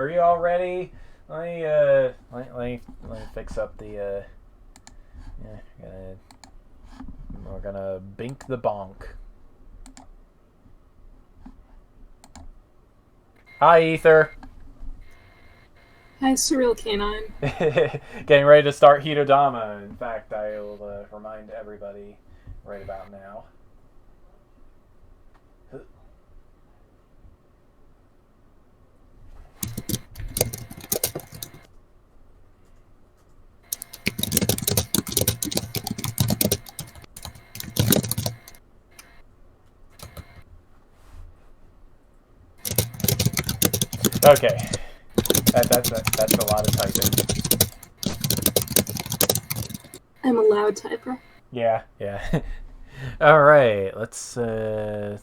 Are you all ready? Let me fix up the we're gonna bink the bonk. Hi, Ether. Hi, Surreal Canine. Getting ready to start Hitodama. In fact, I'll remind everybody right about now. Okay, that's a lot of typing. I'm a loud typer. Yeah. All right, let's. I'm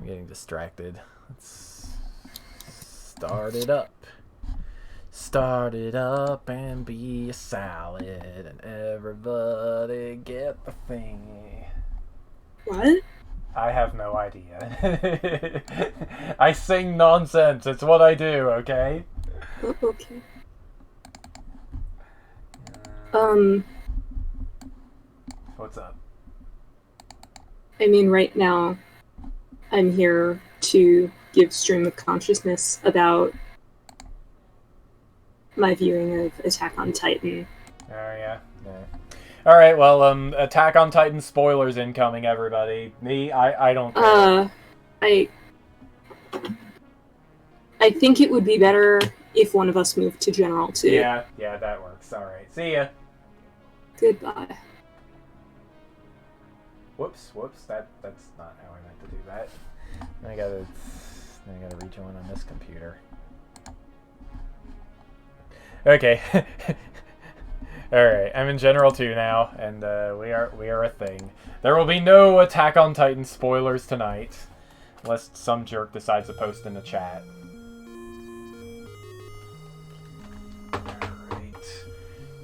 getting distracted. Let's start it up. Start it up and be a salad, and everybody get the thingy. What? I have no idea. I sing nonsense. It's what I do, okay? Oh, okay. What's up? I mean, right now, I'm here to give stream of consciousness about my viewing of Attack on Titan. Oh, yeah. Alright, well, Attack on Titan spoilers incoming, everybody. I don't care. I think it would be better if one of us moved to General too. Yeah, that works. Alright, see ya. Goodbye. Whoops, that's not how I meant to do that. I gotta rejoin on this computer. Okay. Alright, I'm in General 2 now, and we are a thing. There will be no Attack on Titan spoilers tonight, unless some jerk decides to post in the chat. Alright.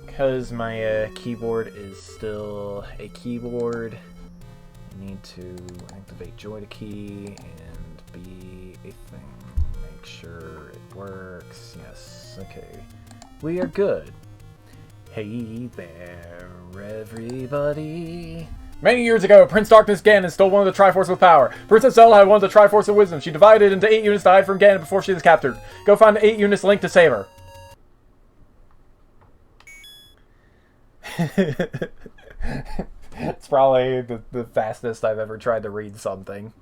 Because my keyboard is still a keyboard, I need to activate Joy to Key and be a thing. Make sure it works. Yes, okay. We are good. Hey there, everybody. Many years ago, Prince Darkness Ganon stole one of the Triforce of Power. Princess Zelda had one of the Triforce of Wisdom. She divided into 8 units to hide from Ganon before she was captured. Go find the 8 units linked to save her. It's probably the fastest I've ever tried to read something.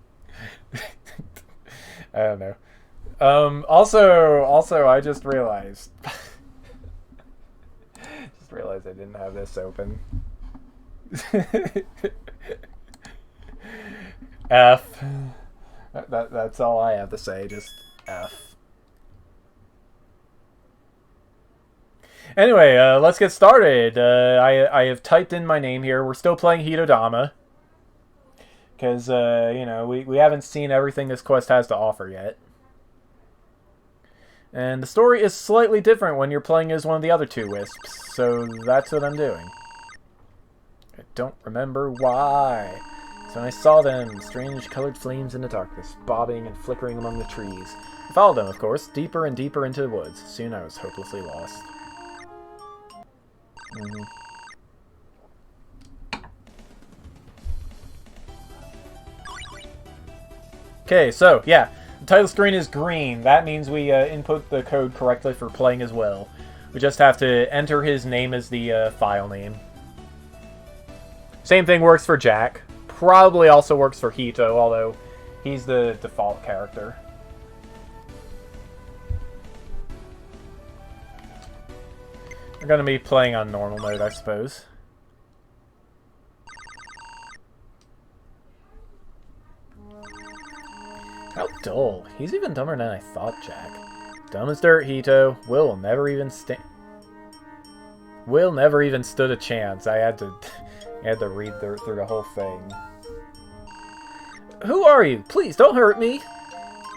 I don't know. Also, I just realized... I didn't have this open. F. That's all I have to say, just F. Anyway, let's get started. I have typed in my name here. We're still playing Hitodama. Because, we haven't seen everything this quest has to offer yet. And the story is slightly different when you're playing as one of the other two Wisps, so that's what I'm doing. I don't remember why. So when I saw them, strange colored flames in the darkness, bobbing and flickering among the trees. I followed them, of course, deeper and deeper into the woods. Soon I was hopelessly lost. Okay, so, yeah. The title screen is green. That means we input the code correctly for playing as well. We just have to enter his name as the file name. Same thing works for Jack. Probably also works for Hito, although he's the default character. We're going to be playing on normal mode, I suppose. How dull. He's even dumber than I thought, Jack. Dumb as dirt, Hito. Will never even stood a chance. I had to read through the whole thing. Who are you? Please, don't hurt me!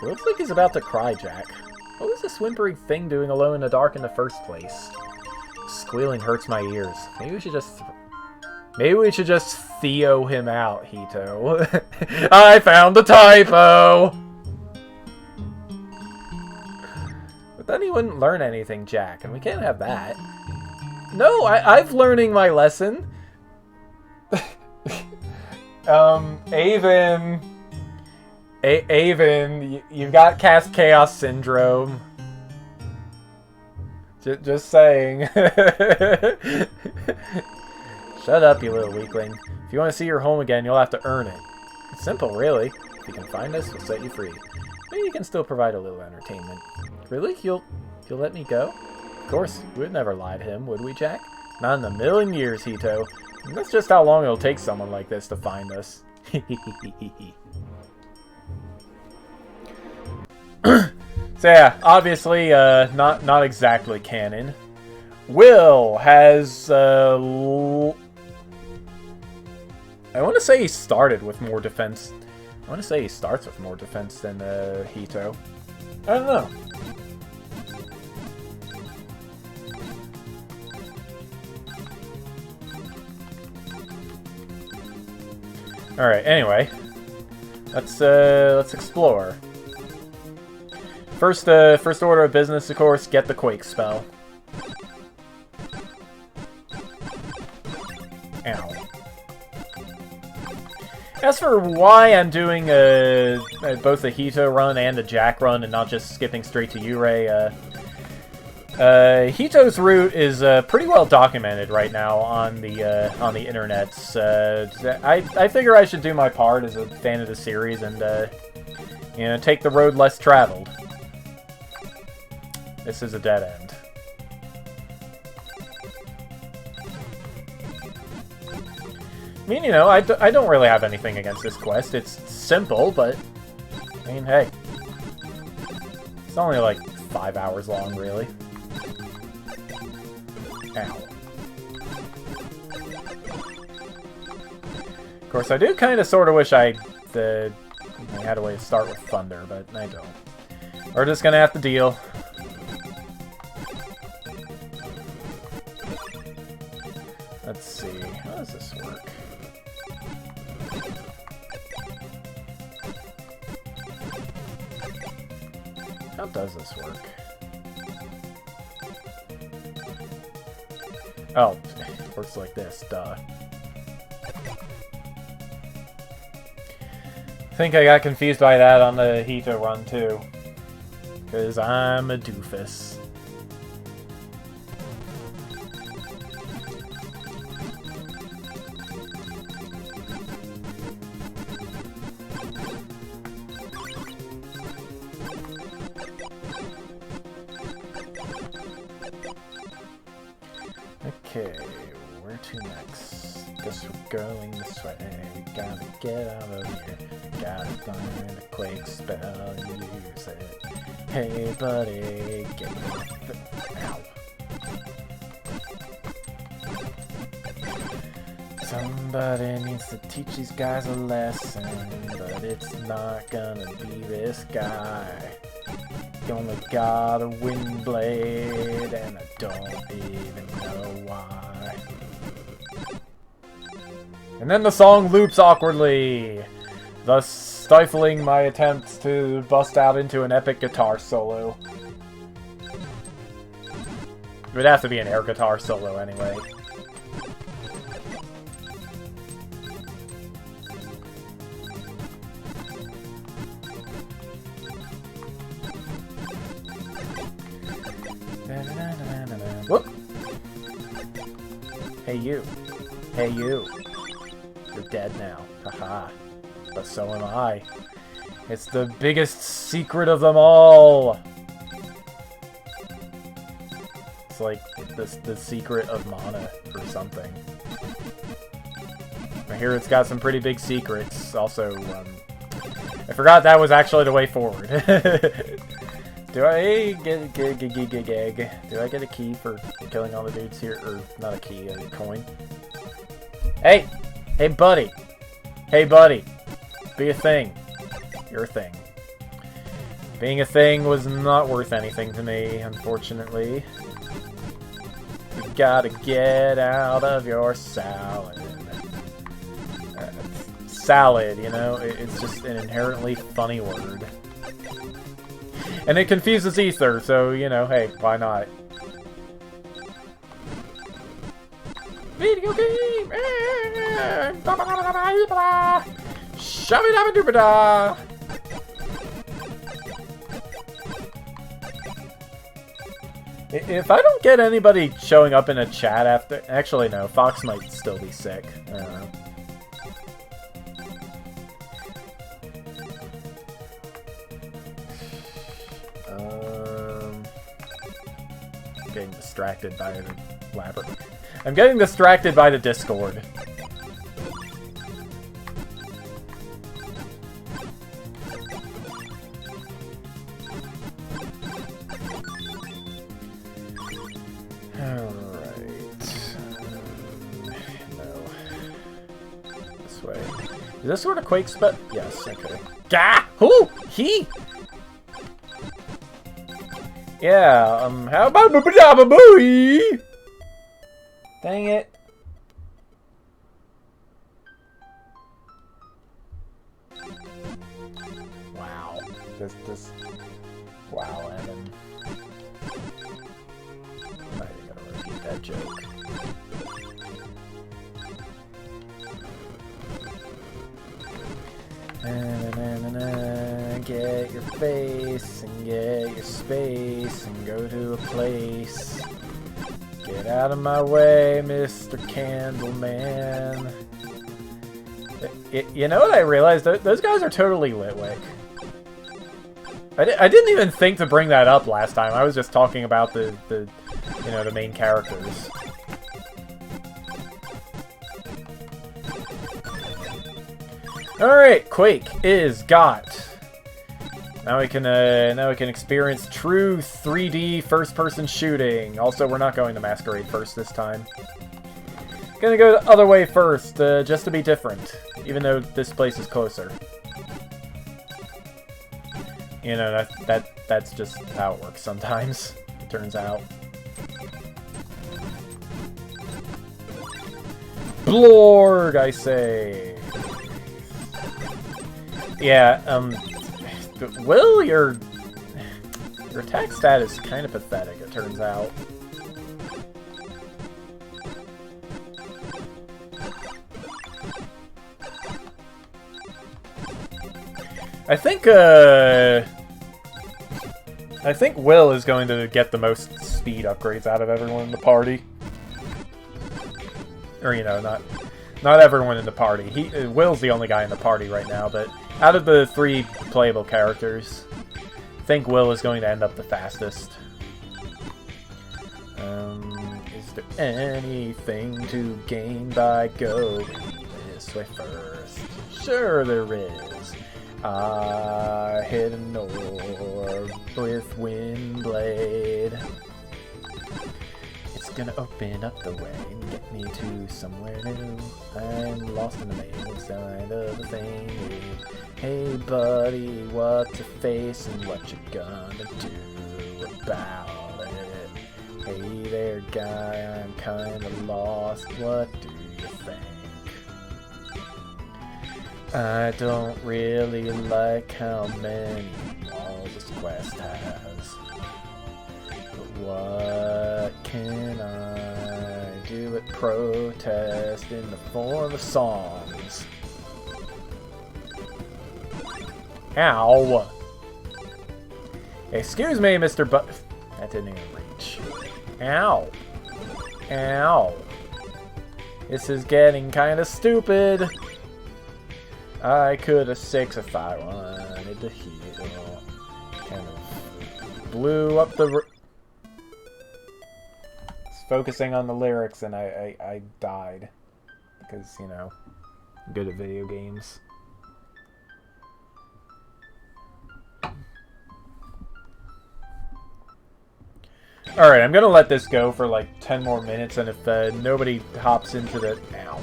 He looks like he's about to cry, Jack. What was this whimpering thing doing alone in the dark in the first place? Squealing hurts my ears. Maybe we should just Theo him out, Hito. I found the typo! But then he wouldn't learn anything, Jack, and we can't have that. No, I've learning my lesson. Avon... Avon, you've got Cast Chaos Syndrome. Just saying. Shut up, you little weakling. If you want to see your home again, you'll have to earn it. It's simple, really. If you can find us, we'll set you free. Maybe you can still provide a little entertainment. Really? You'll let me go? Of course, we would never lie to him, would we, Jack? Not in a million years, Hito. And that's just how long it'll take someone like this to find us. So yeah, obviously, not exactly canon. Will has, I want to say he started with more defense. I want to say he starts with more defense than, Hito. I don't know. Alright, anyway. Let's explore. First order of business, of course, get the Quake spell. Ow. As for why I'm doing both a Hito run and a Jack run and not just skipping straight to Yurei, Hito's route is pretty well documented right now on the internets. I figure I should do my part as a fan of the series and you know, take the road less traveled. This is a dead end. I mean, you know, I don't really have anything against this quest. It's simple, but I mean, hey, it's only like 5 hours long, really. Ow. Of course, I do kind of sort of wish I had a way to start with Thunder, but I don't. We're just gonna have to deal. Let's see, how does this work? How does this work? Oh, it works like this, duh. I think I got confused by that on the Hito run, too. Because I'm a doofus. Okay, where to next? Guess we're going this way. Gotta get out of here. Gotta find a Quake spell and use it. Hey buddy, get me. Ow. Somebody needs to teach these guys a lesson, but it's not gonna be this guy. You only got a wind blade, and I don't even know why. And then the song loops awkwardly, thus stifling my attempts to bust out into an epic guitar solo. It would have to be an air guitar solo anyway. Whoop! Hey you. Hey you. You're dead now. Haha. But so am I. It's the biggest secret of them all! It's like the secret of mana or something. I hear it's got some pretty big secrets. Also, I forgot that was actually the way forward. Do I get a key for killing all the dudes here? Or, not a key, a coin? Hey! Hey, buddy! Hey, buddy! Be a thing. You're a thing. Being a thing was not worth anything to me, unfortunately. You gotta get out of your salad. Salad, you know? It's just an inherently funny word. And it confuses Ether, so, you know, hey, why not? Video game! Shabba-dabba-dooba-da! If I don't get anybody showing up in a chat after... Actually, no. Fox might still be sick. I don't know. I'm getting distracted by the labyrinth. I'm getting distracted by the Discord. Is this sort of Quake spot? Yes, okay. Gah! Who? He? Yeah, how about booey? Dang it. Wow. This. Wow, Evan. I'm not even gonna repeat that joke. Get your face and get your space and go to a place. Get out of my way, Mr. Candleman. You know what I realized? Those guys are totally Litwick. I didn't even think to bring that up last time. I was just talking about the main characters. Alright, Quake is got. Now we can experience true 3D first-person shooting. Also, we're not going to Masquerade first this time. Gonna go the other way first, just to be different. Even though this place is closer. You know, that's just how it works sometimes, it turns out. Blord, I say. Yeah, Will, your attack stat is kind of pathetic, it turns out. I think Will is going to get the most speed upgrades out of everyone in the party. Or, you know, not everyone in the party. Will's the only guy in the party right now, but out of the 3 playable characters, I think Will is going to end up the fastest. Is there anything to gain by going this way first? Sure there is. I hit an orb with Windblade. It's gonna open up the way and get me to somewhere new. I'm lost in the maze side of the thing. Hey buddy, what's your face and what you gonna do about it? Hey there guy, I'm kinda lost, what do you think? I don't really like how many walls this quest has. But what can I do but protest in the form of songs? Ow! Excuse me, Mr. That didn't even reach. Ow! Ow! This is getting kinda stupid. I could have 6 if I wanted to heal. Kind of blew up the... Focusing on the lyrics and I died. Because, you know, I'm good at video games. Alright, I'm gonna let this go for like 10 more minutes, and if nobody hops into the... Ow.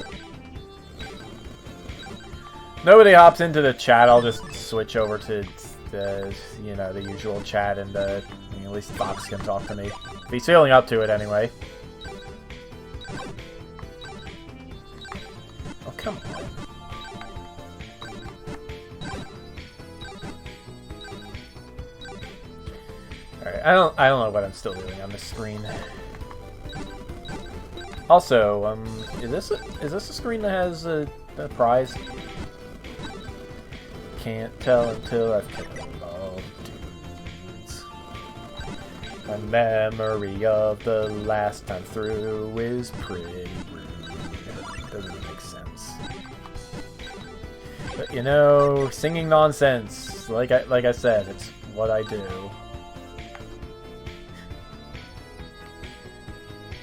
Nobody hops into the chat, I'll just switch over to the, you know, the usual chat, and at least Fox can talk to me. If he's feeling up to it anyway. Oh, come on. I don't know what I'm still doing on this screen. Also, is this a screen that has a prize? Can't tell until I've killed all dudes. My memory of the last time through is pretty rude. It doesn't make sense. But you know, singing nonsense, like I said, it's what I do.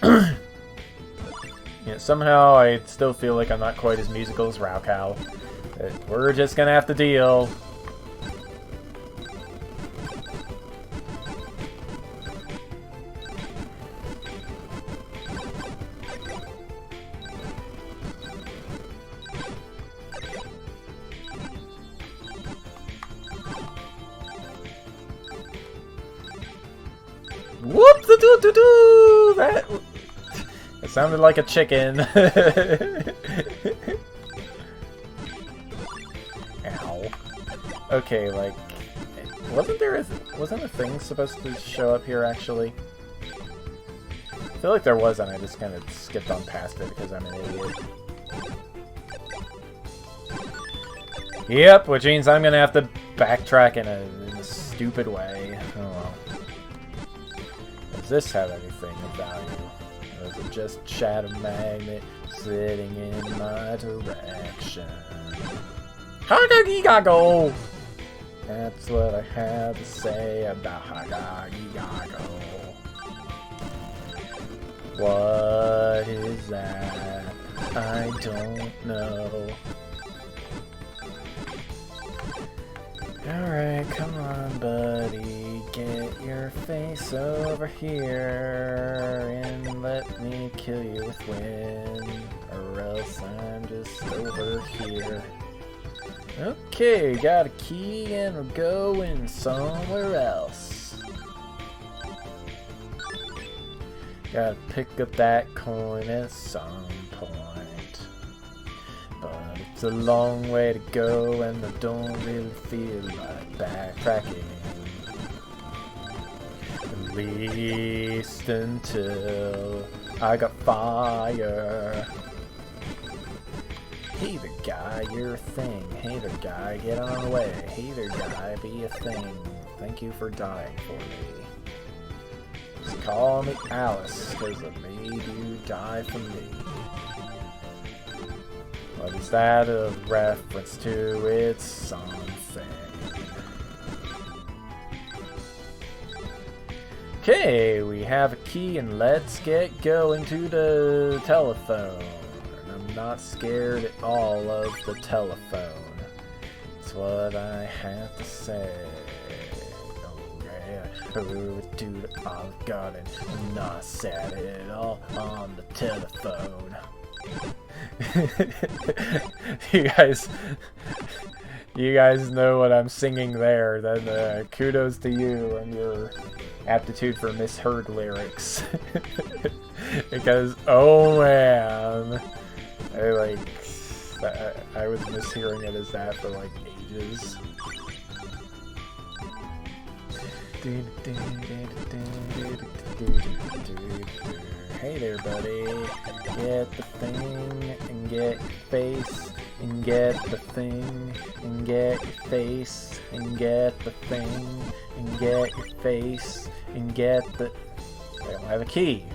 You know, somehow I still feel like I'm not quite as musical as Raukau. We're just gonna have to deal. Whoop! Do-do-do-do! That sounded like a chicken. Ow. Okay, like, wasn't a thing supposed to show up here actually? I feel like there was, and I just kind of skipped on past it because I'm an idiot. Yep, which means I'm gonna have to backtrack in a stupid way. Oh well. Does this have anything of value? Or is it just shadow magnet sitting in my direction? Hagagigago! That's what I have to say about Hagagigago. What is that? I don't know. Alright, come on, buddy. Get your face over here and let me kill you with wind. Or else I'm just over here. Okay, got a key and we're going somewhere else. Gotta pick up that coin at some point. But it's a long way to go and I don't really feel like backtracking. At least until I got fire. Hey there guy, you're a thing. Hey there guy, get on the way. Hey there guy, be a thing. Thank you for dying for me. Just call me Alice, cause I made you die for me. What is that a reference to? It's something. Okay, we have a key and let's get going to the telephone. I'm not scared at all of the telephone. It's what I have to say. Oh yeah, oh dude, I've got it. I'm not sad at all on the telephone. you guys know what I'm singing there. Then kudos to you and your aptitude for misheard lyrics. Because oh man, I was mishearing it as that for like ages. Hey there, buddy. Get the thing and get your face and get the thing and get your face and get the thing and get your face and get the. I don't have a key.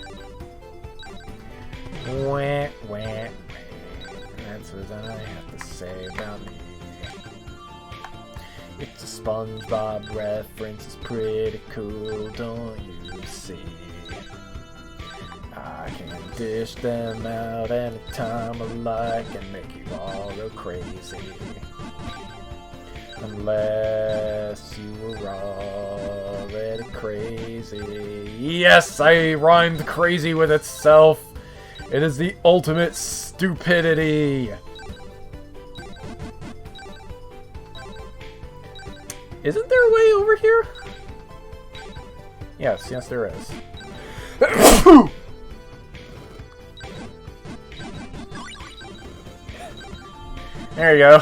Wah, wah, wah. That's what I have to say about me. It's a SpongeBob reference, it's pretty cool, don't you see? I can dish them out anytime I like and make you all go crazy. Unless you were already crazy. Yes, I rhymed crazy with itself. It is the ultimate stupidity. Isn't there a way over here? Yes, there is. There you go.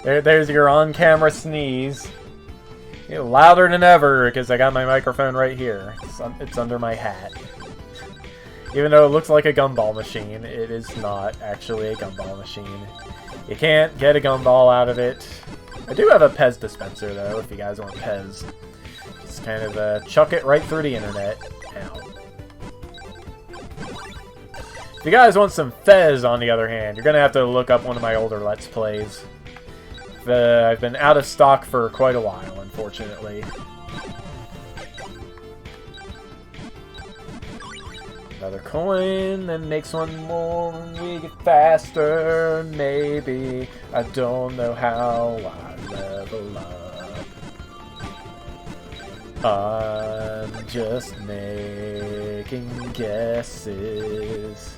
There's your on-camera sneeze. Louder than ever, because I got my microphone right here. It's under my hat. Even though it looks like a gumball machine, it is not actually a gumball machine. You can't get a gumball out of it. I do have a Pez dispenser, though, if you guys want Pez. Just kind of chuck it right through the internet. Ow. If you guys want some Fez, on the other hand, you're going to have to look up one of my older Let's Plays. I've been out of stock for quite a while, unfortunately. Another coin, then makes one more when we get faster, maybe. I don't know how I level up. I'm just making guesses.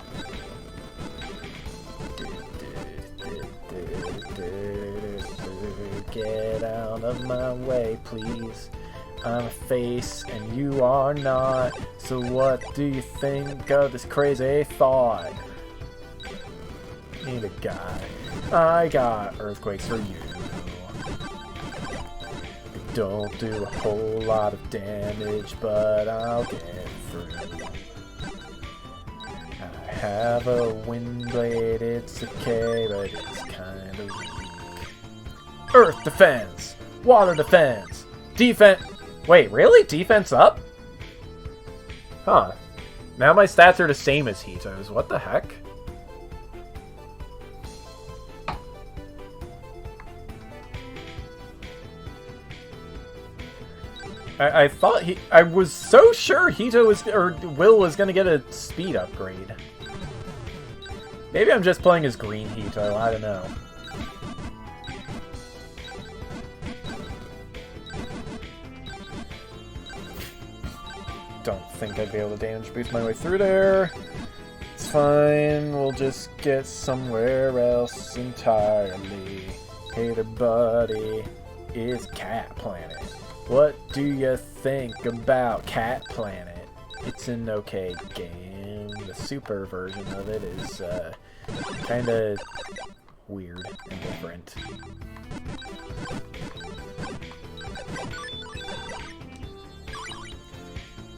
Get out of my way, please. I'm a face and you are not. So what do you think of this crazy thought? Need a guy. I got earthquakes for you. Don't do a whole lot of damage, but I'll get through. I have a wind blade, it's okay, but it's kind of weak. Earth defense! Water defense! Defense! Wait, really? Defense up? Huh. Now my stats are the same as Hito's. What the heck? I thought I was so sure Hito was, or Will was gonna get a speed upgrade. Maybe I'm just playing as green Hito, I don't know. Don't think I'd be able to damage boost my way through there. It's fine, we'll just get somewhere else entirely. Hey there, buddy. It's Cat Planet. What do you think about Cat Planet? It's an okay game. The super version of it is kinda weird and different.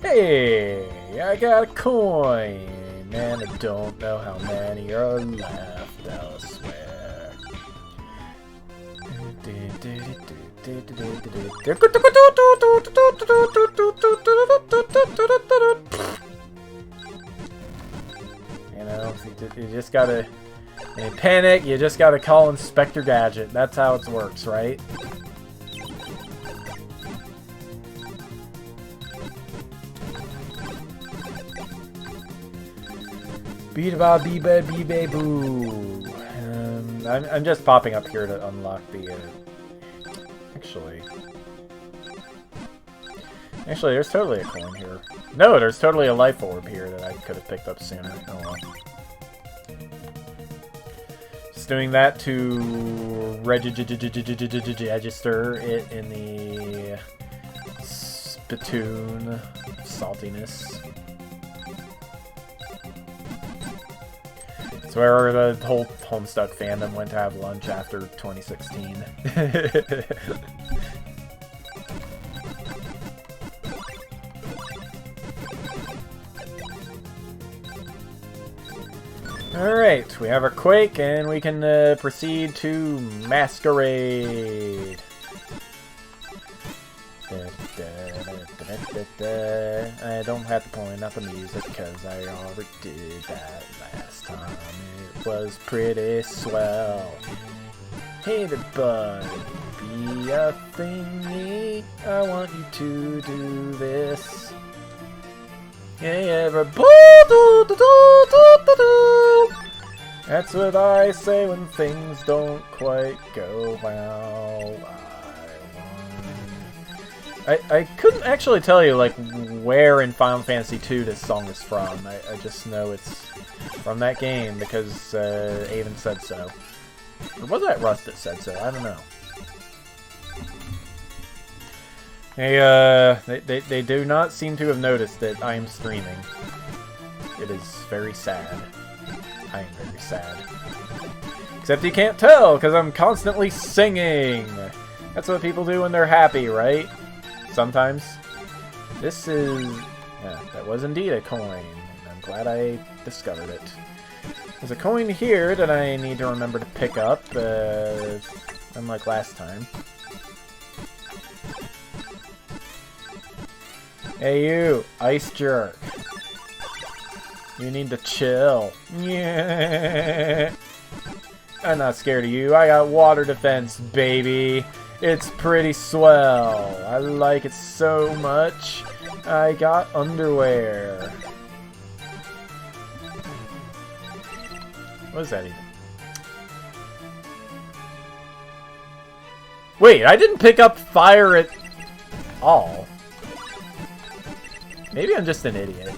Hey, I got a coin, and I don't know how many are left elsewhere. You know, you just gotta, in panic, you just gotta call Inspector Gadget. That's how it works, right? Beat-a-ba-bee-ba-bee-ba boo. I'm just popping up here to unlock the. Actually, there's totally a coin here. No, there's totally a life orb here that I could have picked up sooner. Oh well. Just doing that to register it in the spittoon saltiness. It's where the whole Homestuck fandom went to have lunch after 2016. Alright, we have our Quake, and we can proceed to Masquerade. I don't have to point out the music, because I already did that last time. It was pretty swell. Hey there, bud, be a thingy. I want you to do this. Yeah, that's what I say when things don't quite go well. I couldn't actually tell you, like, where in Final Fantasy II this song is from. I just know it's from that game because Avon said so. Or was that Rust that said so? I don't know. They do not seem to have noticed that I am streaming. It is very sad. I am very sad. Except you can't tell, because I'm constantly singing! That's what people do when they're happy, right? sometimes. This is... yeah, that was indeed a coin. And I'm glad I discovered it. There's a coin here that I need to remember to pick up, unlike last time. Hey you, ice jerk. You need to chill. Yeah. I'm not scared of you. I got water defense, baby. It's pretty swell. I like it so much. I got underwear. What is that even? Wait, I didn't pick up fire at all. Maybe I'm just an idiot.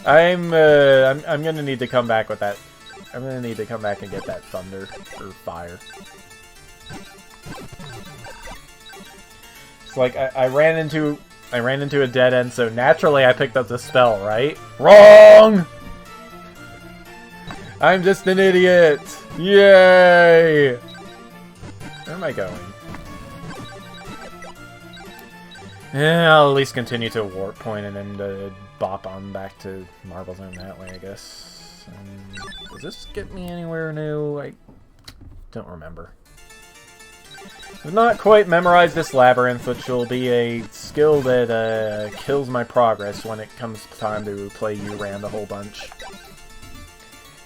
I'm gonna need to come back with that. I'm gonna need to come back and get that thunder or fire. It's like I ran into a dead end, so naturally I picked up the spell, right? Wrong! I'm just an idiot! Yay! Where am I going? Yeah, I'll at least continue to warp point and then bop on back to Marble Zone that way, I guess. Does this get me anywhere new? I don't remember. I've not quite memorized this labyrinth, which will be a skill that kills my progress when it comes time to play U-Rand a whole bunch.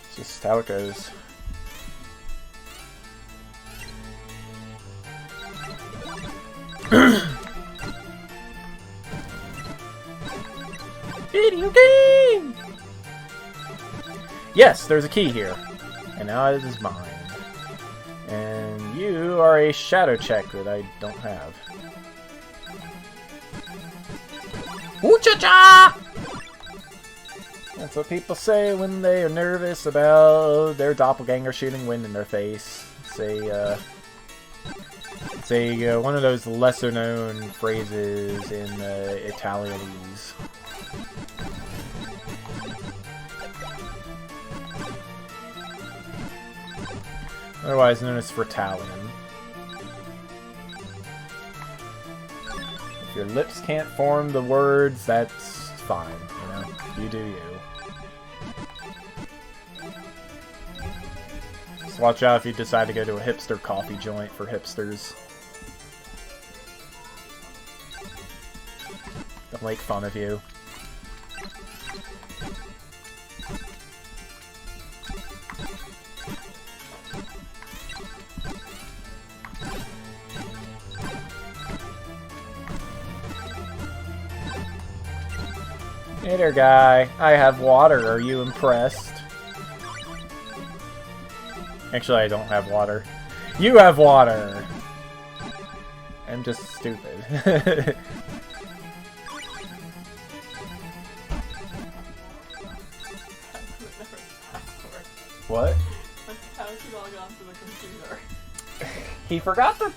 It's just how it goes. Video game! Yes, there's a key here. And now it is mine. And you are a shadow check that I don't have. Ooh-cha-cha! That's what people say when they are nervous about their doppelganger shooting wind in their face. It's one of those lesser-known phrases in Italianese. Otherwise known as Fritalian. If your lips can't form the words, that's fine, you know? You do you. Just watch out if you decide to go to a hipster coffee joint for hipsters. They'll make fun of you. Hey there, guy. I have water. Are you impressed? Actually, I don't have water. You have water! I'm just stupid. What? How did you log on to the computer? He forgot the...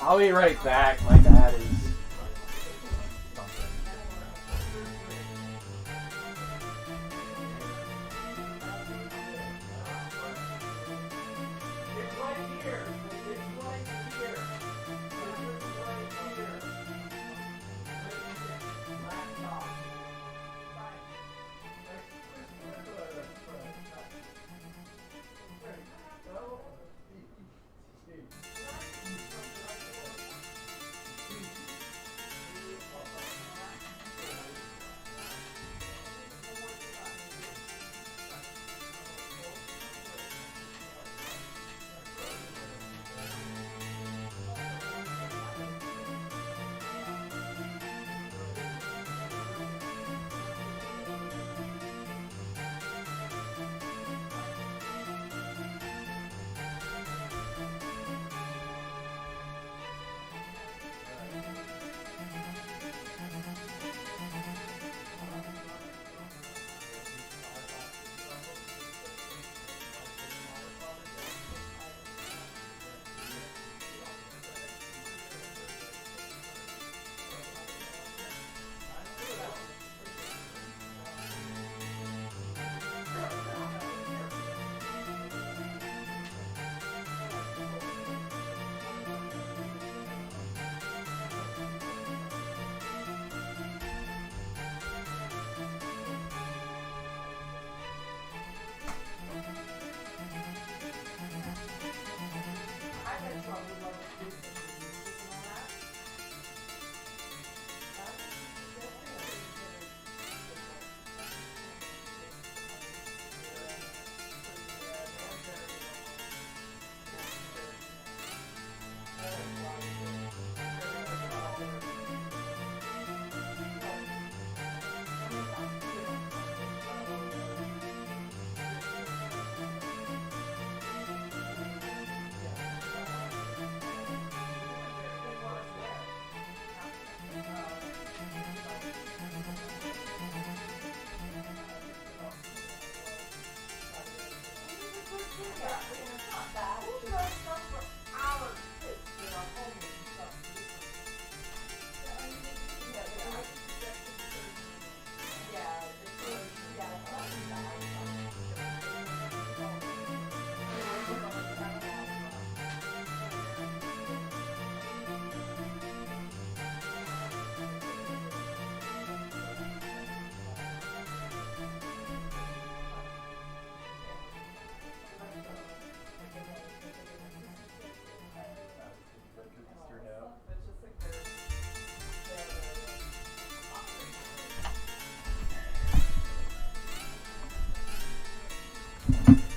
I'll be right back. My dad is...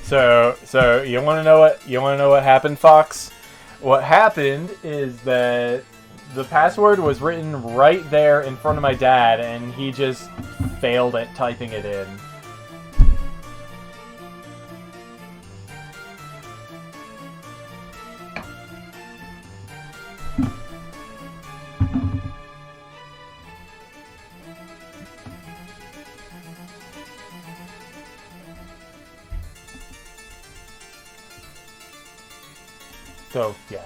So you want to know what happened, Fox? What happened is that the password was written right there in front of my dad, and he just failed at typing it in. So, yeah.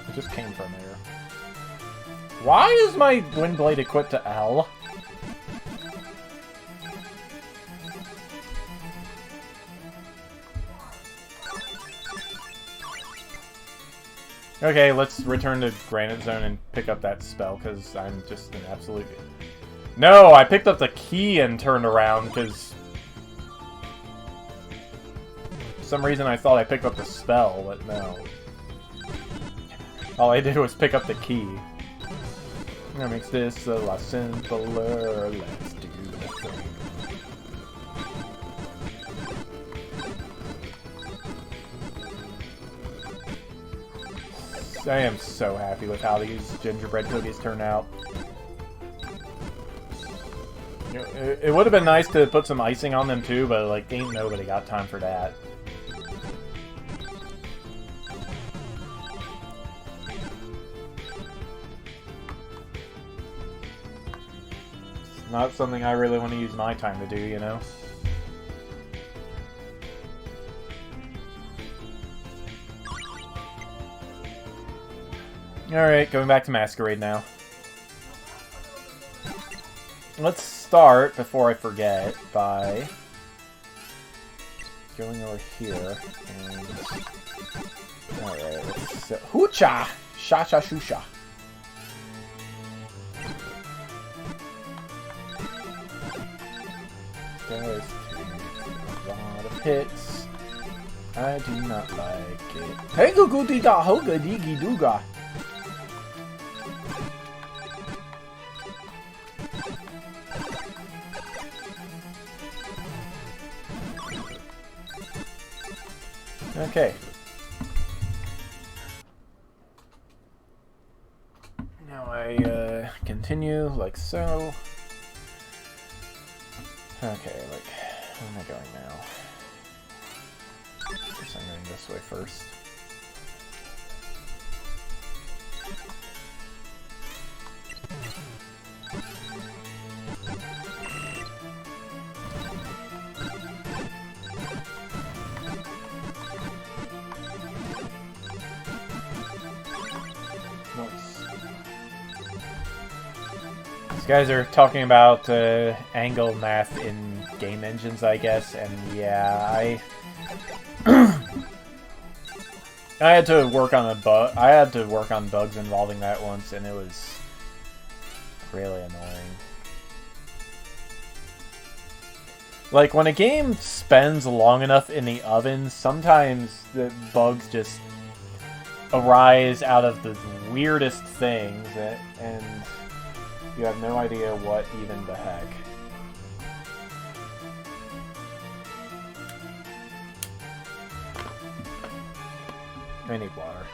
It just came from there. Why is my wind blade equipped to L? Okay, let's return to Granite Zone and pick up that spell, because I'm just an absolute... No, I picked up the key and turned around, because... For some reason I thought I picked up the spell, but no. All I did was pick up the key. That makes this a lot simpler. Let's do the thing. I am so happy with how these gingerbread cookies turn out. You know, it would have been nice to put some icing on them too, but like, ain't nobody got time for that. It's not something I really want to use my time to do, you know? Alright, going back to Masquerade now. Let's start, before I forget, by going over here and... Alright, let's... Hoocha! Sha-sha-shoo-sha. Guys, a lot of hits. I do not like it. Hey, goo-goo-dee-da, hoga-dee-gee-dooga. Okay. Now I continue like so. Okay, like, where am I going now? I guess I'm going this way first. These guys are talking about angle math in game engines, I guess, and yeah, I had to work on a bug. I had to work on bugs involving that once, and it was really annoying. Like, when a game spends long enough in the oven, sometimes the bugs just arise out of the weirdest things, and you have no idea what even the heck. I need water.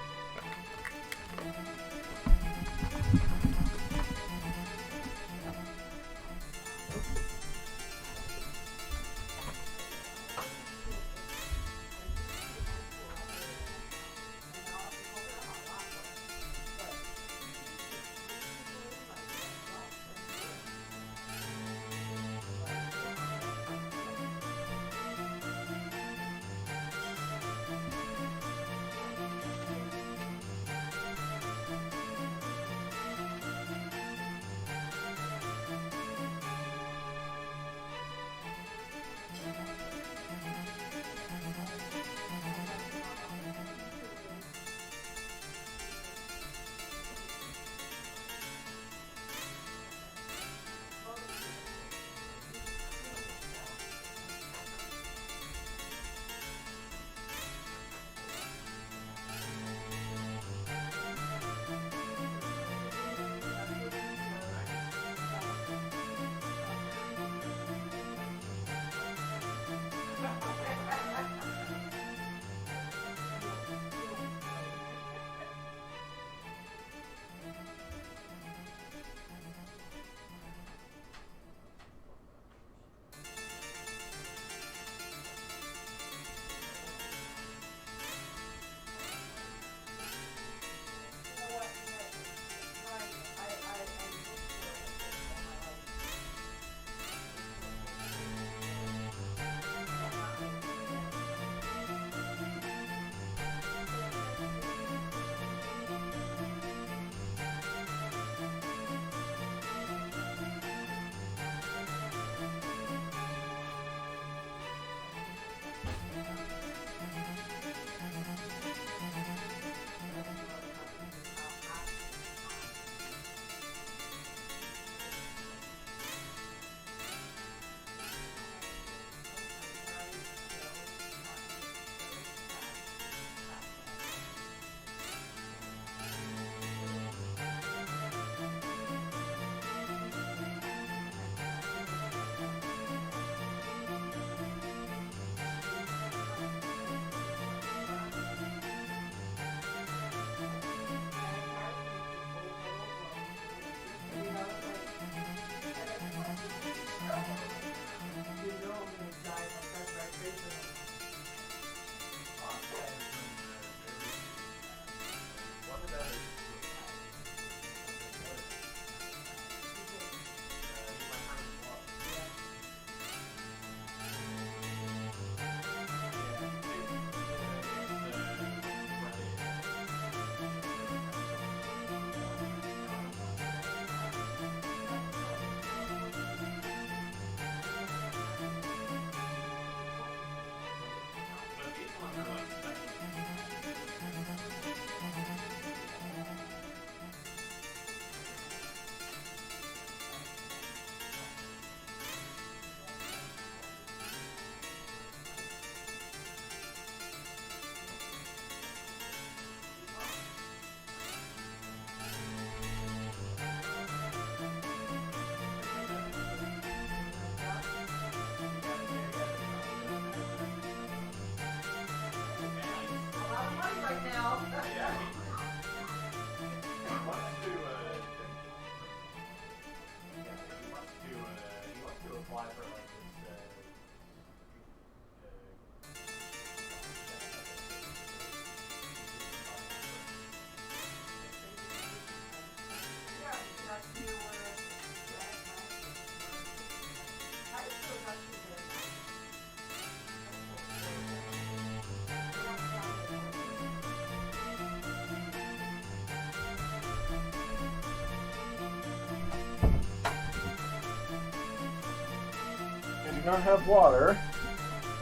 not have water.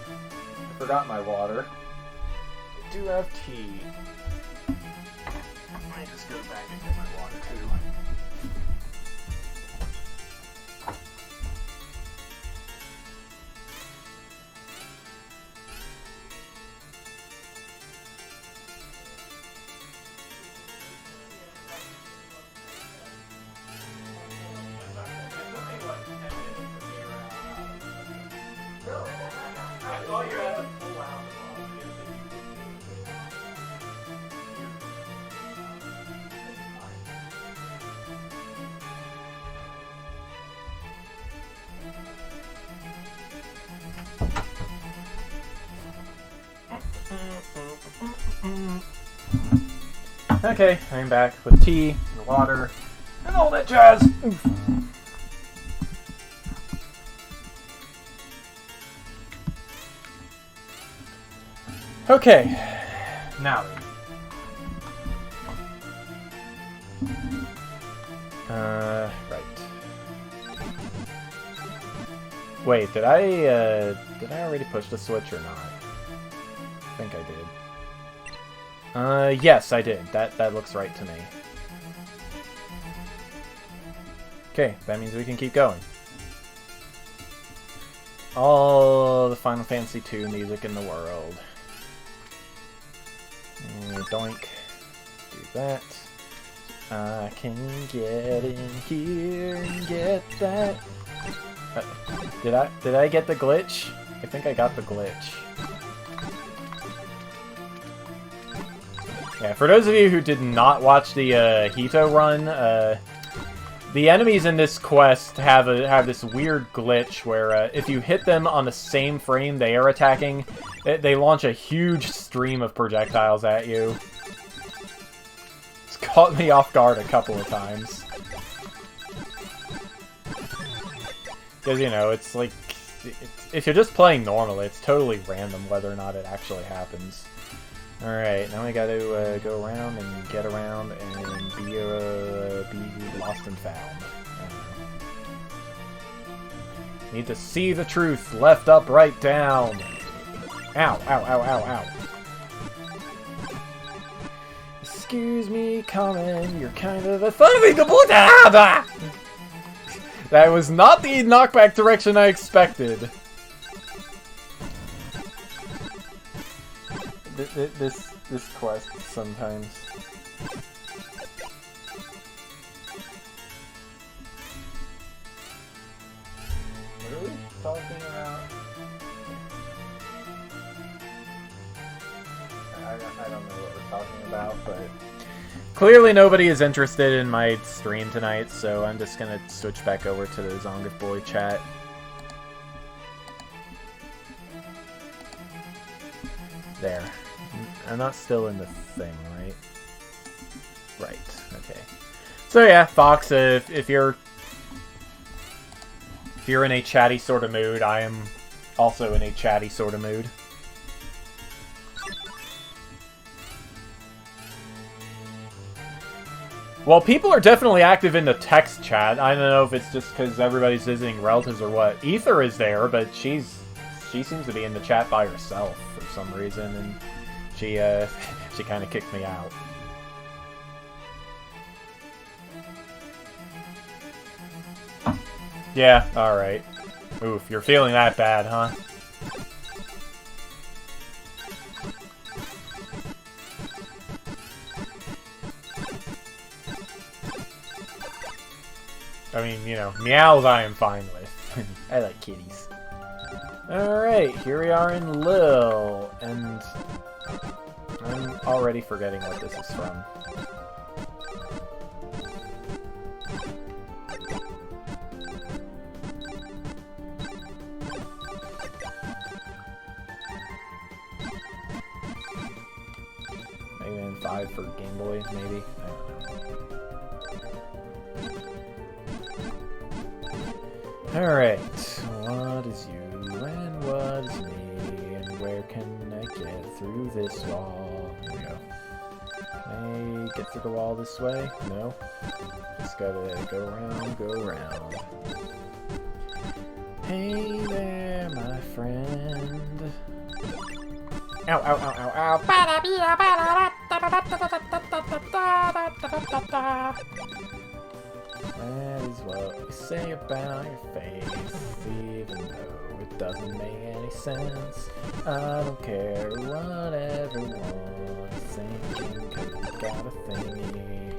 I forgot my water. I do have tea. I might just go back and get my water too. Okay, I'm back with tea and water and all that jazz. Oof. Okay, now then. Right. Wait, did I already push the switch or not? I think I did. Yes, I did. That looks right to me. Okay, that means we can keep going. All the Final Fantasy II music in the world. Doink. Do that. I can get in here and get that. Did I get the glitch? I think I got the glitch. Yeah, for those of you who did not watch the Hito run, the enemies in this quest have this weird glitch where if you hit them on the same frame they are attacking, they launch a huge stream of projectiles at you. It's caught me off guard a couple of times. Because, you know, it's like, if you're just playing normally, it's totally random whether or not it actually happens. Alright, now we gotta go around and get around and be lost and found. Need to see the truth. Left, up, right, down. Ow, ow, ow, ow, ow. Excuse me, Common, you're kind of a funny computer! That was not the knockback direction I expected. This quest sometimes. What are we talking about? I don't know what we're talking about, but clearly nobody is interested in my stream tonight, so I'm just gonna switch back over to the Zongoth Boy chat. There. I'm not still in the thing, right? Right, okay. So yeah, Fox, if you're in a chatty sort of mood, I am also in a chatty sort of mood. Well, people are definitely active in the text chat. I don't know if it's just because everybody's visiting relatives or what. Ether is there, but she seems to be in the chat by herself for some reason, and she kind of kicked me out. Yeah, alright. Oof, you're feeling that bad, huh? I mean, you know, meows I am fine with. I like kitties. Alright, here we are in Lille, and I'm already forgetting what this is from. Mega Man 5 for Game Boy, maybe? I don't know. Alright, what is you and what is me, and where can I get through this wall? Here we go. Can I get through the wall this way? No? Just gotta go around, go around. Hey there, my friend. Ow, ow, ow, ow, ow. That is what we say about your face, even though it doesn't make any sense. I don't care what everyone's thinking, 'cause you got a thingy.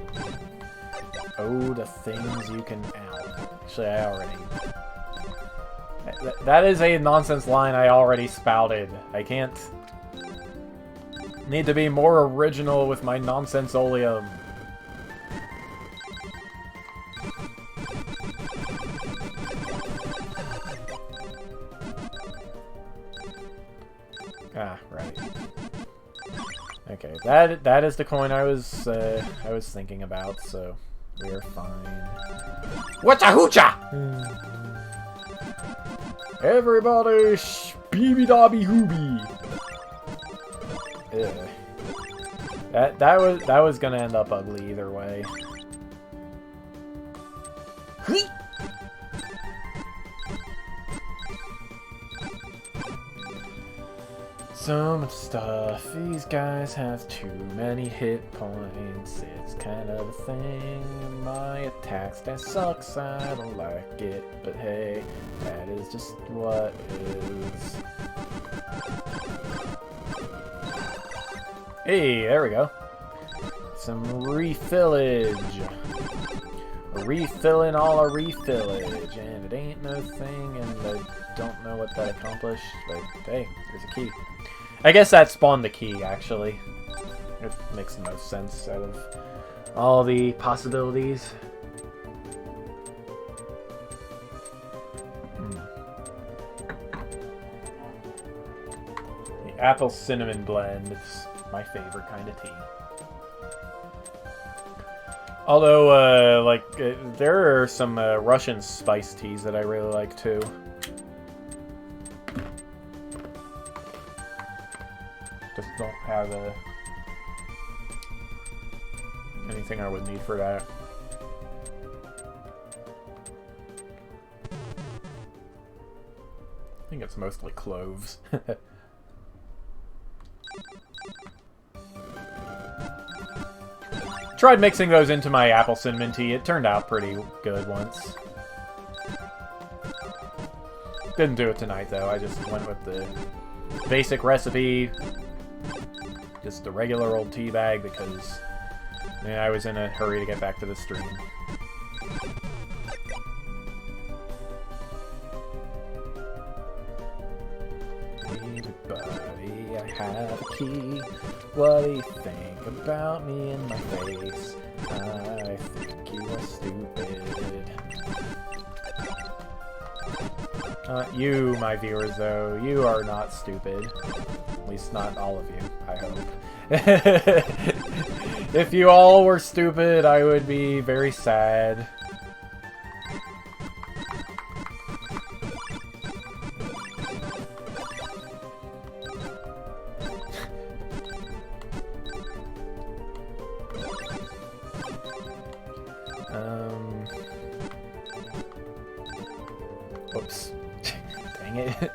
Oh, the things you can... Ow. Actually, I already... That is a nonsense line I already spouted. I can't... Need to be more original with my nonsense-oleum. Ah, right. Okay, that is the coin I was thinking about, so we're fine. Whatcha hoocha! Everybody, beeby dobby hooby. That was gonna end up ugly either way. So much stuff. These guys have too many hit points. It's kind of a thing. My attack stat sucks. I don't like it. But hey, that is just what is. Hey, there we go. Some refillage. Refilling all our refillage. And it ain't no thing, and I don't know what that accomplished. But hey, there's a key. I guess that spawned the key, actually. It makes the most sense out of all the possibilities. The apple cinnamon blend is my favorite kind of tea. Although, there are some Russian spice teas that I really like, too. Just don't have anything I would need for that. I think it's mostly cloves. Tried mixing those into my apple cinnamon tea. It turned out pretty good once. Didn't do it tonight, though. I just went with the basic recipe. Just the regular old tea bag because I was in a hurry to get back to the stream. Hey buddy, I have a key. What do you think about me and my face? I think you are stupid. You, my viewers, though, you are not stupid. At least not all of you, I hope. If you all were stupid, I would be very sad. Oops. Dang it.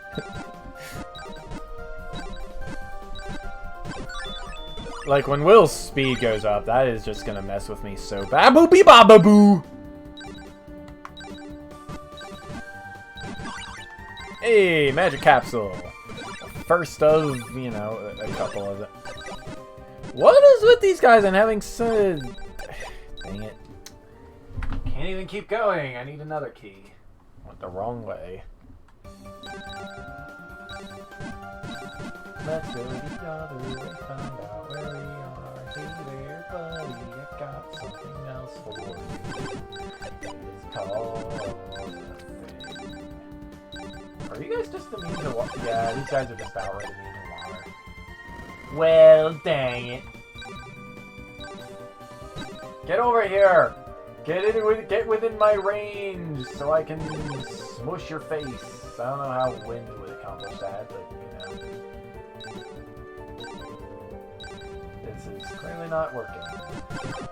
Like, when Will's speed goes up, that is just gonna mess with me so bad. Boo-bee-ba-ba-boo! Hey, magic capsule! First of, you know, a couple of them. What is with these guys and having so... Dang it. Can't even keep going. I need another key. Went the wrong way. Let's go the other way, find out where we are. Hey there, buddy, I got something else for you. It's called a thing. Are you guys just immune to water? Yeah, these guys are just outright immune to water. Well, dang it. Get over here! Get within my range so I can smush your face. I don't know how wind would accomplish that, but you know. This is clearly not working.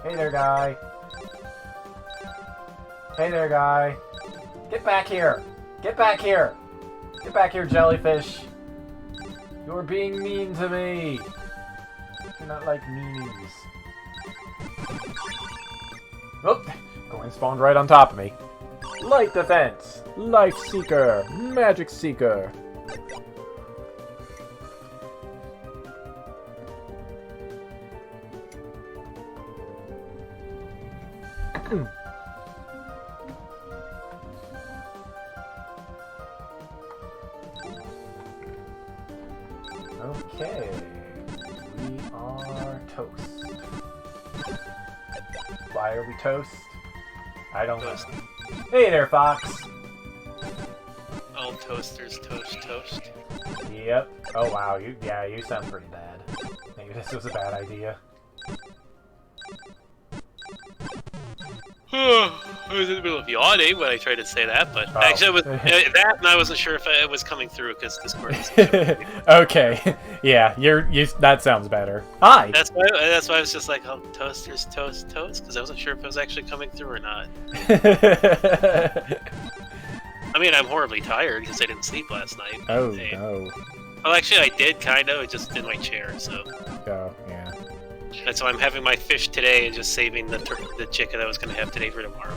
Hey there, guy. Hey there, guy. Get back here. Get back here! Get back here, jellyfish! You're being mean to me! You're not like meanies. Oh! Going spawned right on top of me. Light defense! Life seeker! Magic seeker! Okay, we are toast. Why are we toast? I don't know. Hey there, Fox! All toasters toast. Yep. Oh wow, you sound pretty bad. Maybe this was a bad idea. I was in the middle of yawning when I tried to say that, but actually, it was that, and I wasn't sure if it was coming through because Discord is. Okay, yeah, that sounds better. Hi. That's why I was just like, oh, toasters toast, because I wasn't sure if it was actually coming through or not. I mean, I'm horribly tired because I didn't sleep last night. Oh no. Well, actually, I did kind of. Just in my chair, so. Oh yeah. And so I'm having my fish today and just saving the chicken I was going to have today for tomorrow.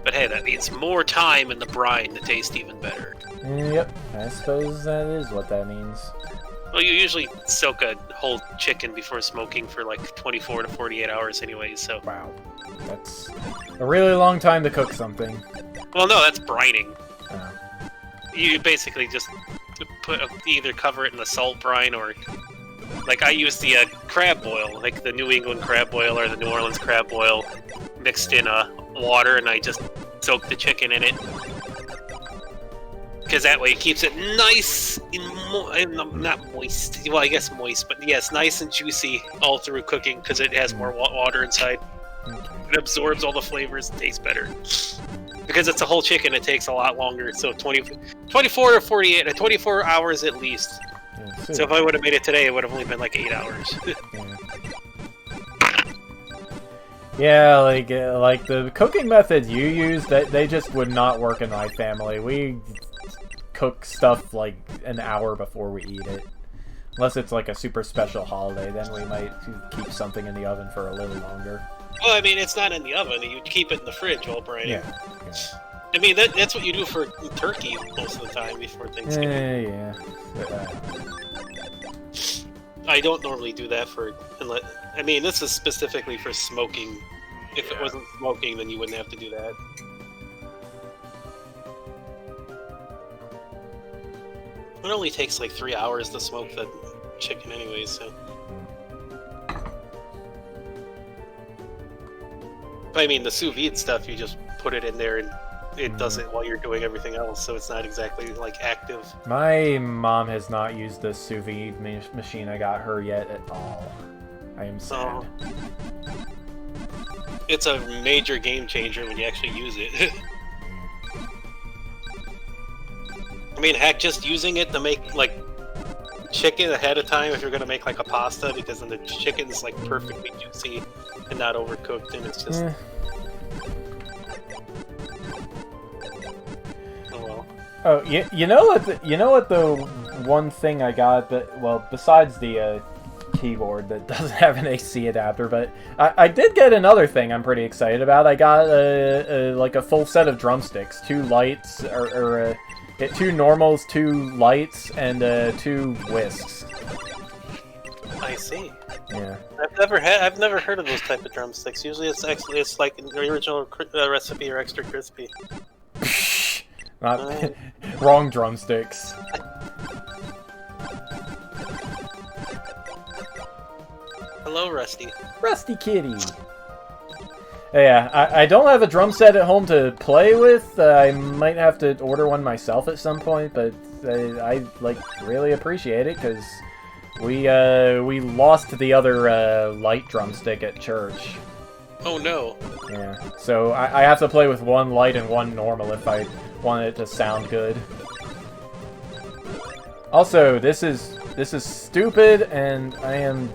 But hey, that means more time in the brine to taste even better. Yep, I suppose that is what that means. Well, you usually soak a whole chicken before smoking for like 24 to 48 hours anyway, so... Wow. That's a really long time to cook something. Well, no, that's brining. Oh. You basically just either cover it in the salt brine or... Like, I use the crab boil, like the New England crab boil or the New Orleans crab boil, mixed in water, and I just soak the chicken in it. Because that way it keeps it nice and not moist. Well, I guess moist, but yes, nice and juicy all through cooking because it has more water inside. It absorbs all the flavors and tastes better. Because it's a whole chicken, it takes a lot longer. So 24 to 48, 24 hours at least. So if I would have made it today, it would have only been like 8 hours. Yeah, like the cooking methods you use, they just would not work in my family. We cook stuff like an hour before we eat it. Unless it's like a super special holiday, then we might keep something in the oven for a little longer. Well, I mean, it's not in the oven. You keep it in the fridge while brining. Yeah. I mean, that's what you do for turkey most of the time before Thanksgiving. Yeah. I don't normally do that for... I mean, this is specifically for smoking. If it wasn't smoking, then you wouldn't have to do that. It only takes like 3 hours to smoke the chicken anyway, so... But I mean, the sous vide stuff, you just put it in there and it does it while you're doing everything else, so it's not exactly, like, active. My mom has not used the sous vide machine I got her yet at all. I am sad. It's a major game changer when you actually use it. I mean, heck, just using it to make, like, chicken ahead of time if you're gonna make, like, a pasta, because then the chicken's, like, perfectly juicy and not overcooked, and it's just... Oh, you know what the one thing I got that, well, besides the keyboard that doesn't have an AC adapter, but I did get another thing I'm pretty excited about. I got like a full set of drumsticks, 2 lights, or 2 normals, 2 lights, and 2 whisks. I see. Yeah. I've never heard of those type of drumsticks. Usually it's like the original recipe or extra crispy. Not wrong drumsticks. Hello, Rusty. Rusty Kitty. Yeah, I don't have a drum set at home to play with. I might have to order one myself at some point, but I like really appreciate it because we lost the other light drumstick at church. Oh no. Yeah, so I have to play with 1 light and 1 normal if I want it to sound good. Also, this is stupid, and I am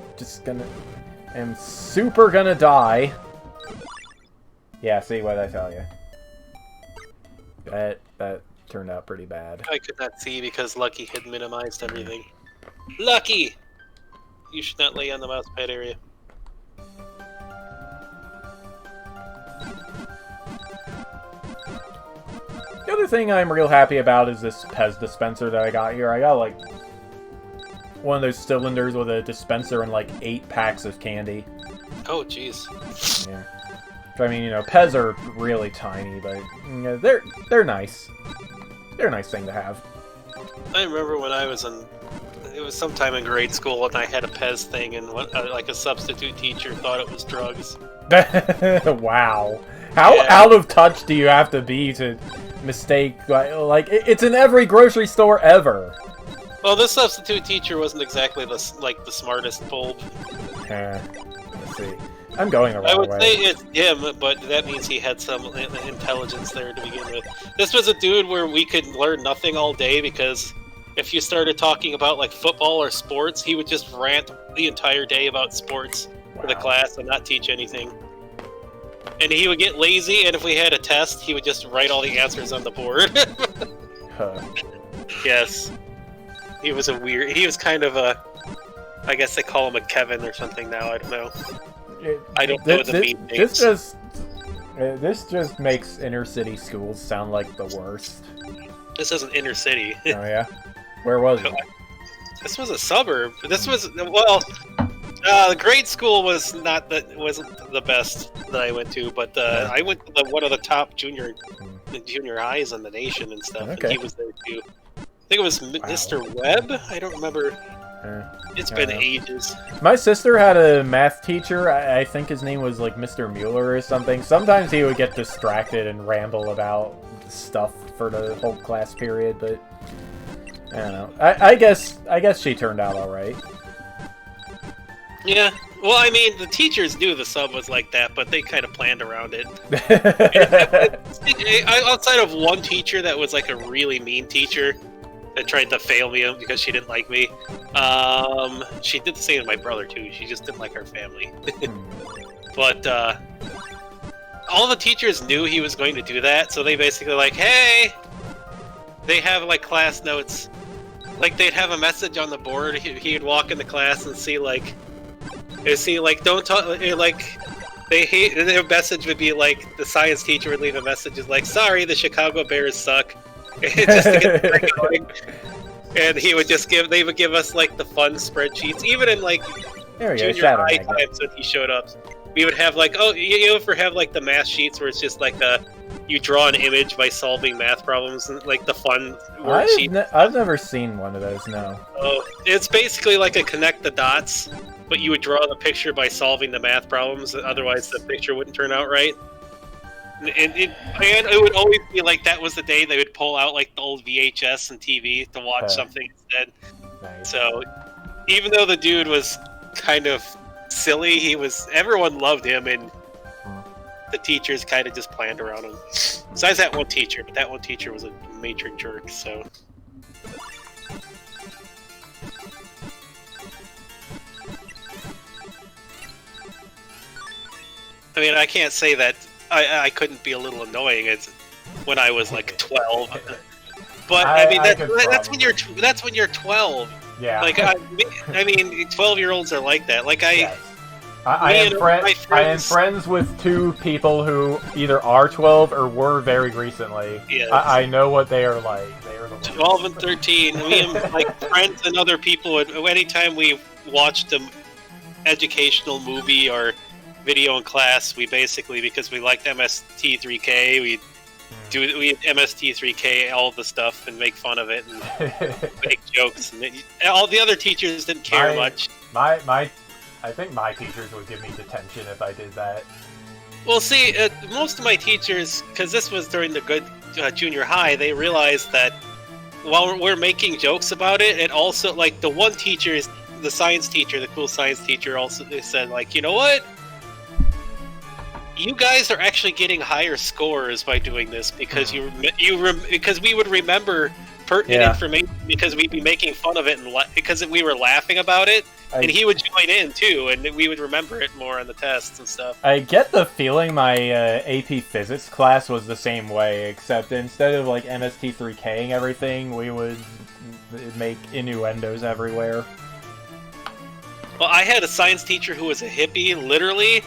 super gonna die. Yeah, see what I tell you. That turned out pretty bad. I could not see because Lucky had minimized everything. Lucky! You should not lay on the mouse pad area. The other thing I'm real happy about is this Pez dispenser that I got here. I got like one of those cylinders with a dispenser and like 8 packs of candy. Oh, jeez. Yeah. I mean, Pez are really tiny, but they're nice. They're a nice thing to have. I remember when I was it was sometime in grade school, and I had a Pez thing, and like a substitute teacher thought it was drugs. Wow. How out of touch do you have to be to mistake, like it's in every grocery store ever. Well, this substitute teacher wasn't exactly the smartest bulb. Let's see. I'm going the wrong way. I would say it's him, but that means he had some intelligence there to begin with. This was a dude where we could learn nothing all day because if you started talking about like football or sports, he would just rant the entire day about sports for the class and not teach anything. And he would get lazy, and if we had a test, he would just write all the answers on the board. Yes. He was kind of a... I guess they call him a Kevin or something now, I don't know. I don't know the mean names. This just makes inner city schools sound like the worst. This isn't inner city. Oh yeah? Where was it? This was a suburb. This was... Well... the grade school wasn't the best that I went to, but I went to one of the top junior highs in the nation and stuff, and he was there too. I think it was Mr. Webb? I don't remember. It's been ages. My sister had a math teacher. I think his name was like Mr. Mueller or something. Sometimes he would get distracted and ramble about stuff for the whole class period, but I don't know. I guess she turned out all right. Yeah, well, I mean, the teachers knew the sub was like that, but they kind of planned around it. Outside of one teacher that was like a really mean teacher that tried to fail me because she didn't like me, she did the same to my brother too. She just didn't like our family. But all the teachers knew he was going to do that, so they basically like, hey, they have like class notes. Like they'd have a message on the board. He'd walk in the class and see like, don't talk, like, their message would be like, the science teacher would leave a message is like, sorry, the Chicago Bears suck. Just to get the going. And they would give us like the fun spreadsheets, even in like junior high times when he showed up. We would have like, you ever have like the math sheets where it's just like you draw an image by solving math problems, and like the fun worksheet. I've never seen one of those, no. Oh, it's basically like a connect the dots, but you would draw the picture by solving the math problems, otherwise the picture wouldn't turn out right. And it would always be like that was the day they would pull out like the old VHS and TV to watch something instead. Nice. So even though the dude was kind of silly, everyone loved him, and the teachers kind of just planned around him. Besides that one teacher, but that one teacher was a major jerk, so... I mean, I can't say that I couldn't be a little annoying when I was like 12. But I mean, that's when you're 12. Yeah. Like I mean, 12-year-olds are like that. Like I am friends with 2 people who either are 12 or were very recently. Yes. I know what they are like. They are the 12 and 13. Me and like friends and other people would, anytime we watched an educational movie or video in class, we basically, because we liked MST3K, we'd MST3K all the stuff and make fun of it and make jokes. And all the other teachers didn't care much. I think my teachers would give me detention if I did that. Well, see, most of my teachers, because this was during the good junior high, they realized that while we're making jokes about it, and also, like, the one teacher, the science teacher, the cool science teacher, also said, like, you know what? You guys are actually getting higher scores by doing this because because we would remember pertinent information because we'd be making fun of it and because we were laughing about it, and he would join in too, and we would remember it more on the tests and stuff. I get the feeling my AP Physics class was the same way, except instead of like MST3King everything, we would make innuendos everywhere. Well, I had a science teacher who was a hippie. Literally,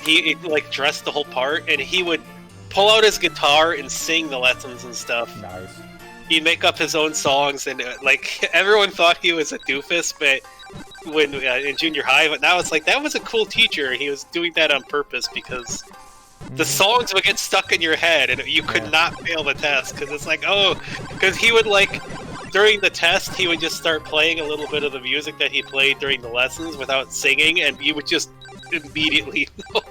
he like dressed the whole part, and he would pull out his guitar and sing the lessons and stuff. Nice. He'd make up his own songs, and like everyone thought he was a doofus, but when in junior high, but now it's like that was a cool teacher. He was doing that on purpose because the songs would get stuck in your head, and you could not fail the test because it's like because he would like. During the test, he would just start playing a little bit of the music that he played during the lessons without singing, and you would just immediately know.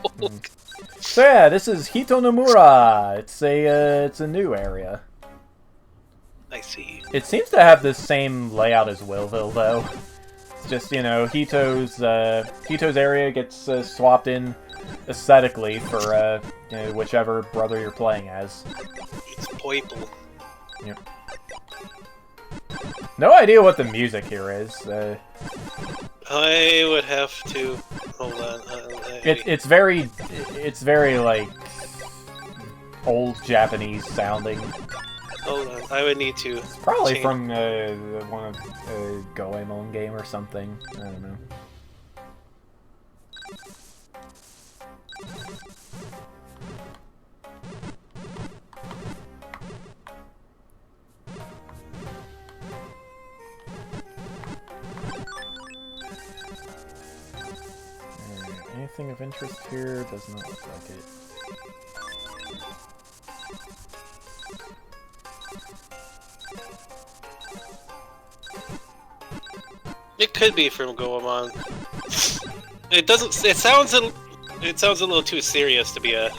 So yeah, this is Hitodama. It's a new area. I see. It seems to have the same layout as Willville, though. It's just, you know, Hito's area gets swapped in aesthetically for you know, whichever brother you're playing as. It's purple. Yep. No idea what the music here is. I would have to hold on. It's very like old Japanese sounding. Hold on, I would need to. It's probably change. from one of Goemon game or something. I don't know. Anything of interest here? Does not look like it. It could be from Goemon. It doesn't. It sounds a little too serious to be a.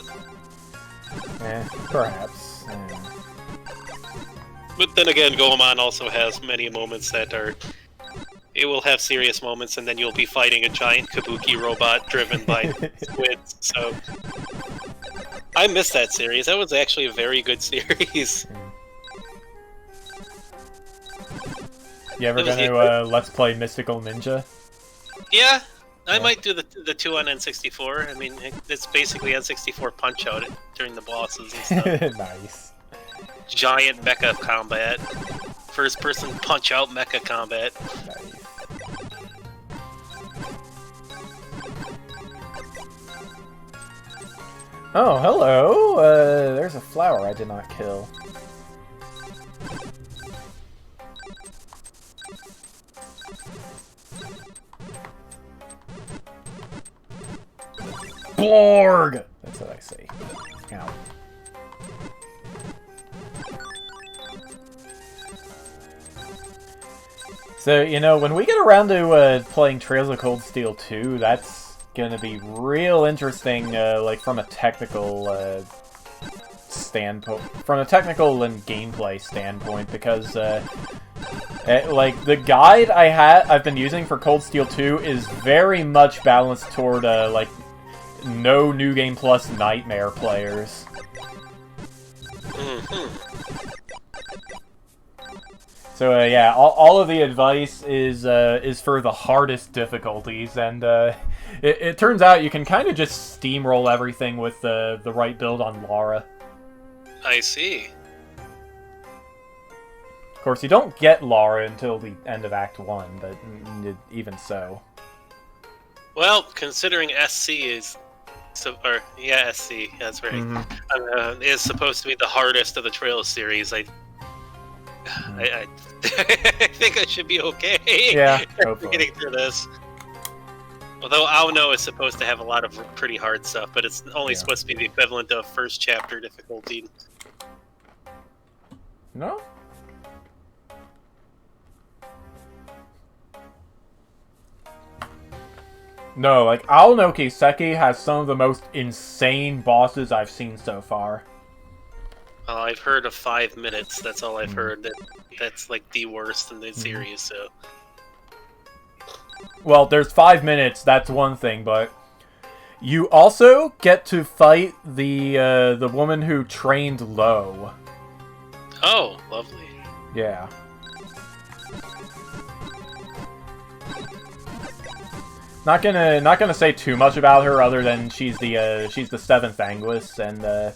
Perhaps. But then again, Goemon also has many moments that are. It will have serious moments, and then you'll be fighting a giant kabuki robot driven by squids. So, I missed that series. That was actually a very good series. You ever gonna Let's Play Mystical Ninja? Yeah, I might do the 2 on N64. I mean, it's basically N64 Punch-Out during the bosses and stuff. Nice. Giant mecha combat. First-person Punch-Out mecha combat. Nice. Oh, hello! There's a flower I did not kill. Borg! That's what I say. Ow. So, you know, when we get around to playing Trails of Cold Steel 2, that's gonna be real interesting, like, from a technical standpoint. From a technical and gameplay standpoint, because, like, the guide I've been using for Cold Steel 2 is very much balanced toward, like, no New Game Plus Nightmare players. So yeah, all of the advice is for the hardest difficulties, and it turns out you can kind of just steamroll everything with the right build on Lara. I see. Of course, you don't get Lara until the end of Act 1, but even so. Well, considering SC is... SC, that's right. Mm-hmm. Is supposed to be the hardest of the Trails series. I think I should be okay. Yeah, getting through this. Although Aono is supposed to have a lot of pretty hard stuff, but it's only supposed to be the equivalent of first chapter difficulty. No? No, like, Aono Kiseki has some of the most insane bosses I've seen so far. I've heard of 5 minutes, that's all I've heard. That's like the worst in the series, so... Well, there's 5 minutes, that's one thing, but... You also get to fight the woman who trained Lo. Oh, lovely. Yeah. Not gonna say too much about her other than she's the 7th Anguis, and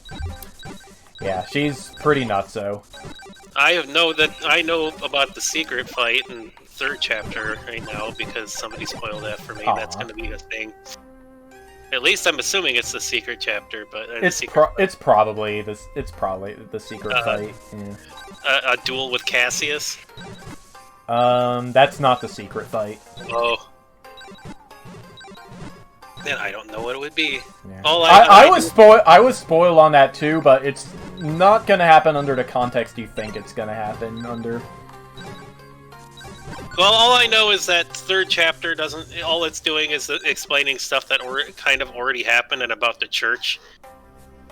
yeah, she's pretty nutso. I know about the secret fight in 3rd chapter right now because somebody spoiled that for me. Aww. That's gonna be a thing. At least I'm assuming it's the secret chapter, but it's probably the secret fight. Yeah. A duel with Cassius. That's not the secret fight. Oh. Then I don't know what it would be. Yeah. I was spoiled on that too, but it's not gonna happen under the context you think it's gonna happen under. Well, all I know is that 3rd chapter doesn't. All it's doing is explaining stuff that kind of already happened and about the church.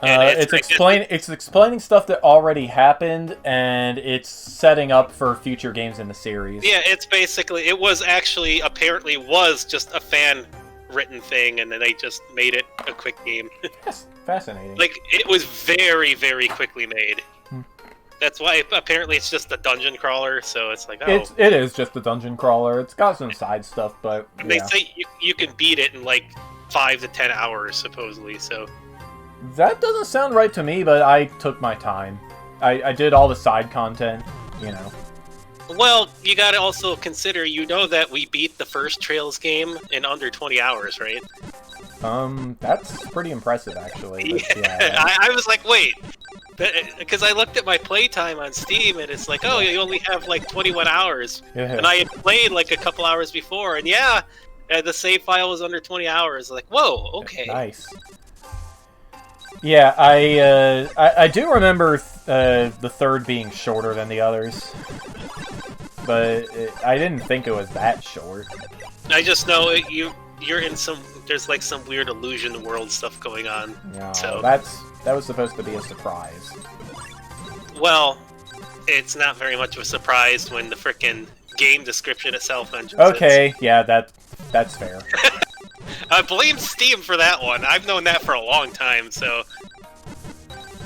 It's explaining stuff that already happened, and it's setting up for future games in the series. Yeah, it's basically apparently was just a fan written thing, and then they just made it a quick game. Yes, fascinating. Like, it was very, very quickly made. That's why apparently it's just a dungeon crawler, so it's like, oh. It is just a dungeon crawler. It's got some side stuff, but yeah. They say you can beat it in like 5 to 10 hours, supposedly, so. That doesn't sound right to me, but I took my time. I did all the side content, you know. Well, you gotta also consider, that we beat the first Trails game in under 20 hours, right? That's pretty impressive, actually. But, yeah. I was like, wait. Because I looked at my playtime on Steam, and it's like, oh, you only have like 21 hours. Yeah. And I had played like a couple hours before, and yeah, the save file was under 20 hours. Like, whoa, okay. Nice. Yeah, I do remember the 3rd being shorter than the others, but I didn't think it was that short. I just know you're in there's like some weird illusion world stuff going on. Yeah, so that was supposed to be a surprise. Well, it's not very much of a surprise when the frickin' game description itself mentions Okay, yeah, that's fair. I blame Steam for that one. I've known that for a long time, so.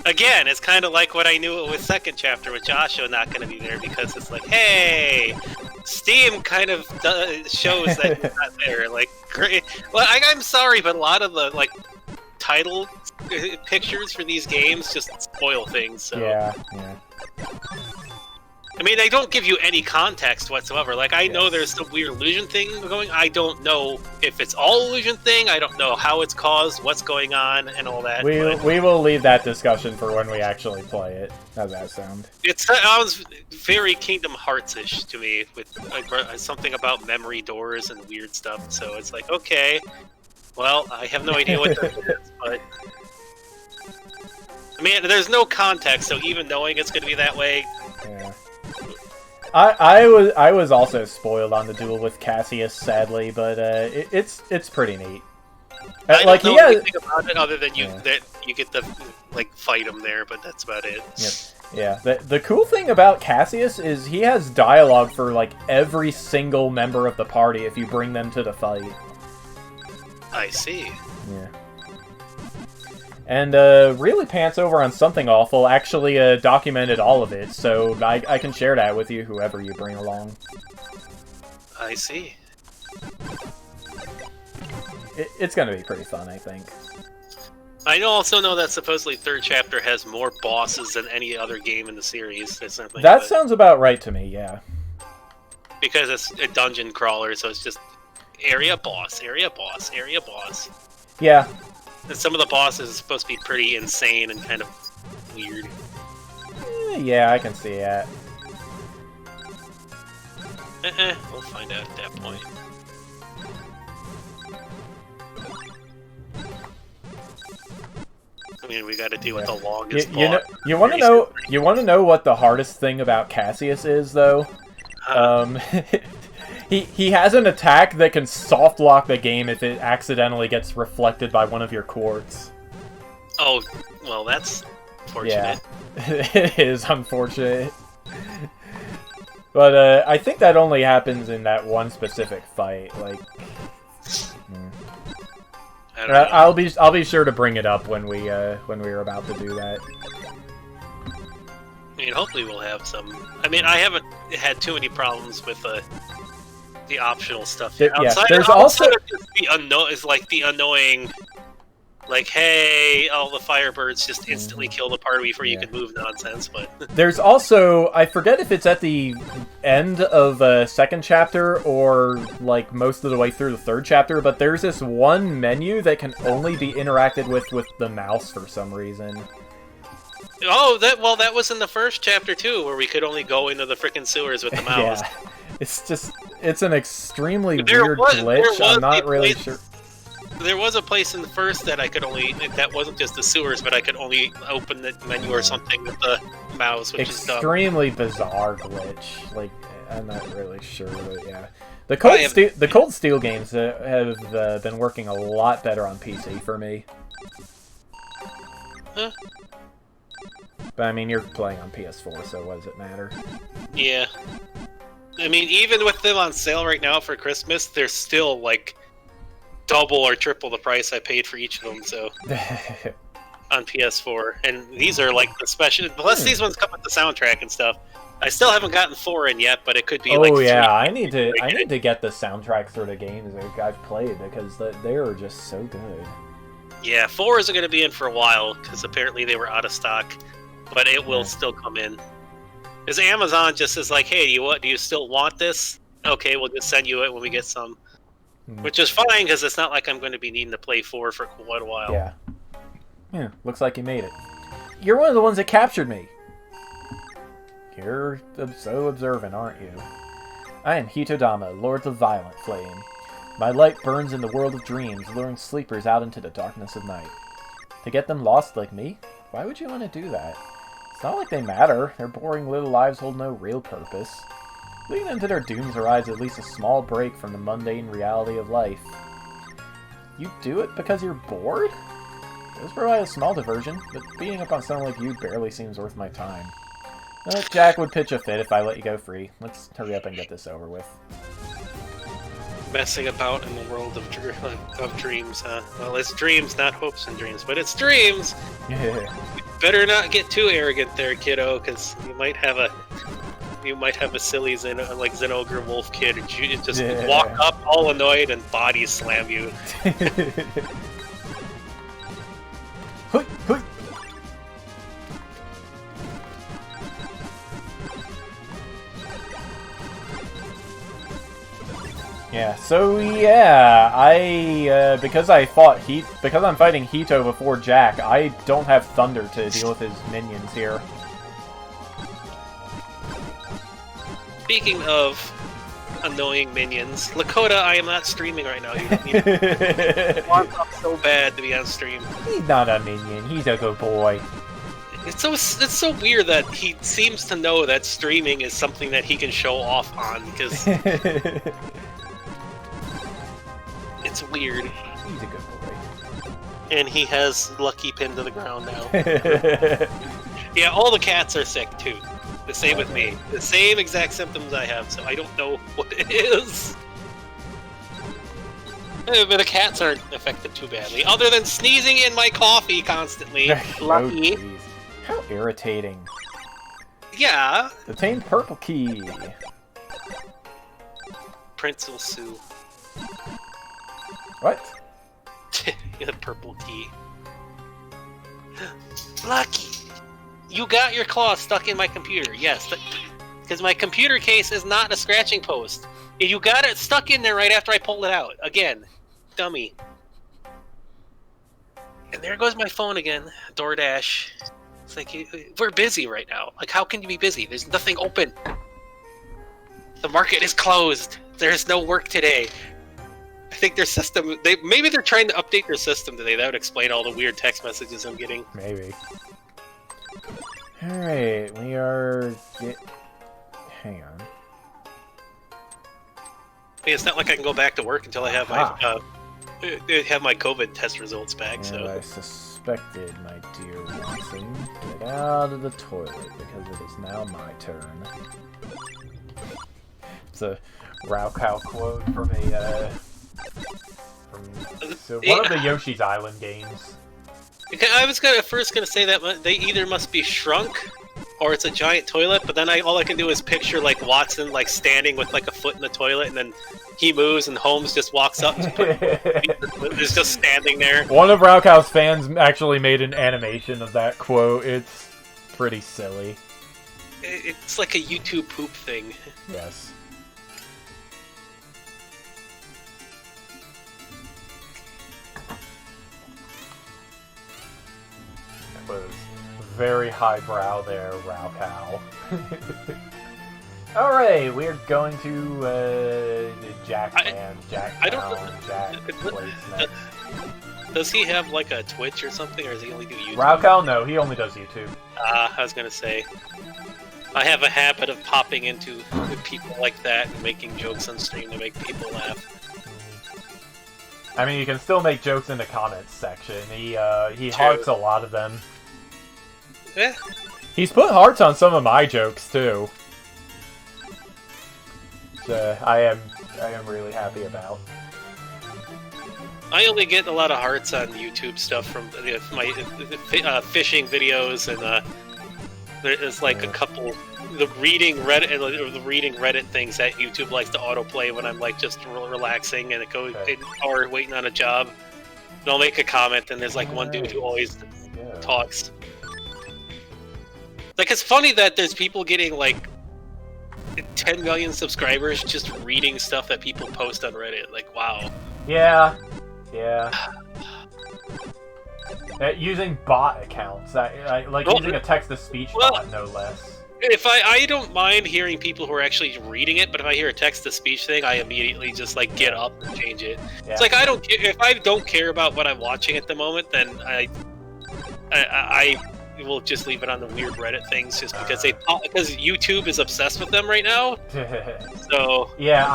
Again, it's kind of like what I knew with 2nd chapter with Joshua not going to be there, because it's like, hey, Steam kind of shows that he's not there. Like, great. Well, I'm sorry, but a lot of the like title pictures for these games just spoil things. So. Yeah. I mean, they don't give you any context whatsoever. Like, I know there's some weird illusion thing going. I don't know if it's all illusion thing. I don't know how it's caused, what's going on, and all that. We will leave that discussion for when we actually play it. How's that sound? It sounds very Kingdom Hearts-ish to me, with like, something about memory doors and weird stuff. So it's like, okay, well, I have no idea what that is, but. I mean, there's no context, so even knowing it's going to be that way. Yeah. I was also spoiled on the duel with Cassius, sadly, but it's pretty neat. I don't know anything about it other than that you get to like fight him there, but that's about it. Yep. Yeah. The cool thing about Cassius is he has dialogue for like every single member of the party if you bring them to the fight. I see. Yeah. And really pants over on Something Awful actually documented all of it, so I can share that with you, whoever you bring along. I see. It's gonna be pretty fun, I think. I also know that supposedly 3rd chapter has more bosses than any other game in the series. That sounds about right to me, yeah. Because it's a dungeon crawler, so it's just area boss, area boss, area boss. Yeah. And some of the bosses are supposed to be pretty insane and kind of weird. Yeah, I can see that. We'll find out at that point. I mean, we got to deal with the longest boss. You want to know what the hardest thing about Cassius is, though? He has an attack that can soft lock the game if it accidentally gets reflected by one of your quartz. Oh, well, that's unfortunate. Yeah, it is unfortunate. But I think that only happens in that one specific fight. Like, I don't know. I'll be sure to bring it up when we were about to do that. mean, hopefully we'll have some. I mean, I haven't had too many problems with the optional stuff yet. Yeah, Outside, there's outside also of just the annoying, like, hey, all the Firebirds just instantly kill the party before you can move nonsense. But there's also, I forget if it's at the end of second chapter or like most of the way through the third chapter, but there's this one menu that can only be interacted with the mouse for some reason. oh, that was in the first chapter too, where we could only go into the frickin' sewers with the mouse. Yeah, it's an extremely There weird was glitch. I'm not really place- sure. There was a place in the first that I could only, that wasn't just the sewers, but I could only open the menu or something with the mouse, which is dumb. Extremely bizarre glitch. Like, I'm not really sure, but yeah. The Cold Steel games have been working a lot better on PC for me. Huh? But I mean, you're playing on PS4, so what does it matter? Yeah. I mean, even with them on sale right now for Christmas, they're still, like, double or triple the price I paid for each of them, so... on PS4. And these are, like, the special... Plus, these ones come with the soundtrack and stuff. I still haven't gotten 4 in yet, but it could be, like, 3. I need to get the soundtracks for the games that I've played, because they are just so good. Yeah, 4 isn't going to be in for a while, because apparently they were out of stock. But it will still come in. Because Amazon just is like, hey, do you still want this? Okay, we'll just send you it when we get some. Which is fine, because it's not like I'm going to be needing to play 4 for quite a while. Yeah. Yeah, looks like you made it. You're one of the ones that captured me. You're so observant, aren't you? I am Hitodama, Lord of Violent Flame. My light burns in the world of dreams, luring sleepers out into the darkness of night. To get them lost like me? Why would you want to do that? It's not like they matter. Their boring little lives hold no real purpose. Leading them to their dooms arrives at least a small break from the mundane reality of life. You do it because you're bored? It does provide a small diversion, but beating up on someone like you barely seems worth my time. Jack would pitch a fit if I let you go free. Let's hurry up and get this over with. Messing about in the world of dreams, huh? Well, it's dreams, not hopes and dreams, but it's dreams! Yeah. Better not get too arrogant there, kiddo, because you might have a silly Zenogre Wolf kid and you just walk up all annoyed and body slam you. Hui, hui. Yeah, so yeah, because I'm fighting Hito before Jack, I don't have Thunder to deal with his minions here. Speaking of annoying minions, Lakota, I am not streaming right now. You want up so bad to be on stream. He's not a minion, he's a good boy. It's so weird that he seems to know that streaming is something that he can show off on, because it's weird. He's a good boy. And he has Lucky pinned to the ground now. Yeah, all the cats are sick too. The same with me. The same exact symptoms I have, so I don't know what it is. But the cats aren't affected too badly, other than sneezing in my coffee constantly. Lucky. Oh, how irritating. Yeah. Obtain purple key. Prince will sue. What? The purple key. Lucky! You got your claw stuck in my computer. Yes, because my computer case is not a scratching post. You got it stuck in there right after I pulled it out. Again. Dummy. And there goes my phone again. DoorDash. It's like, we're busy right now. Like, how can you be busy? There's nothing open. The market is closed. There's no work today. I think their system... Maybe they're trying to update their system today. That would explain all the weird text messages I'm getting. Maybe. Alright, we are... Hang on. I mean, it's not like I can go back to work until I have my COVID test results back, so... I suspected, my dear Watson. Get out of the toilet, because it is now my turn. It's a Raukau quote from one of the Yoshi's Island games. I was first gonna say that they either must be shrunk, or it's a giant toilet, but then all I can do is picture like Watson like standing with like a foot in the toilet, and then he moves and Holmes just walks up and is just standing there. One of Raukow's fans actually made an animation of that quote. It's pretty silly. It's like a YouTube poop thing. Yes. That was very highbrow there, Raukow. Alright, we're going to Jackman, Jack Place next. Does he have like a Twitch or something, or does he only do YouTube? Raukow? No, he only does YouTube. I was gonna say. I have a habit of popping into people like that and making jokes on stream to make people laugh. I mean, you can still make jokes in the comments section. He hearts a lot of them. Yeah. He's put hearts on some of my jokes too. I am really happy about. I only get a lot of hearts on YouTube stuff from my fishing videos, and there's like a couple the reading Reddit things that YouTube likes to autoplay when I'm like just relaxing and it goes or waiting on a job. And I'll make a comment, and there's like one dude who always talks. Like, it's funny that there's people getting like 10 million subscribers just reading stuff that people post on Reddit. Like, wow. Yeah. Using bot accounts, using a text-to-speech bot, no less. If I don't mind hearing people who are actually reading it, but if I hear a text-to-speech thing, I immediately just like get up and change it. Yeah. It's like if I don't care about what I'm watching at the moment, then I will just leave it on the weird Reddit things, just because because YouTube is obsessed with them right now. So yeah,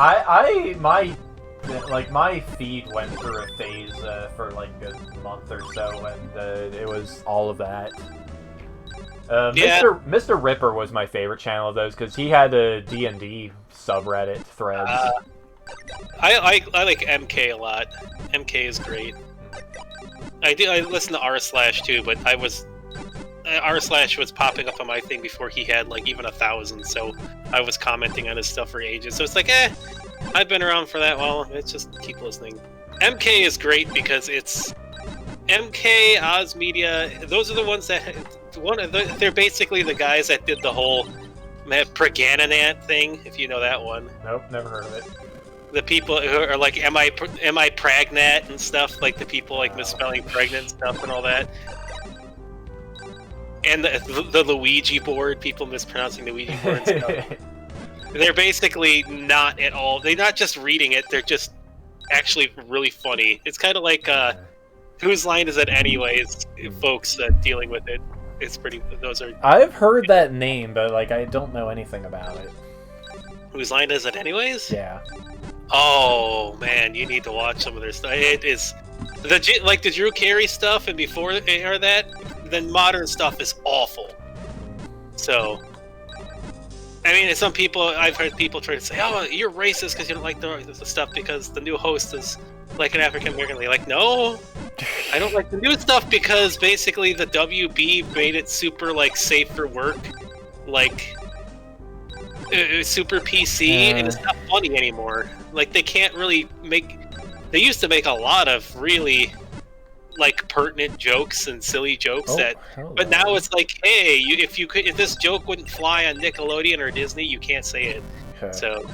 my feed went through a phase for like a month or so, and it was all of that. Mr. Ripper was my favorite channel of those, because he had a D&D subreddit threads. I like MK a lot. MK is great. I listen to r/ too, but r/ was popping up on my thing before he had like even 1,000, so I was commenting on his stuff for ages. So it's like, I've been around for that while. It's just keep listening. MK is great because it's MK, Oz Media. Those are the ones that they're basically the guys that did the whole Pregananat thing, if you know that one. Nope, never heard of it. The people who are like, am I pregnant and stuff, like the people like misspelling pregnant stuff and all that. And the Luigi board, people mispronouncing the Ouija board and stuff. They're basically not at all. They're not just reading it. They're just actually really funny. It's kind of like whose line is it anyways? Folks dealing with it. It's pretty. Those are. I've heard that name, but like I don't know anything about it. Whose line is it anyways? Yeah. Oh man, you need to watch some of their stuff. It is the Drew Carey stuff, and before or that, then modern stuff is awful. So. I mean, some people, I've heard people try to say, "Oh, you're racist because you don't like the stuff because the new host is like an African American." Like, no, I don't like the new stuff because basically the WB made it super like safe for work, like super PC, and it's not funny anymore. Like, they can't really make. They used to make a lot of really like pertinent jokes and silly jokes but now it's like, hey, if this joke wouldn't fly on Nickelodeon or Disney, you can't say it. Okay. So,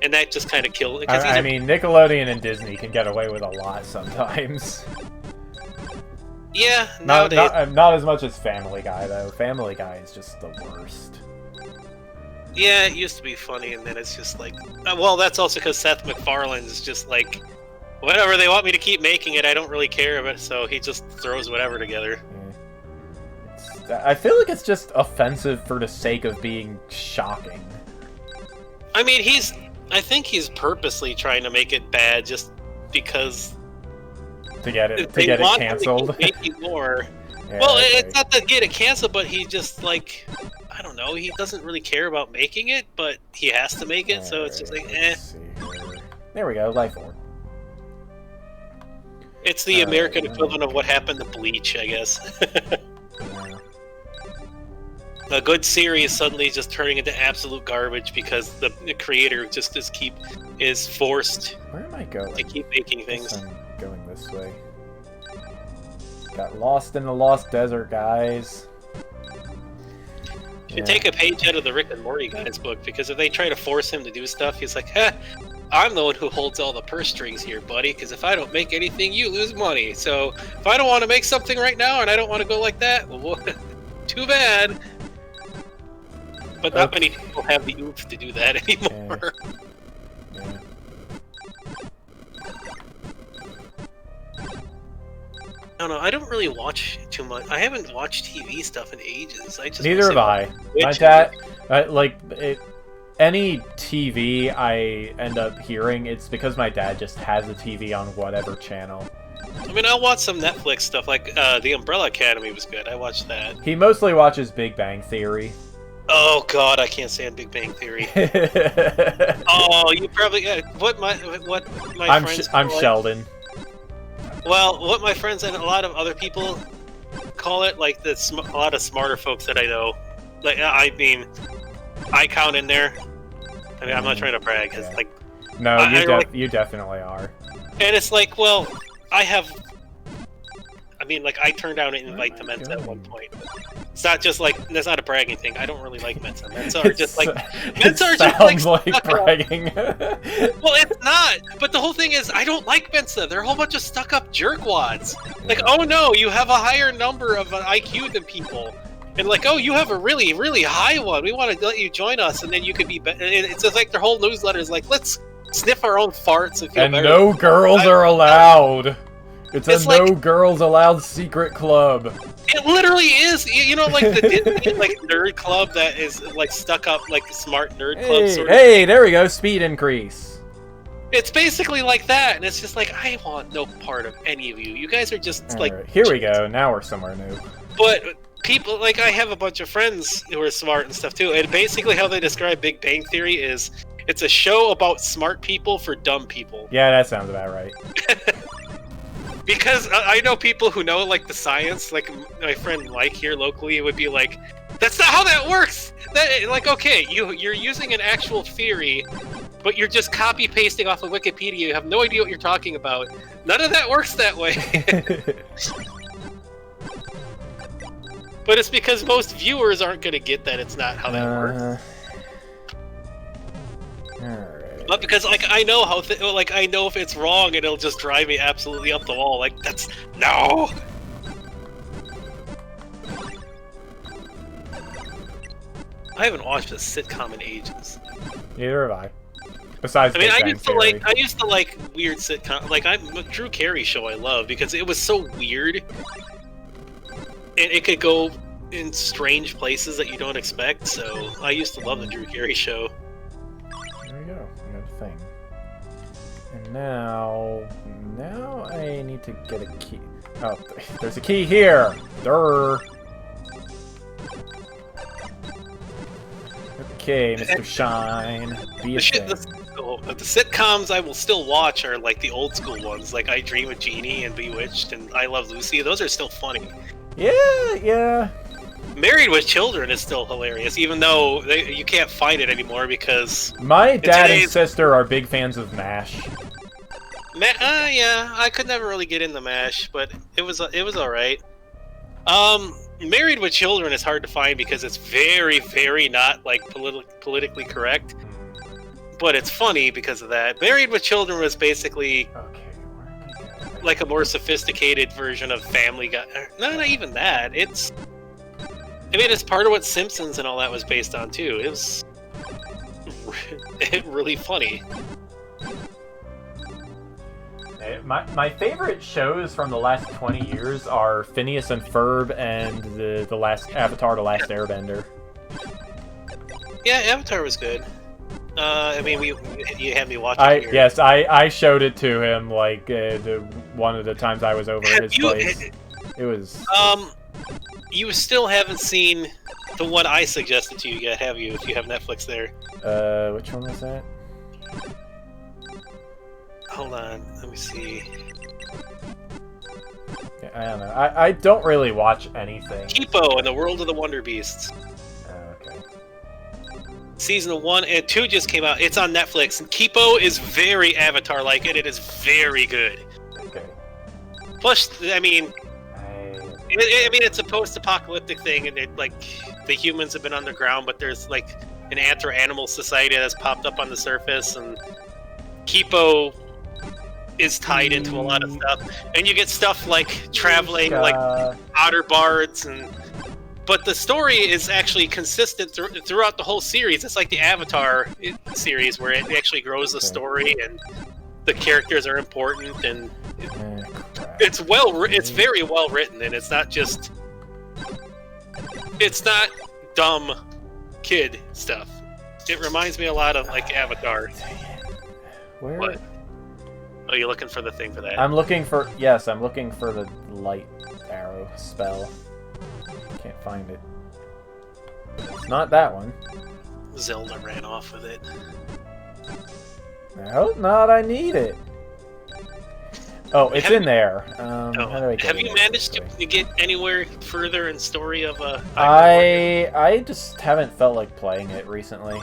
and that just kind of killed it. I mean, Nickelodeon and Disney can get away with a lot sometimes. Yeah, nowadays. Not as much as Family Guy though. Family Guy is just the worst. Yeah, it used to be funny, and then it's just like, well, that's also because Seth MacFarlane is just like, whatever they want me to keep making it, I don't really care about it, so he just throws whatever together. Yeah. I feel like it's just offensive for the sake of being shocking. I mean, I think he's purposely trying to make it bad just because to get it canceled. To keep making more. Yeah, well, it's not to get it canceled, but he just like, I don't know, he doesn't really care about making it, but he has to make it, so it's just like, There we go, Life Orb. It's the American equivalent of what happened to Bleach, I guess. a good series suddenly just turning into absolute garbage because the creator just is forced Where am I going? to keep making I things. guess I'm going this way. Got lost in the Lost Desert, guys. You should take a page out of the Rick and Morty guy's book, because if they try to force him to do stuff, he's like, I'm the one who holds all the purse strings here, buddy, because if I don't make anything, you lose money. So if I don't want to make something right now and I don't want to go like that, well, too bad. But not many people have the oomph to do that anymore. Yeah. I don't know. I don't really watch too much. I haven't watched TV stuff in ages. Neither have I. My dad, any TV I end up hearing, it's because my dad just has a TV on whatever channel. I mean, I'll watch some Netflix stuff, like The Umbrella Academy was good. I watched that. He mostly watches Big Bang Theory. Oh God, I can't stand Big Bang Theory. Oh, you probably what my friends. I'm Sheldon. Well, what my friends and a lot of other people call it, like a lot of smarter folks that I know, like I mean, I count in there. I mean, I'm not trying to brag, cause like. No, you definitely are. And it's like, well, I mean, like, I turned down an invite to Mensa at one point. It's not just like, that's not a bragging thing. I don't really like Mensa. Mensa are just like, bragging. Well, it's not. But the whole thing is, I don't like Mensa. They're a whole bunch of stuck-up jerkwads. Like, oh no, you have a higher number of an IQ than people. And like, oh, you have a really, really high one. We want to let you join us, and then you could be better. It's just like their whole newsletter is like, let's sniff our own farts and feel better. No girls are allowed. It's a no girls allowed secret club. It literally is. You know, like the Disney like nerd club that is like stuck up, like smart nerd club. Sort of hey, there we go. Speed increase. It's basically like that, and it's just like, I want no part of any of you. You guys are just like. Right, here we go. Now we're somewhere new. But people, like, I have a bunch of friends who are smart and stuff too, and basically how they describe Big Bang Theory is it's a show about smart people for dumb people. Yeah, that sounds about right. Because I know people who know, like, the science, like my friend Mike here locally would be like, that's not how that works! Like, okay, you're using an actual theory, but you're just copy-pasting off of Wikipedia, you have no idea what you're talking about. None of that works that way. But it's because most viewers aren't going to get that it's not how that works. Alright. But because, like, I know how, I know if it's wrong, and it'll just drive me absolutely up the wall. Like, that's no. I haven't watched a sitcom in ages. Neither have I. Besides, I mean, I used to like weird sitcom. Like, Drew Carey show I love because it was so weird, and it could go in strange places that you don't expect. So I used to love the Drew Carey show. There we go. We got a thing. And now I need to get a key. Oh, there's a key here. Durr. Okay, Mr. Shine. Be a thing. The sitcoms I will still watch are like the old school ones, like I Dream of Jeannie and Bewitched and I Love Lucy. Those are still funny. Yeah. Married with Children is still hilarious, even though you can't find it anymore because my dad and sister are big fans of MASH. Yeah, I could never really get into MASH, but it was all right. Married with Children is hard to find because it's very, very not like politically correct. But it's funny because of that. Married with Children was basically like a more sophisticated version of Family Guy. No, not even that. It's part of what Simpsons and all that was based on too. It was really funny. My favorite shows from the last 20 years are Phineas and Ferb and the last Avatar: The Last Airbender. Yeah, Avatar was good. I mean, you had me watch it here. Yes, I showed it to him like one of the times I was over at his place. It was. You still haven't seen the one I suggested to you yet, have you? If you have Netflix there. Which one was that? Hold on, let me see. I don't know. I don't really watch anything. Kipo and the World of the Wonder Beasts. Season 1 and 2 just came out. It's on Netflix, and Kipo is very Avatar-like, and it is very good. Okay. Plus, I mean, it's a post-apocalyptic thing, and like the humans have been underground, but there's like an anthro-animal society that's popped up on the surface, and Kipo is tied into a lot of stuff, and you get stuff like traveling, like otter bards, but the story is actually consistent throughout the whole series. It's like the Avatar series, where it actually grows the story, and the characters are important, and it's very well written, and it's not dumb kid stuff. It reminds me a lot of like Avatar. Where? What? Oh, you're looking for the thing for that? I'm looking for the light arrow spell. Can't find it. It's not that one. Zelda ran off with it. I hope not. I need it. Oh, it's in there. How do I get have it? you managed to get anywhere further in story of I just haven't felt like playing it recently.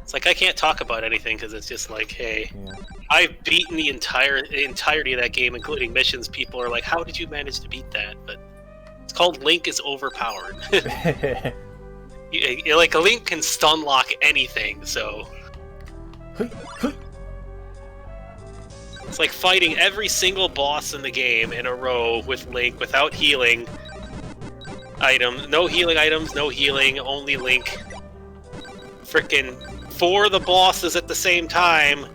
It's like I can't talk about anything because it's just like, hey, Yeah. I've beaten the entirety of that game, including missions. People are like, how did you manage to beat that? But it's called Link is overpowered. Like, a Link can stun lock anything, so it's like fighting every single boss in the game in a row with Link without healing item. No healing items, no healing, only Link. Frickin' 4 of the bosses at the same time.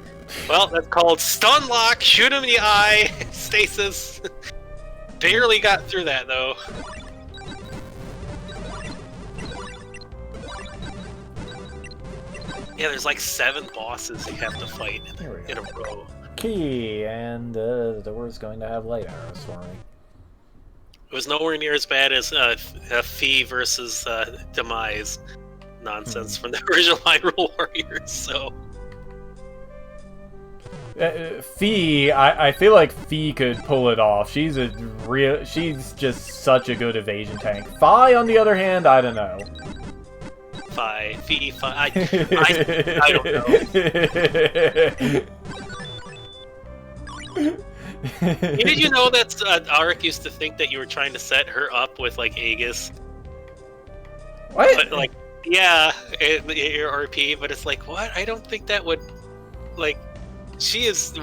Well, that's called stun lock. Shoot him in the eye. Stasis. Barely got through that though. Yeah, there's like 7 bosses you have to fight in a row. Key, and the door is going to have light arrows for me. It was nowhere near as bad as Fee versus Demise nonsense from the original Hyrule Warriors, so... Fee, I feel like Fee could pull it off. She's just such a good evasion tank. Fi, on the other hand, I don't know. Fee, I don't know. Did you know that Arik used to think that you were trying to set her up with, like, Aegis? What? But, like, yeah, your RP, but it's like, what? I don't think that would, like... she's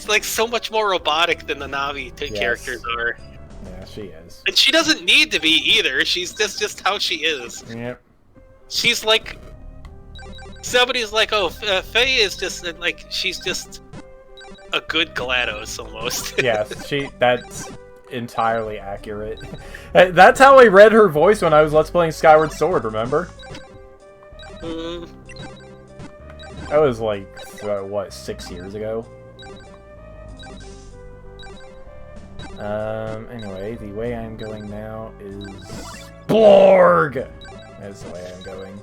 like so much more robotic than the Navi characters are. Yeah, she is. And she doesn't need to be either. She's just how she is. Yep. She's like, somebody's like, oh, Faye is just like, she's just a good GLaDOS almost. Yes, that's entirely accurate. That's how I read her voice when I was Let's Playing Skyward Sword, remember? That was like, what, 6 years ago? Anyway, the way I'm going now is... Blorg! That's the way I'm going.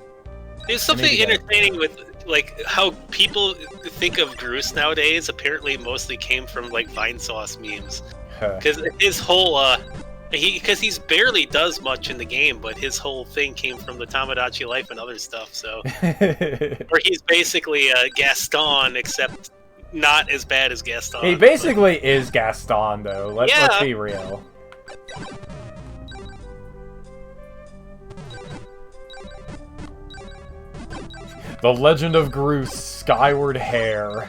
There's something entertaining with, like, how people think of Groose nowadays. Apparently mostly came from, like, Vinesauce memes. Because his whole, because he's barely does much in the game, but his whole thing came from the Tamagotchi life and other stuff, so... Or he's basically Gaston, except not as bad as Gaston. He basically is Gaston, though. Let's be real. The Legend of Groose, Skyward Hair.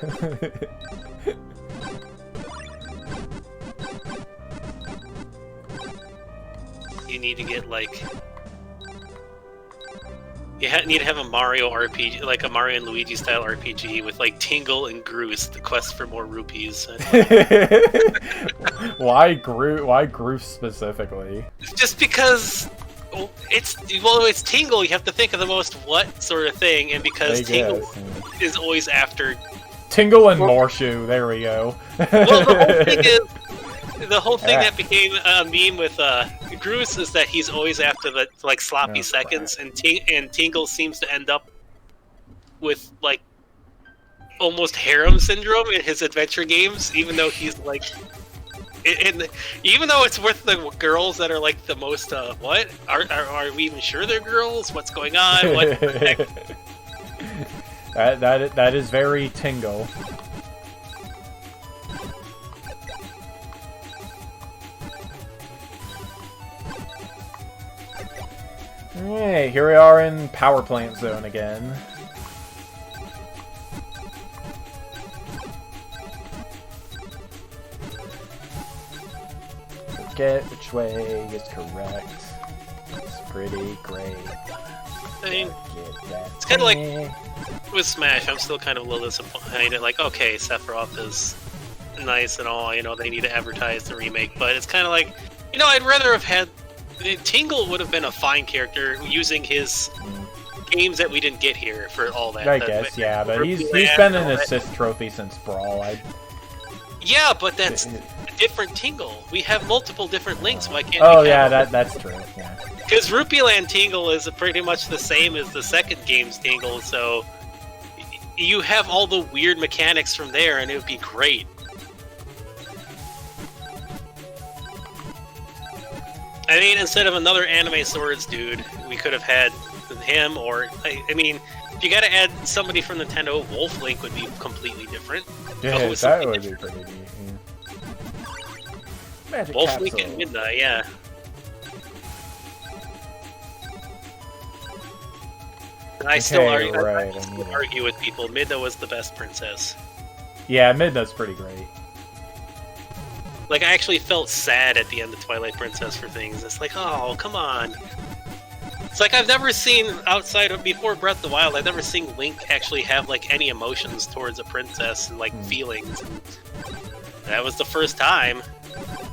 You need to get, like... You need to have a Mario RPG, like a Mario and Luigi style RPG with, like, Tingle and Groose, the quest for more rupees. Why Groose specifically? Just because it's Tingle, you have to think of the most what sort of thing, and because Tingle is always after... Tingle and Morshu, there we go. Well, the whole thing is... The whole thing that became a meme with Groose is that he's always after the, like, sloppy seconds, and Tingle seems to end up with, like, almost harem syndrome in his adventure games, even though he's, like, And even though it's with the girls that are like the most, what? Are we even sure they're girls? What's going on? What the heck? that is very Tingle. Hey, here we are in Power Plant Zone again. Forget which way is correct. It's pretty great. I mean, it's kind of like with Smash, I'm still kind of a little disappointed. Like, okay, Sephiroth is nice and all, you know, they need to advertise the remake, but it's kind of like, you know, I'd rather have had... Tingle would have been a fine character using his games that we didn't get here for all that. I guess, yeah, but he's been an assist trophy since Brawl. Yeah, but that's a different Tingle. We have multiple different links. Why can't oh we yeah, have that's true. Yeah. Because Rupee Land Tingle is pretty much the same as the second game's Tingle, so you have all the weird mechanics from there, and it would be great. I mean, instead of another anime swords dude, we could have had him, or I mean, if you gotta add somebody from Nintendo, Wolf Link would be completely different. Yeah, that would be pretty neat. Yeah. Wolf Link and Midna, yeah. And I still argue with people. Midna was the best princess. Yeah, Midna's pretty great. Like, I actually felt sad at the end of Twilight Princess for things. It's like, oh, come on. It's like, I've never seen, outside of, before Breath of the Wild, I've never seen Link actually have, like, any emotions towards a princess and, like, feelings. And that was the first time.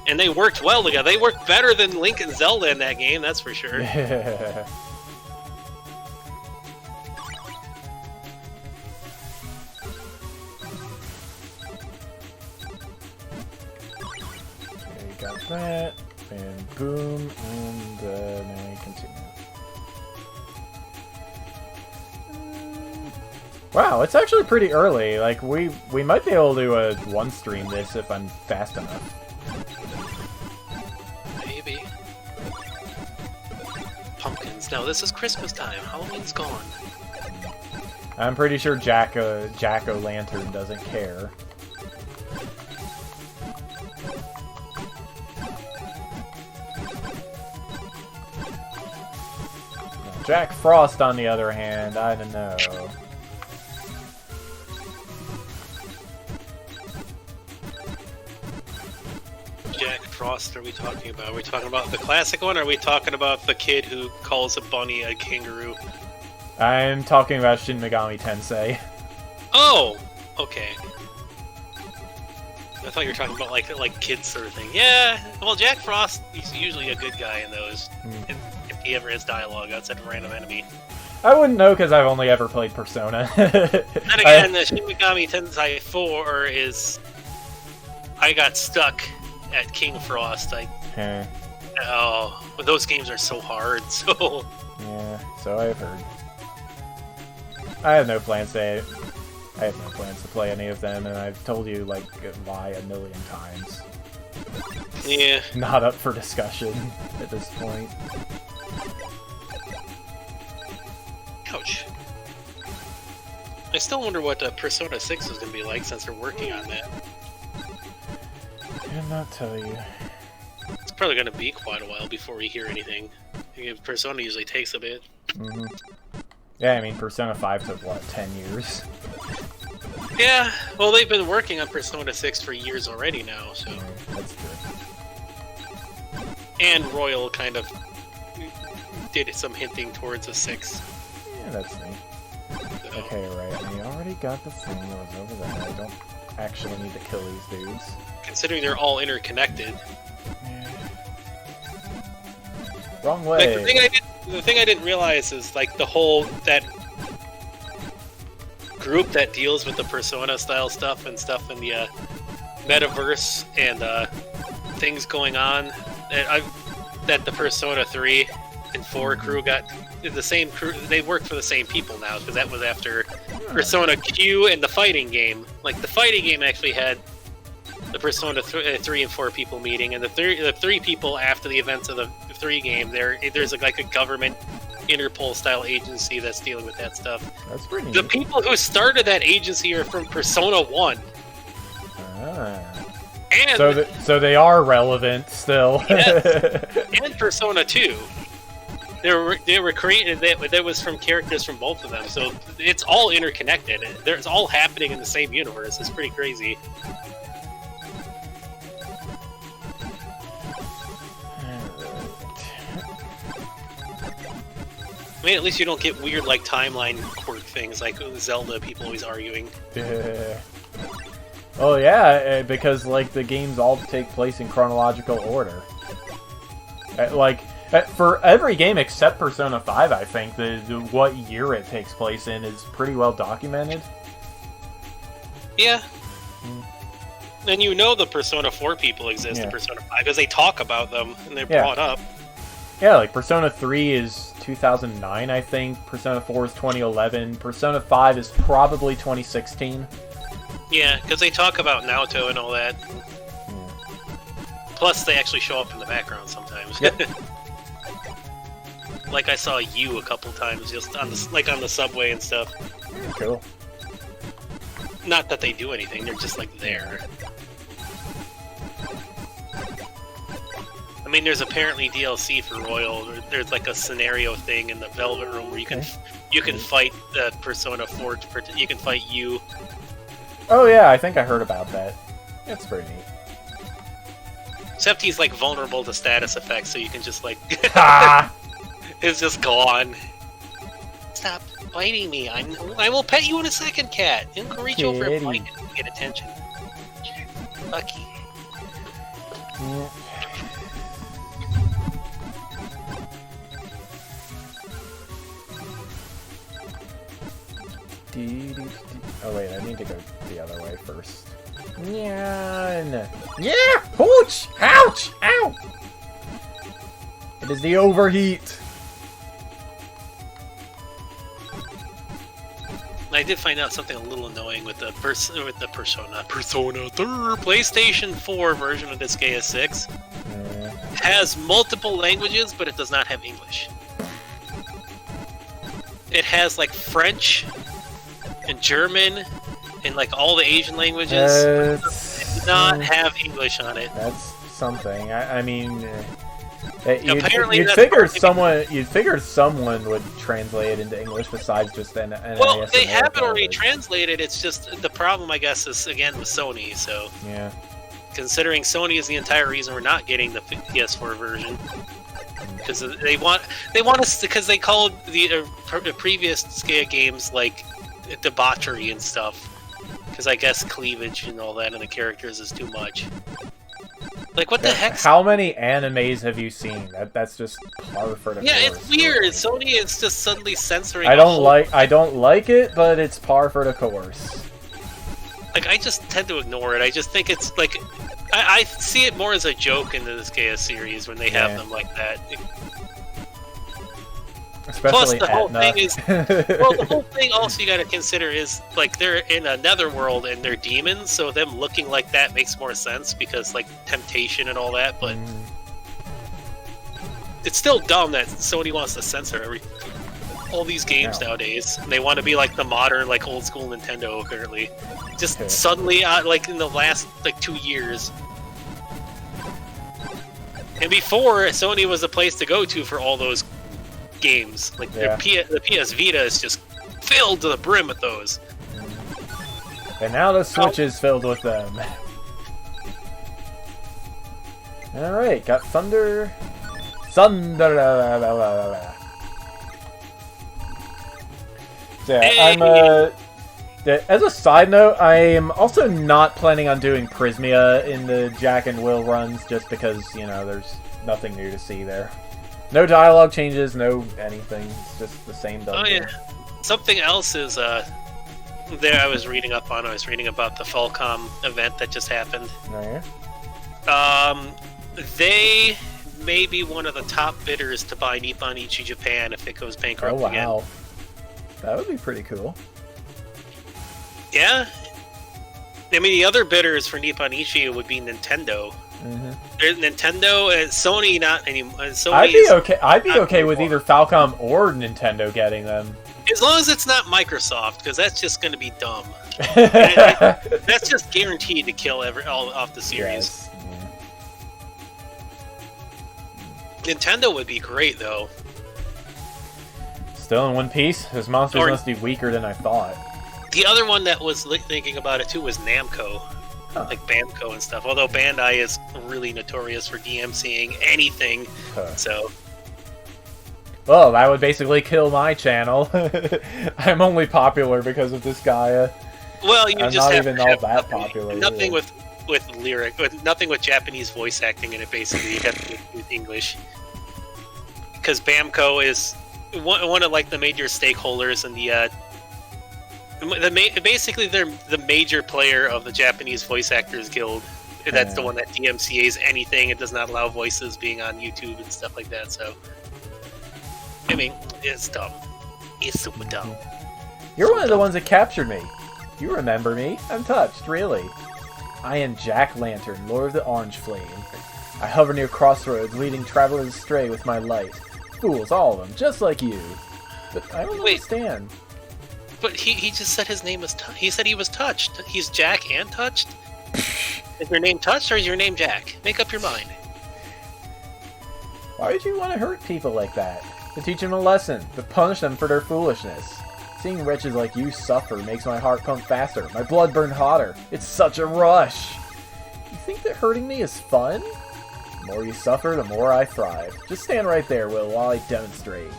And they worked well together. They worked better than Link and Zelda in that game, that's for sure. Yeah. Got that, and boom, and now we continue. Wow, it's actually pretty early. Like, we might be able to one stream this if I'm fast enough. Maybe. Pumpkins. No, this is Christmas time. Halloween's gone. I'm pretty sure Jack-o'-lantern doesn't care. Jack Frost, on the other hand, I don't know. Jack Frost are we talking about? Are we talking about the classic one, or are we talking about the kid who calls a bunny a kangaroo? I'm talking about Shin Megami Tensei. Oh! Okay. I thought you were talking about like kids sort of thing. Yeah, well, Jack Frost, he's usually a good guy in those. If he ever has dialogue outside of a random enemy. I wouldn't know because I've only ever played Persona. Then again, the Shin Megami Tensei 4 is... I got stuck at King Frost. Oh, but those games are so hard, so... Yeah, so I've heard. I have no plans to play any of them, and I've told you, like, why a million times. Yeah. Not up for discussion at this point. Ouch. I still wonder what Persona 6 is going to be like since they're working on that. Cannot tell you. It's probably going to be quite a while before we hear anything. Persona usually takes a bit. Mm-hmm. Yeah, I mean, Persona 5 took, what, 10 years? Yeah, well, they've been working on Persona 6 for years already now, so... Yeah, that's true. And Royal kind of did some hinting towards a 6. Yeah, that's neat. So. Okay, right, we already got the thing that was over there. I don't actually need to kill these dudes. Considering they're all interconnected. Yeah. Wrong way! Like, the thing I didn't realize is, like, that group that deals with the Persona-style stuff and stuff in the metaverse and things going on, that the Persona 3 and 4 crew got the same crew. They work for the same people now, because that was after Persona Q and the fighting game. Like, the fighting game actually had the Persona 3 and 4 people meeting, and the three people after the events of the 3 game, there's like a government Interpol-style agency that's dealing with that stuff. That's pretty neat. The people who started that agency are from Persona 1. And so they are relevant still. Yes, and Persona 2. They were created. That was from characters from both of them. So it's all interconnected. It's all happening in the same universe. It's pretty crazy. I mean, at least you don't get weird like timeline quirk things like Zelda. People always arguing. Oh yeah, because like the games all take place in chronological order. For every game except Persona 5, I think what year it takes place in is pretty well documented. Yeah. And you know the Persona 4 people exist in Persona 5 because they talk about them and they're brought up. Yeah, like Persona 3 is 2009, I think. Persona 4 is 2011. Persona 5 is probably 2016. Yeah, because they talk about Naoto and all that. Plus, they actually show up in the background sometimes. Yep. Like I saw you a couple times, just on the subway and stuff. Cool. Not that they do anything; they're just like there. I mean, there's apparently DLC for Royal. There's like a scenario thing in the Velvet Room where you can fight the Persona 4. You can fight you. Oh yeah, I think I heard about that. That's pretty neat. Except he's like vulnerable to status effects, so you can just like it's just gone. Stop biting me! I will pet you in a second, cat. You can reach over and bite it and get attention. Lucky. Yeah. Oh wait, I need to go the other way first. Yeah, ouch, ouch, ow! It is the overheat. I did find out something a little annoying with the Persona 3 PlayStation 4 version of this GS6. It has multiple languages, but it does not have English. It has like French and German and like all the Asian languages. It does not have English on it. That's something. I mean, apparently you'd figure someone would translate it into English besides just an Well, they have it already translated. It's just the problem, I guess, is again with Sony. So yeah, considering Sony is the entire reason we're not getting the PS4 version. Because they want us because they called the previous Skea games like debauchery and stuff. Because I guess cleavage and all that and the characters is too much. Like what the heck? How many animes have you seen? That's just par for the course. Yeah, it's weird. Sony is just suddenly censoring. I don't like it, but it's par for the course. Like I just tend to ignore it. I just think it's like. I see it more as a joke in the Skea series when they have them like that. Especially Plus, the whole Etna. thing is... Well, the whole thing also you gotta consider is, like, they're in a netherworld and they're demons, so them looking like that makes more sense because, like, temptation and all that, but... It's still dumb that Sony wants to censor all these games nowadays. And they want to be like the modern, like, old-school Nintendo, apparently. Just suddenly, like, in the last, like, 2 years. And before, Sony was the place to go to for all those games. Like, the PS Vita is just filled to the brim with those. And now the Switch is filled with them. Alright, got Thunder... Yeah, as a side note, I am also not planning on doing Prismia in the Jack and Will runs, just because, you know, there's nothing new to see there. No dialogue changes, no anything. It's just the same dungeon. Oh yeah. Something else is I was reading about the Falcom event that just happened. Oh yeah. They may be one of the top bidders to buy Nippon Ichi Japan if it goes bankrupt again. Oh wow. That would be pretty cool. Yeah. I mean, the other bidders for Nippon Ichi would be Nintendo. Nintendo and Sony, not anymore. Sony I'd be okay with either Falcom or Nintendo getting them. As long as it's not Microsoft, because that's just going to be dumb. That's just guaranteed to kill all off the series. Yes. Yeah. Nintendo would be great, though. Still in one piece? Those monsters must be weaker than I thought. The other one that was thinking about it, too, was Namco. Huh. Like Bamco and stuff. Although Bandai is really notorious for DMCing anything, so... Well, that would basically kill my channel. I'm only popular because of this guy. Well, you I'm just not have even to all have that popular. nothing with nothing with Japanese voice acting in it. Basically, you have to with English, because Bamco is one of like the major stakeholders in basically they're the major player of the Japanese Voice Actors Guild. That's the one that DMCA's anything. It does not allow voices being on YouTube and stuff like that. So. I mean, it's dumb. It's super dumb. You're one of the ones that captured me. You remember me? I'm touched, really. I am Jack Lantern, Lord of the Orange Flame. I hover near crossroads, leading travelers astray with my light. Fools, all of them, just like you. But I don't understand. But he just said his name was... he said he was touched. He's Jack and touched? Is your name touched or is your name Jack? Make up your mind. Why would you want to hurt people like that? To teach them a lesson, to punish them for their foolishness. Seeing wretches like you suffer makes my heart pump faster, my blood burn hotter. It's such a rush. You think that hurting me is fun? The more you suffer, the more I thrive. Just stand right there, Will, while I demonstrate.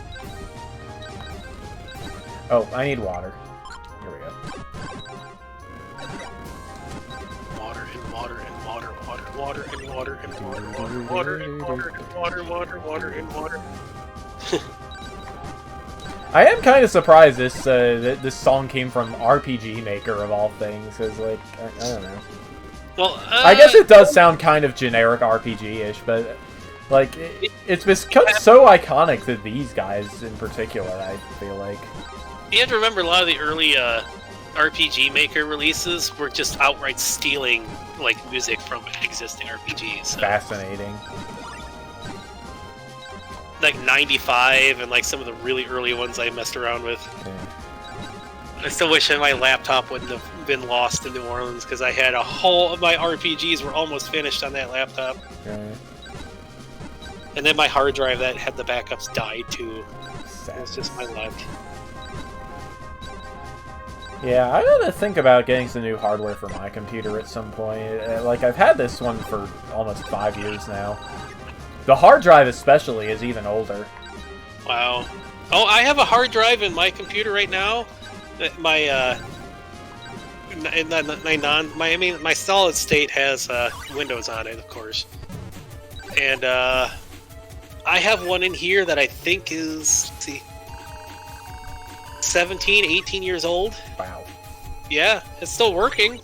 Oh, I need water. Here we go. Water and water and water, water and water and water, water and water and water, water and water. I am kind of surprised this song came from RPG Maker of all things, because like I don't know. Well, I guess it does sound kind of generic RPG-ish, but like it's become so iconic to these guys in particular. I feel like you have to remember a lot of the early RPG Maker releases were just outright stealing like music from existing RPGs. So. Fascinating. Like 95 and like some of the really early ones I messed around with. Yeah. I still wish that my laptop wouldn't have been lost in New Orleans because I had my RPGs were almost finished on that laptop. Okay. And then my hard drive that had the backups died too. Sad. It was just my luck. Yeah, I gotta think about getting some new hardware for my computer at some point. Like, I've had this one for almost 5 years now. The hard drive especially is even older. Wow. Oh, I have a hard drive in my computer right now. My my solid state has Windows on it, of course. And I have one in here that I think is, let's see, 17, 18 years old. Wow. Yeah, it's still working.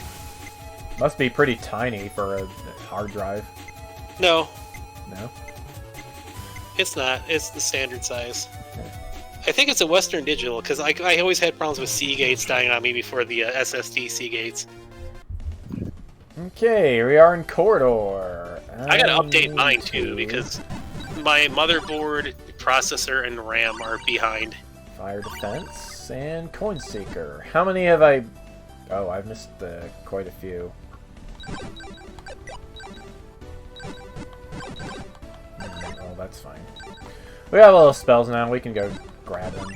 Must be pretty tiny for a hard drive. No. No? It's not. It's the standard size. Okay. I think it's a Western Digital, because I always had problems with Seagates dying on me before the SSD Seagates. Okay, we are in Corridor. I gotta update mine, too, because my motherboard, processor, and RAM are behind. Fire Defense and Coin Seeker. How many have I... Oh, I've missed quite a few. Oh, that's fine. We have all those spells now. We can go grab them.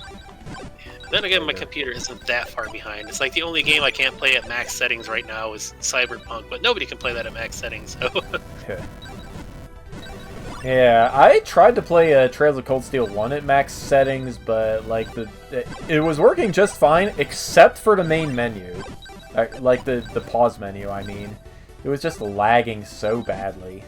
Then again, my computer isn't that far behind. It's like the only game I can't play at max settings right now is Cyberpunk, but nobody can play that at max settings, so... Yeah, I tried to play Trails of Cold Steel 1 at max settings, but like it was working just fine, except for the main menu. Like the pause menu, I mean. It was just lagging so badly.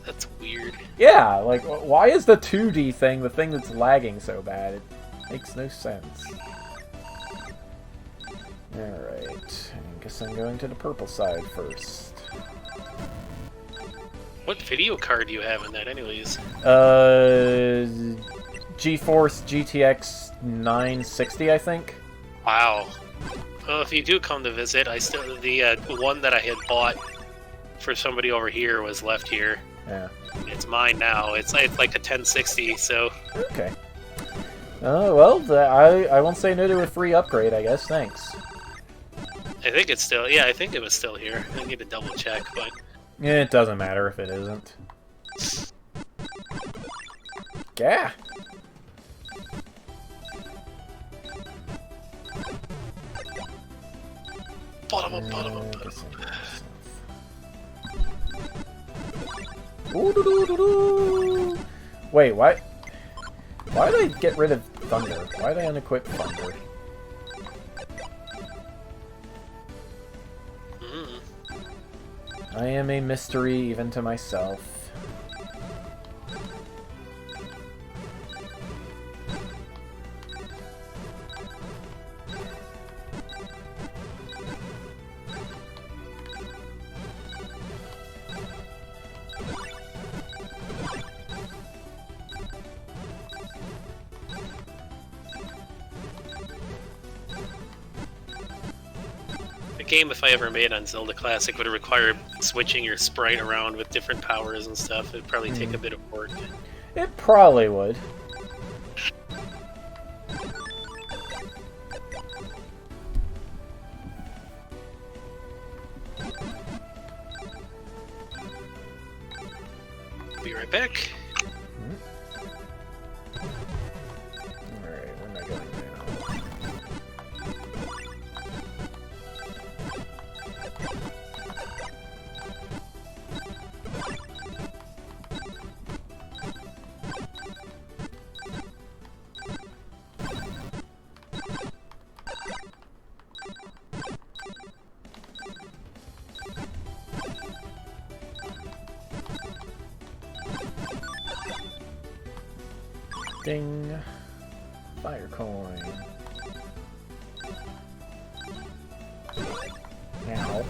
That's weird. Yeah, like, why is the 2D thing the thing that's lagging so bad? It makes no sense. Alright, I guess I'm going to the purple side first. What video card do you have in that, anyways? GeForce GTX 960, I think. Wow. Well, if you do come to visit, I still the one that I had bought for somebody over here was left here. Yeah. It's mine now. It's like a 1060, so. Okay. Well, I won't say no to a free upgrade, I guess. Thanks. I think it's still. Yeah, I think it was still here. I need to double check, but. Yeah, it doesn't matter if it isn't. Yeah. Bottom up. Wait, why? Why did I get rid of Thunder? Why did I unequip Thunder? I am a mystery even to myself. Game, if I ever made on Zelda Classic, would require switching your sprite around with different powers and stuff. It'd probably take a bit of work. It probably would. Be right back. Alright, where am I going now? Ding. Fire coin. Now.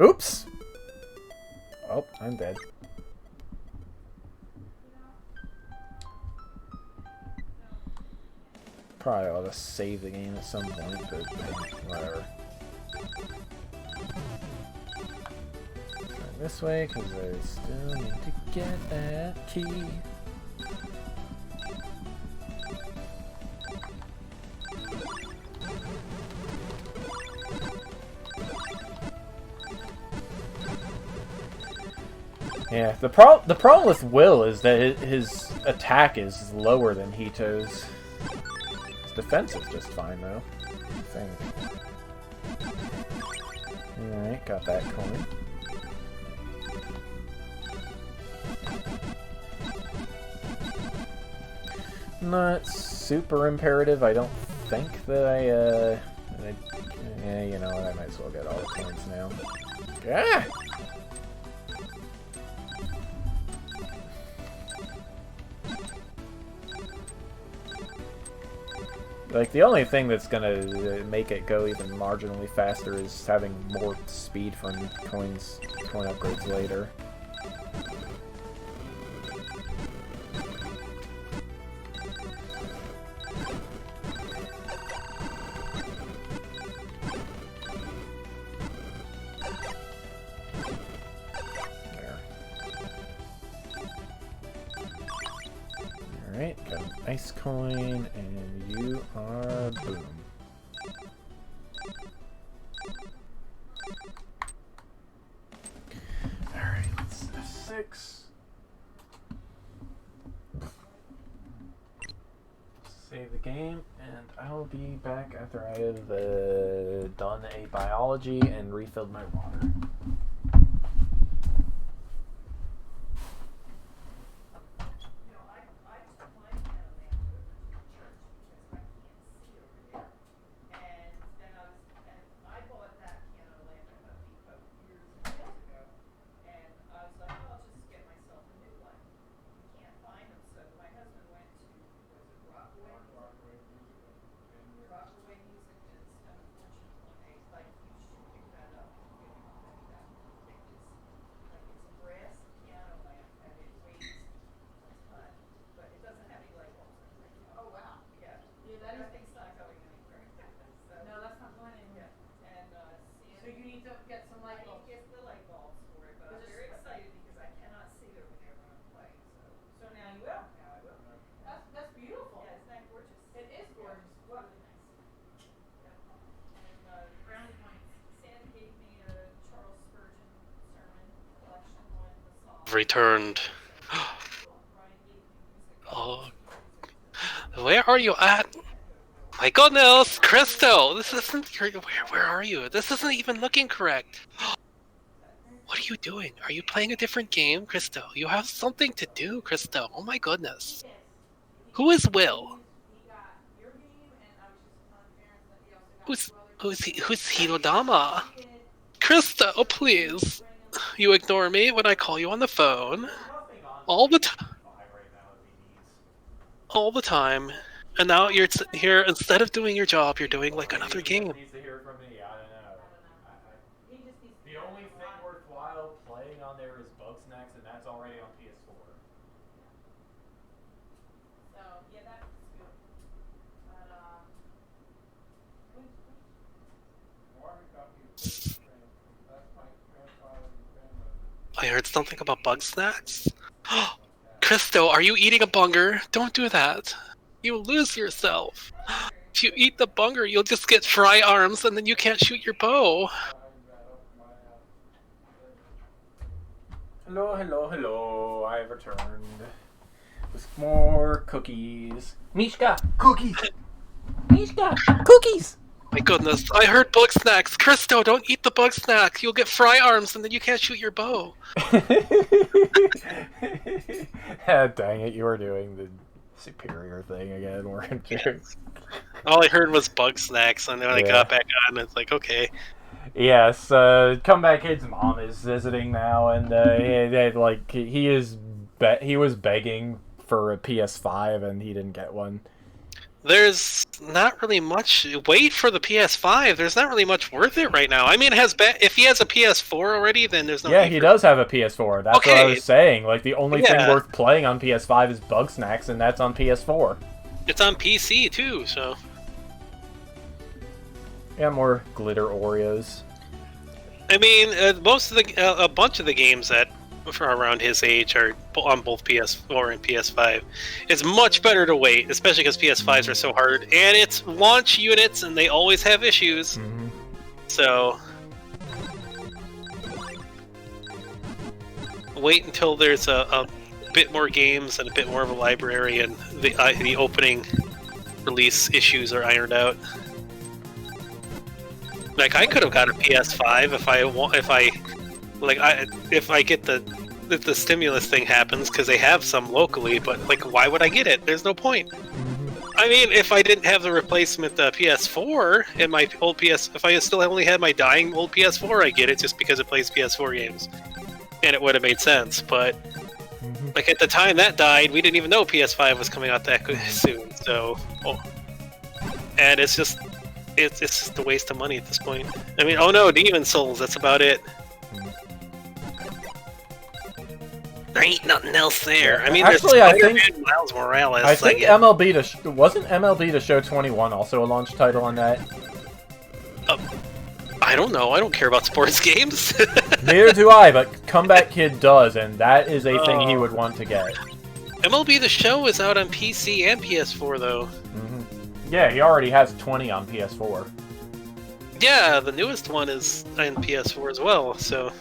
Oops! Oh, I'm dead. Probably ought to save the game at some point, but whatever. Try this way, because I still need to get that key. Yeah, the problem with Will is that his attack is lower than Hito's. His defense is just fine though, I think. Alright, got that coin. Not super imperative, I don't think that yeah, you know what, I might as well get all the coins now. Yeah! Like, the only thing that's gonna make it go even marginally faster is having more speed from coin upgrades later. There. Alright, got an ice coin, and you are boom. Alright, let's F6. Save the game, and I'll be back after I have done a biology and refilled my water. have returned. Oh, where are you at? My goodness, Christo! This isn't. Where are you? This isn't even looking correct. What are you doing? Are you playing a different game, Christo? You have something to do, Christo. Oh my goodness. Who is Will? Who's Hitodama? Christo, please. You ignore me when I call you on the phone. All the time. All the time. And now you're sitting here, instead of doing your job, you're doing like another game. Needs to hear from me. I don't know. The only thing worthwhile playing on there is Bugsnax, and that's already on PS4. So, yeah, that's good. But, I heard something about Bugsnax. Christo, are you eating a bunger? Don't do that. You'll lose yourself. If you eat the bunger, you'll just get fry arms, and then you can't shoot your bow. Hello, hello, hello. I've returned with more cookies. Mishka, cookies. Mishka, cookies. My goodness, I heard Bugsnax. Christo, don't eat the Bugsnax. You'll get fry arms, and then you can't shoot your bow. Dang it, you were doing the superior thing again, weren't you? All I heard was Bugsnax, and then I got back on, and it's like, okay. Yes, Comeback Kid's mom is visiting now, and he was begging for a PS5, and he didn't get one. There's not really much. Wait for the PS5. There's not really much worth it right now. I mean, if he has a PS4 already, then there's no. Yeah, he does have a PS4. That's what I was saying. Like, the only thing worth playing on PS5 is Bugsnax, and that's on PS4. It's on PC too, so. Yeah, more glitter Oreos. I mean, a bunch of the games that for around his age are on both PS4 and PS5. It's much better to wait, especially because PS5s are so hard, and it's launch units, and they always have issues. Mm-hmm. So wait until there's a bit more games and a bit more of a library, and the opening release issues are ironed out. Like, I could have got a PS5 if I get the stimulus thing happens, because they have some locally, but like, why would I get it? There's no point. I mean, if I didn't have the replacement PS4 and my old if I still only had my dying old PS4, I get it just because it plays PS4 games, and it would have made sense. But like, at the time that died, we didn't even know PS5 was coming out that soon. So, and it's just a waste of money at this point. I mean, oh no, Demon Souls, that's about it. There ain't nothing else there. I mean, actually, I think Miles Morales. I think wasn't MLB The Show 21 also a launch title on that? I don't know. I don't care about sports games. Neither do I, but Comeback Kid does, and that is a thing he would want to get. MLB The Show is out on PC and PS4, though. Yeah, he already has 20 on PS4. Yeah, the newest one is on PS4 as well, so.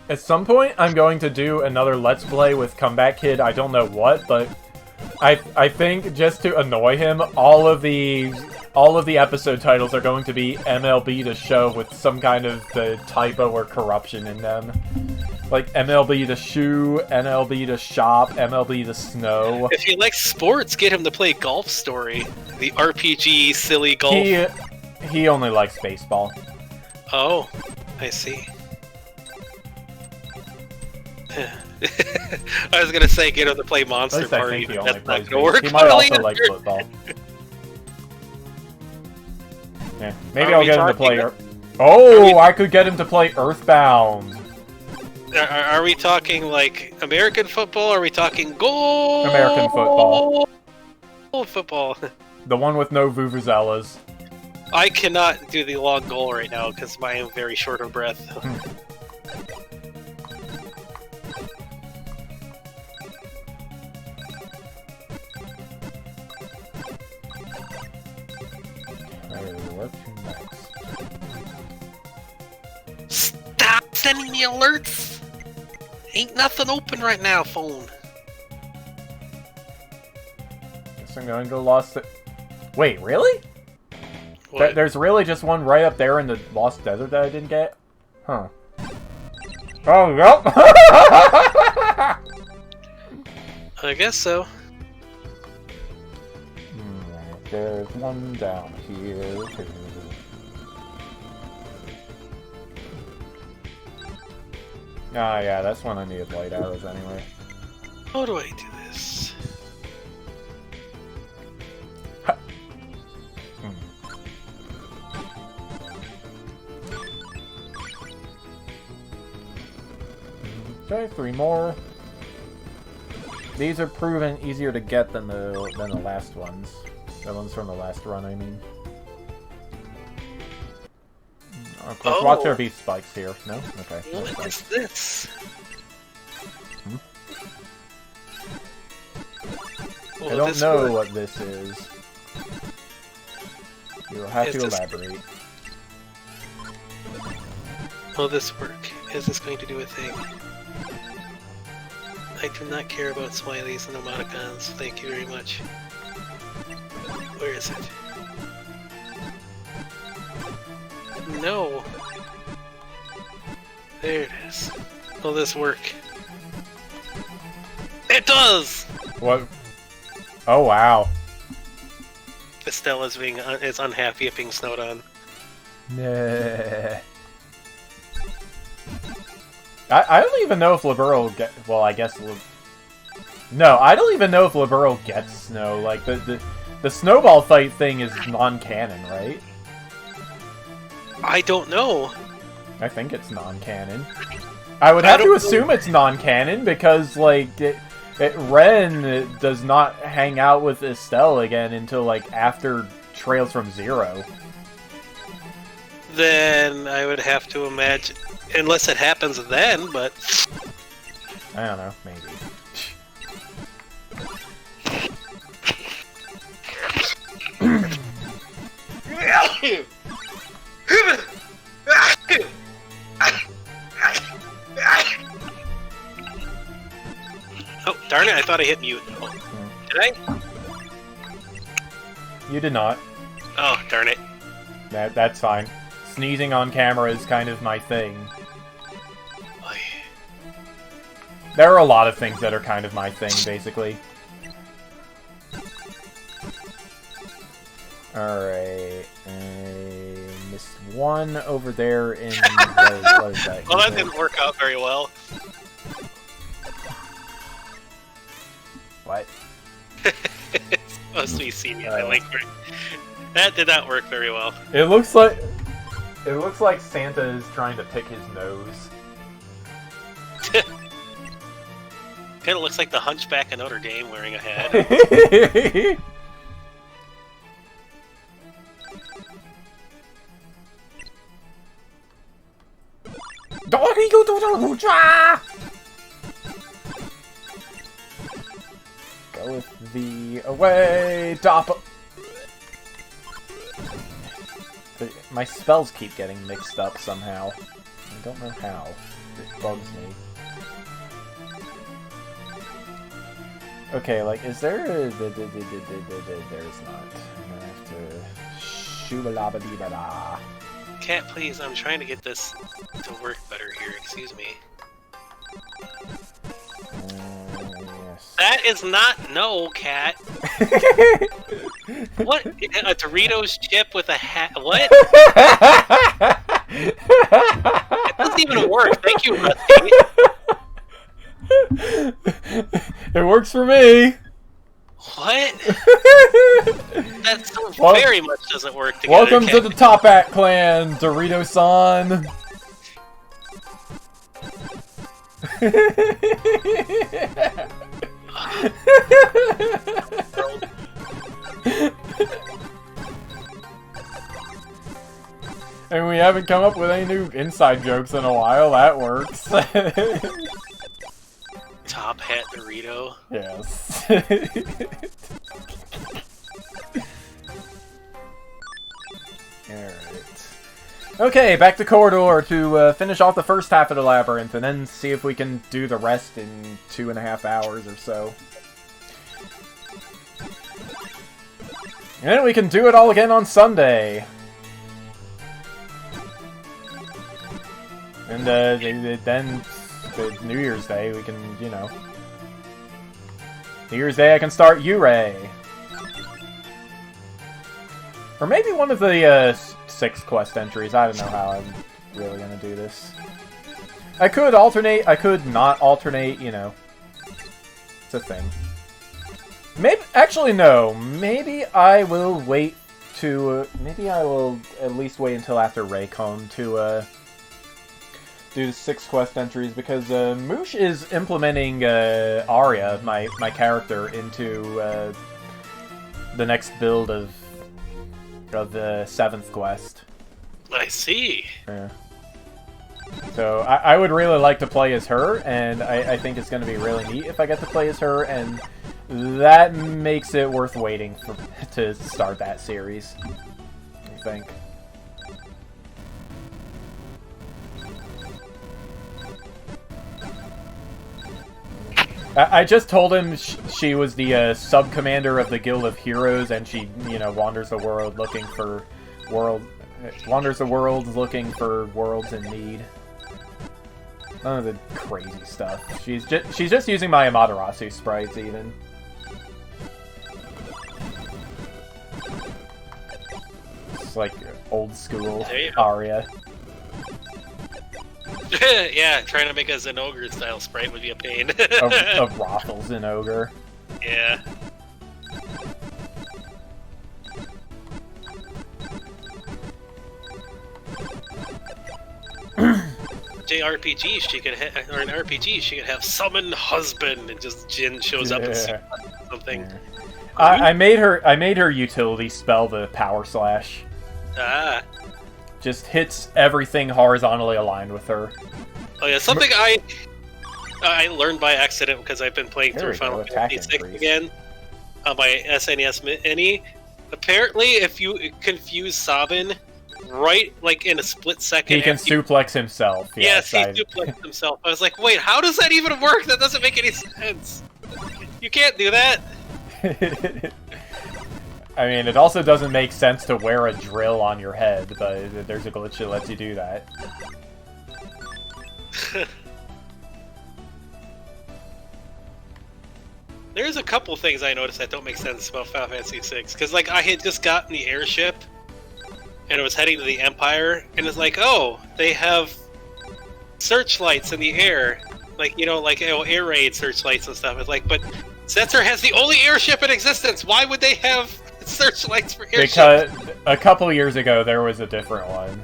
At some point, I'm going to do another Let's Play with Comeback Kid. I don't know what, but I think just to annoy him, all of the episode titles are going to be MLB The Show with some kind of the typo or corruption in them. Like MLB The Shoe, MLB The Shop, MLB The Snow. If you like sports, get him to play Golf Story, the RPG silly golf. He only likes baseball. Oh, I see. I was gonna say get him to play Monster Party. He only plays gonna work. He might also like football. Yeah, maybe I'll get him to play. I could get him to play Earthbound. Are we talking like American football? Or are we talking goal? American football. Football. The one with no vuvuzelas. I cannot do the long goal right now because I am very short of breath. sending me alerts. Ain't nothing open right now, phone. Guess I'm going to go Lost... Wait, really? What? There's really just one right up there in the Lost Desert that I didn't get? Huh. Oh, yep! I guess so. There's one down here, too. Ah, yeah, that's when I needed light arrows anyway. How do I do this? Okay, 3 more. These are proven easier to get than the last ones. The ones from the last run, I mean. Of course, watch there be spikes here. No? Okay. No What spikes. is this? I don't know what this is. You'll have to elaborate. Will this work? Is this going to do a thing? I do not care about smileys and emoticons. Thank you very much. Where is it? No. There it is. Will this work? It does! What? Oh, wow. Estella's is unhappy at being snowed on. Nah. I don't even know if Libero get. Well, I guess. No, I don't even know if Libero gets snow. Like the snowball fight thing is non-canon, right? I don't know. I think it's non-canon. I would have to assume it's non-canon because like Ren does not hang out with Estelle again until like after Trails from Zero. Then I would have to imagine, unless it happens then, but I don't know, maybe. Oh, darn it, I thought I hit mute. Did I? You did not. Oh, darn it. That's fine. Sneezing on camera is kind of my thing. There are a lot of things that are kind of my thing, basically. Alright, I missed one over there in... what is that? Well, that didn't work out very well. What? It's supposed to be seen in my link. That did not work very well. It looks like Santa is trying to pick his nose. Kind of looks like the Hunchback of Notre Dame wearing a hat. Go with the away Doppa. My spells keep getting mixed up somehow. I don't know how. It bugs me. Okay, like, is there a... There's not. I'm gonna have to... Shooba-labba-dee-ba-da. Cat, please, I'm trying to get this to work better here. Excuse me. Yes. That is not... No, Cat. What? A Doritos chip with a hat? What? It doesn't even work. Thank you, Rusty. It works for me. What? That so very much doesn't work together. Welcome to the Top Hat Clan, Dorito-san. And we haven't come up with any new inside jokes in a while. That works. Top Hat Dorito. Yes. Alright. Okay, back to Corridor to finish off the first half of the labyrinth, and then see if we can do the rest in 2.5 hours or so. And then we can do it all again on Sunday. And then the New Year's Day, we can, you know... New Year's Day, I can start Yurei. Or maybe one of the 6 quest entries. I don't know how I'm really gonna do this. I could alternate, I could not alternate, you know. It's a thing. Maybe, actually no, maybe I will wait to, maybe I will at least wait until after Raycon to do the 6 quest entries, because Moosh is implementing Arya, my character, into the next build of the 7th quest. I see. Yeah. So I would really like to play as her, and I think it's going to be really neat if I get to play as her, and that makes it worth waiting to start that series, I think. I just told him she was the sub-commander of the Guild of Heroes, and she, you know, wanders the world looking for worlds in need. None of the crazy stuff. She's just using my Amaterasu sprites, even. It's like old school Arya. Yeah, trying to make a Zenogre style sprite would be a pain. of Rothel Zenogre. Yeah. JRPG, she could or an RPG, she could have summon husband, and just Jin shows up and something. Yeah. I made her utility spell the power slash. Ah. Just hits everything horizontally aligned with her. Oh yeah, something I learned by accident because I've been playing through Final Fantasy VI again on my SNES Mini. Apparently, if you confuse Sabin, right, like in a split second, he can suplex himself. Yes, he suplexed himself. I was like, wait, how does that even work? That doesn't make any sense. You can't do that. I mean, it also doesn't make sense to wear a drill on your head, but there's a glitch that lets you do that. There's a couple things I noticed that don't make sense about Final Fantasy VI, because like I had just gotten the airship, and it was heading to the Empire, and it's like, oh, they have searchlights in the air, like, you know, like, you know, air raid searchlights and stuff. It's like, but Setzer has the only airship in existence. Why would they have searchlights for airships? Because a couple years ago there was a different one.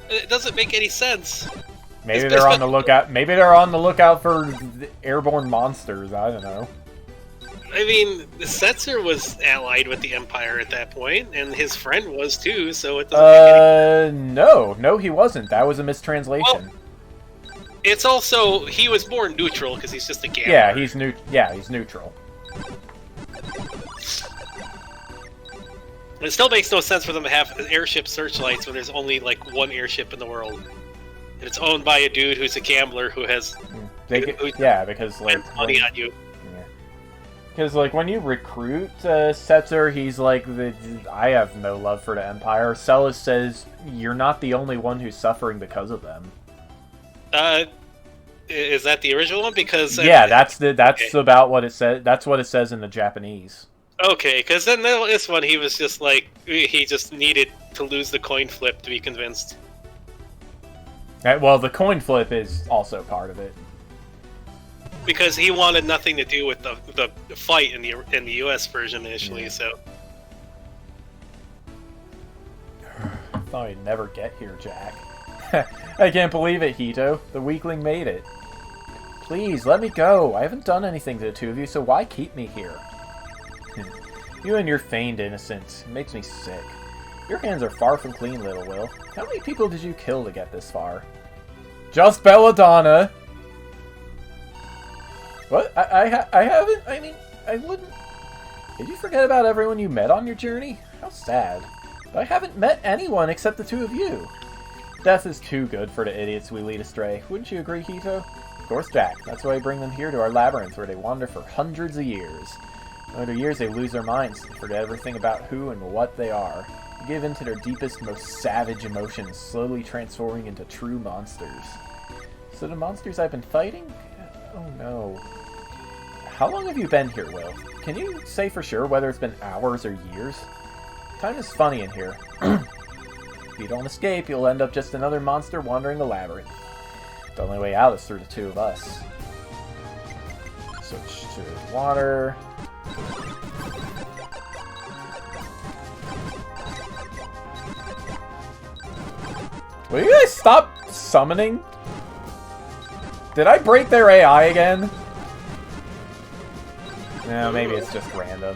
It doesn't make any sense. Maybe they're on the lookout. Maybe they're on the lookout for airborne monsters. I don't know. I mean, Setzer was allied with the Empire at that point, and his friend was too. So it doesn't make any... No, he wasn't. That was a mistranslation. Well, it's also he was more neutral because he's just a gambler. Yeah, he's neutral. It still makes no sense for them to have airship searchlights when there's only like one airship in the world, and it's owned by a dude who's a gambler who has because like money on you. Because like when you recruit Setzer, he's like, I have no love for the Empire. Celis says you're not the only one who's suffering because of them. Is that the original one? Because that's about what it says. That's what it says in the Japanese. Okay, because then this one, he was just like, he just needed to lose the coin flip to be convinced. Well, the coin flip is also part of it. Because he wanted nothing to do with the fight in the US version initially, so... I thought I'd never get here, Jack. I can't believe it, Hito. The weakling made it. Please, let me go. I haven't done anything to the two of you, so why keep me here? You and your feigned innocence. It makes me sick. Your hands are far from clean, little Will. How many people did you kill to get this far? Just Belladonna! What? I haven't? I mean, I wouldn't... Did you forget about everyone you met on your journey? How sad. I haven't met anyone except the two of you. Death is too good for the idiots we lead astray. Wouldn't you agree, Hito? Of course, Jack. That's why I bring them here to our labyrinth, where they wander for hundreds of years. Over years, they lose their minds, and forget everything about who and what they are. They give in to their deepest, most savage emotions, slowly transforming into true monsters. So the monsters I've been fighting? Oh no. How long have you been here, Will? Can you say for sure whether it's been hours or years? Time is funny in here. If you don't escape, you'll end up just another monster wandering the labyrinth. The only way out is through the two of us. Switch to water. Will you guys stop summoning? Did I break their AI again? No, maybe it's just random.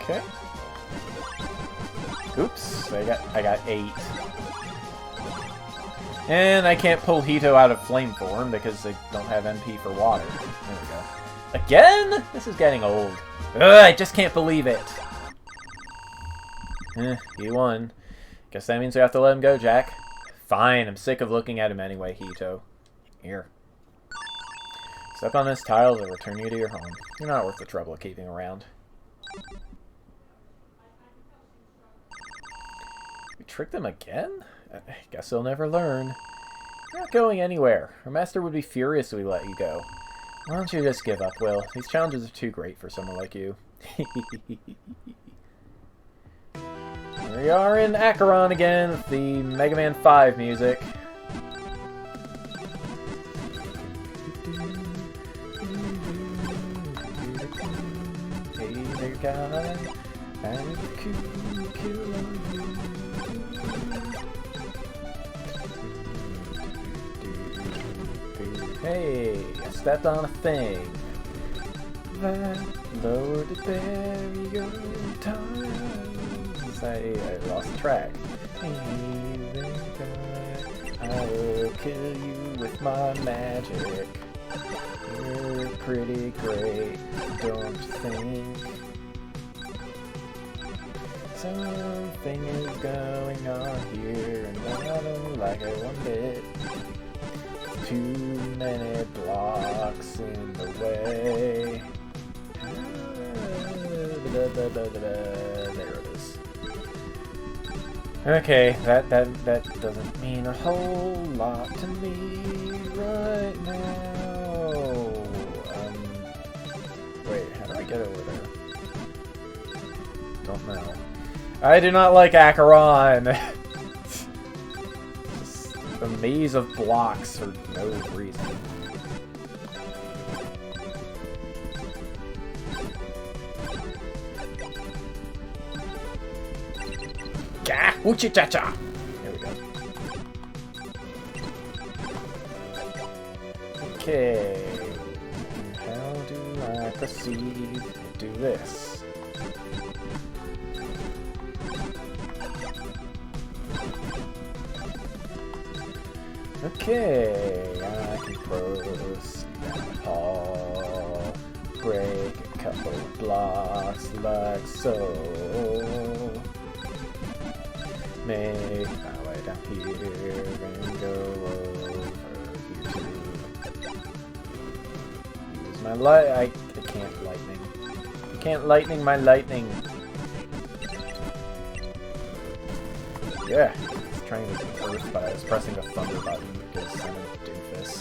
Okay. Oops, I got 8. And I can't pull Hito out of flame form because I don't have MP for water. There we go. Again? This is getting old. Ugh, I just can't believe it. He won. Guess that means we have to let him go, Jack. Fine, I'm sick of looking at him anyway, Hito. Here. Step on this tile to return you to your home. You're not worth the trouble of keeping around. We tricked them again? I guess they'll never learn. You're not going anywhere. Our master would be furious if we let you go. Why don't you just give up, Will? These challenges are too great for someone like you. Here we are in Acheron again with the Mega Man 5 music. Hey there, guy. I'm cool on you. Hey, I stepped on a thing that lowered the barrier times. I lost track. Hey there, guy, I will kill you with my magic. You're pretty great, don't you think? Something is going on here, and I don't like it one bit. Too many blocks in the way. There it is. Okay, that doesn't mean a whole lot to me right now. Wait, how do I get over there? Don't know. I do not like Acheron. A maze of blocks for no reason. Gah! Oochie-cha-cha! There we go. Okay. How do I proceed to do this? Okay, I can proceed down the hall, break a couple of blocks like so. Make my way down here and go over here too. Use my light. I can't lightning. You can't lightning my lightning. Yeah. Trying to earth, but I was pressing the thunder button because I'm a doofus.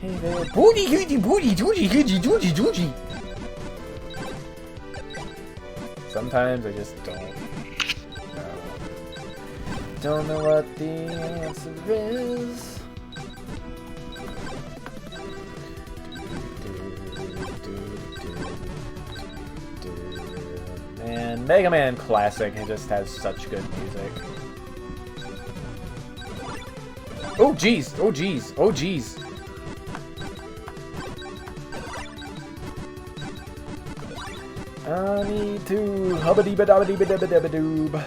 Hey there, booty, booty, booty, booty, booty, booty, booty. Sometimes I just don't know. Don't know what the answer is. And Mega Man Classic, it just has such good music. Oh jeez, oh jeez, oh jeez. I need to hubbity-ba-dabba-dee-ba-dabba-dabba-doob.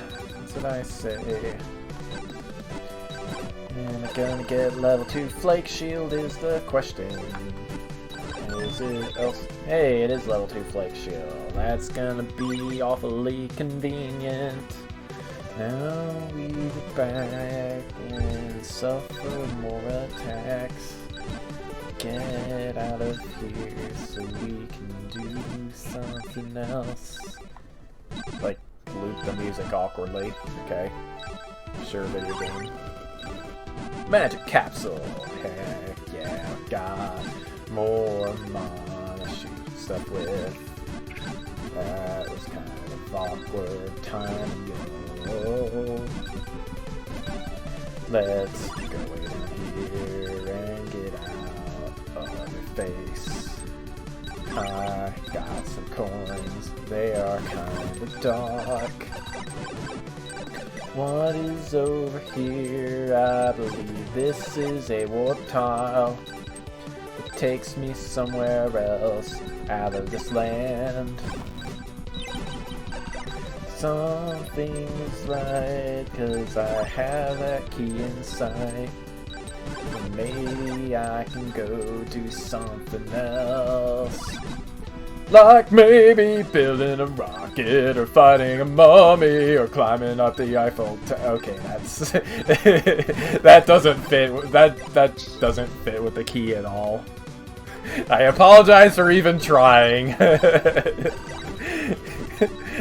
did I say? And I'm gonna get level 2 Flake Shield is the question. Is it else? Hey, it is level 2 Flake Shield. That's gonna be awfully convenient. Now we go back and suffer more attacks. Get out of here so we can do something else. Like, loop the music awkwardly. Okay. Sure, video game. Magic Capsule! Heck yeah, got more mana to shoot stuff with. That was kind of awkward time ago. Let's go way down here and get out of your face. I got some coins, they are kind of dark. What is over here? I believe this is a warp tile. It takes me somewhere else, out of this land. Something is right, 'cause I have that key in sight. Maybe I can go do something else. Like maybe building a rocket, or fighting a mummy, or climbing up the Eiffel Tower. Okay, that's that doesn't fit. That doesn't fit with the key at all. I apologize for even trying.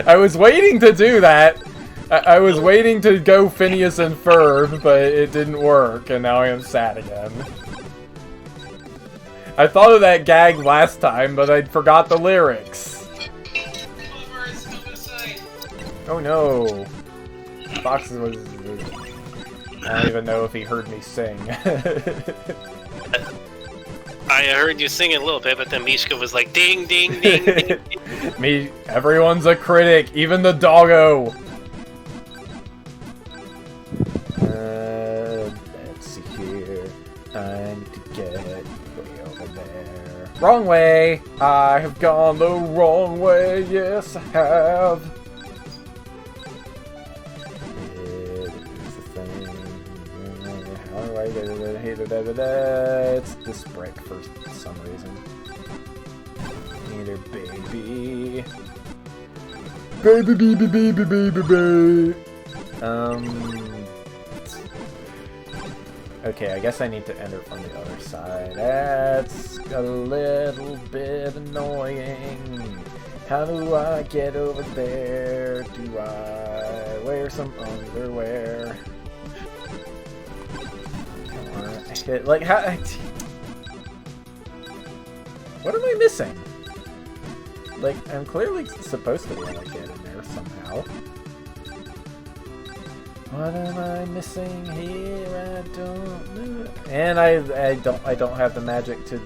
I was waiting to do that. I was waiting to go Phineas and Ferb, but it didn't work, and now I am sad again. I thought of that gag last time, but I forgot the lyrics. Oh no. Fox was... I don't even know if he heard me sing. I heard you sing a little bit, but then Mishka was like, ding, ding, ding, ding, ding. Everyone's a critic, even the doggo. Let's see here. I need to get way over there. Wrong way! I have gone the wrong way, yes I have. It is the thing. How do I get it? It's this brick for some reason. Either baby. Baby. Okay, I guess I need to enter from the other side. That's a little bit annoying. How do I get over there? Do I wear some underwear? Come on. Like, how... What am I missing? Like, I'm clearly supposed to be able to get in there somehow. What am I missing here? I don't know. And I don't have the magic to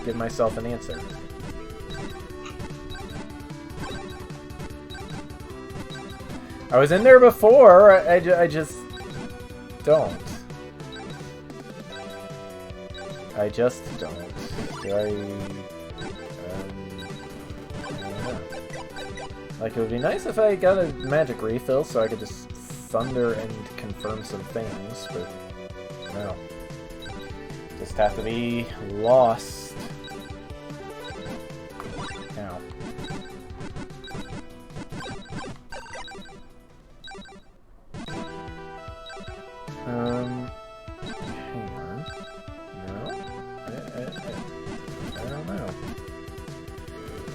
give myself an answer. I was in there before. I just don't. I just don't. Do I don't know. Like, it would be nice if I got a magic refill so I could just thunder and confirm some things, but no. Just have to be lost. Now. Hang on. No? I don't know.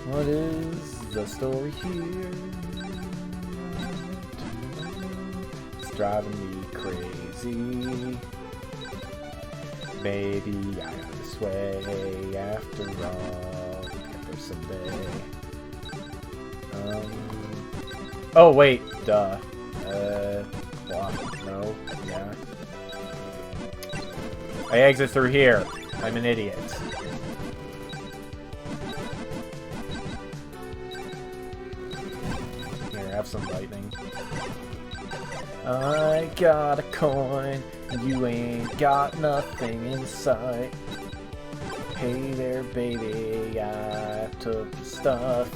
What is the story here? Driving me crazy. Maybe I go this way after all. Get there someday. Oh wait, duh. What? No. Yeah. I exit through here. I'm an idiot. Here, have some lightning. I got a coin, you ain't got nothing in sight. Hey there, baby, I took your stuff.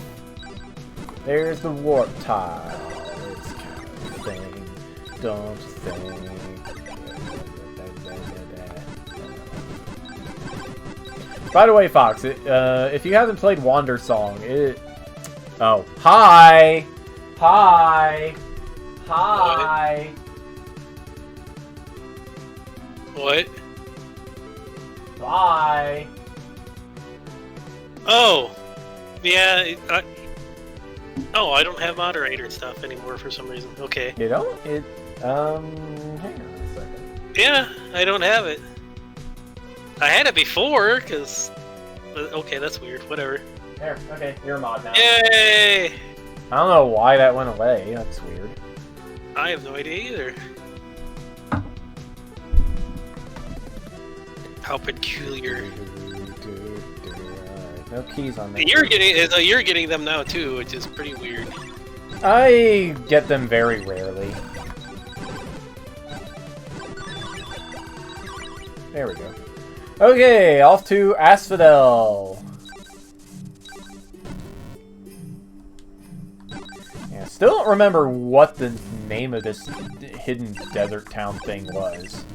There's the warp tile, it's kind of a thing. Don't think. By the way, Fox, if you haven't played Wander Song, it... Oh. Hi! Hi! Hi! What? Bye! Oh! Yeah, oh, I don't have moderator stuff anymore for some reason. Okay. You don't? Hang on a second. Yeah, I don't have it. I had it before, because... Okay, that's weird. Whatever. There, okay, you're a mod now. Yay! I don't know why that went away. That's weird. I have no idea either. How peculiar. Alright, no keys on that. And you're getting them now too, which is pretty weird. I get them very rarely. There we go. Okay, off to Asphodel. Yeah, still don't remember what the name of this hidden desert town thing was.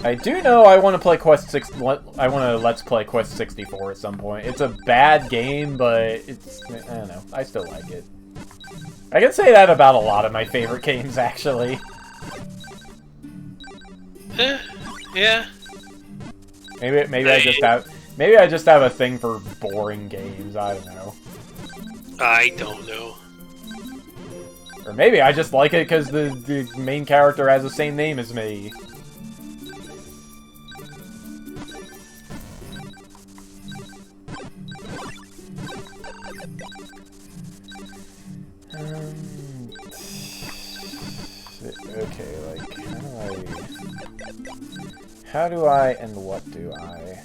I do know I want to play Quest 6. I want to Let's Play Quest 64 at some point. It's a bad game, but it's... I don't know. I still like it. I can say that about a lot of my favorite games, actually. Yeah. Maybe I just have a thing for boring games. I don't know. I don't know. Or maybe I just like it because the main character has the same name as me. Okay, like, how do I, and what do I?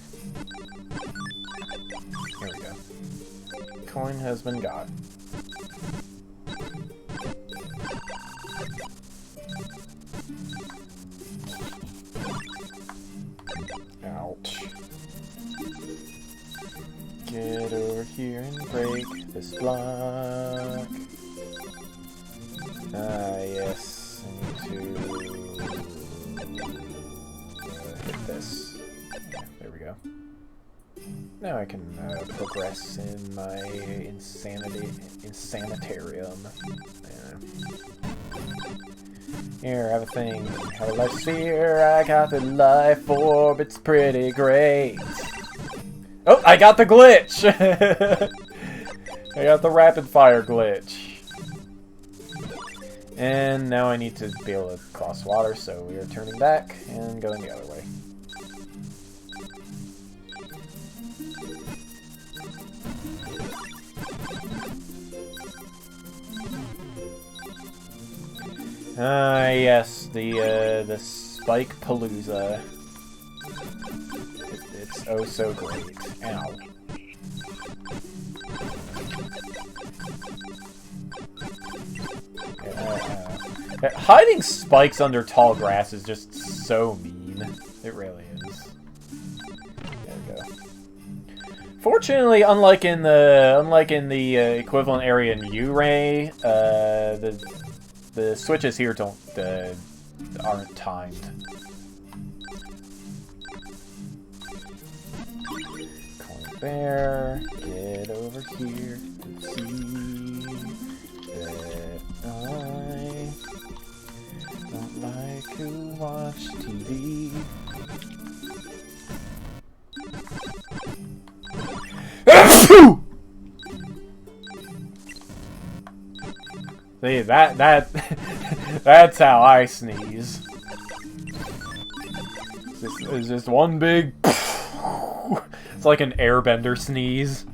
Here we go. Coin has been got. Ouch. Get over here and break this block. Ah, yes. I need to hit this. Yeah, there we go. Now I can progress in my insanitarium. Here, have a thing. Have a life sphere. I got the life orb. It's pretty great. Oh, I got the glitch! I got the rapid fire glitch. And now I need to be able to cross water, so we are turning back and going the other way. Ah, yes, the Spike Palooza. It's oh so great. Ow. Hiding spikes under tall grass is just so mean. It really is. There we go. Fortunately, unlike in the equivalent area in U-Ray, the switches here aren't timed. Coin there. Get over here to see that I don't like to watch TV. See, that's how I sneeze. It's just one big... It's like an airbender sneeze.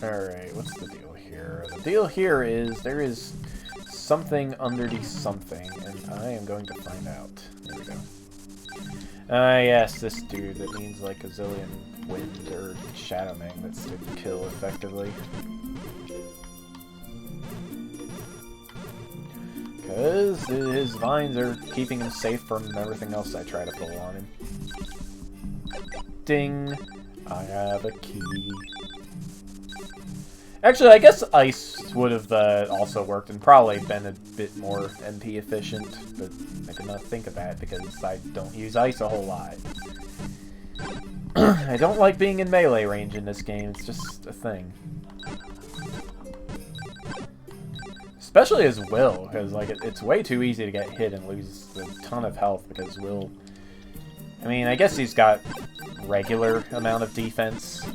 Alright, what's the deal here? The deal here is there is something under the something, and I am going to find out. There we go. Yes, this dude that means like a zillion wind or shadow magnets to kill effectively. Because his vines are keeping him safe from everything else I try to pull on him. Ding! I have a key. Actually, I guess ice would have also worked and probably been a bit more MP efficient, but I did not think of that because I don't use ice a whole lot. I don't like being in melee range in this game, it's just a thing. Especially as Will, because like it's way too easy to get hit and lose a ton of health because Will... I mean, I guess he's got regular amount of defense.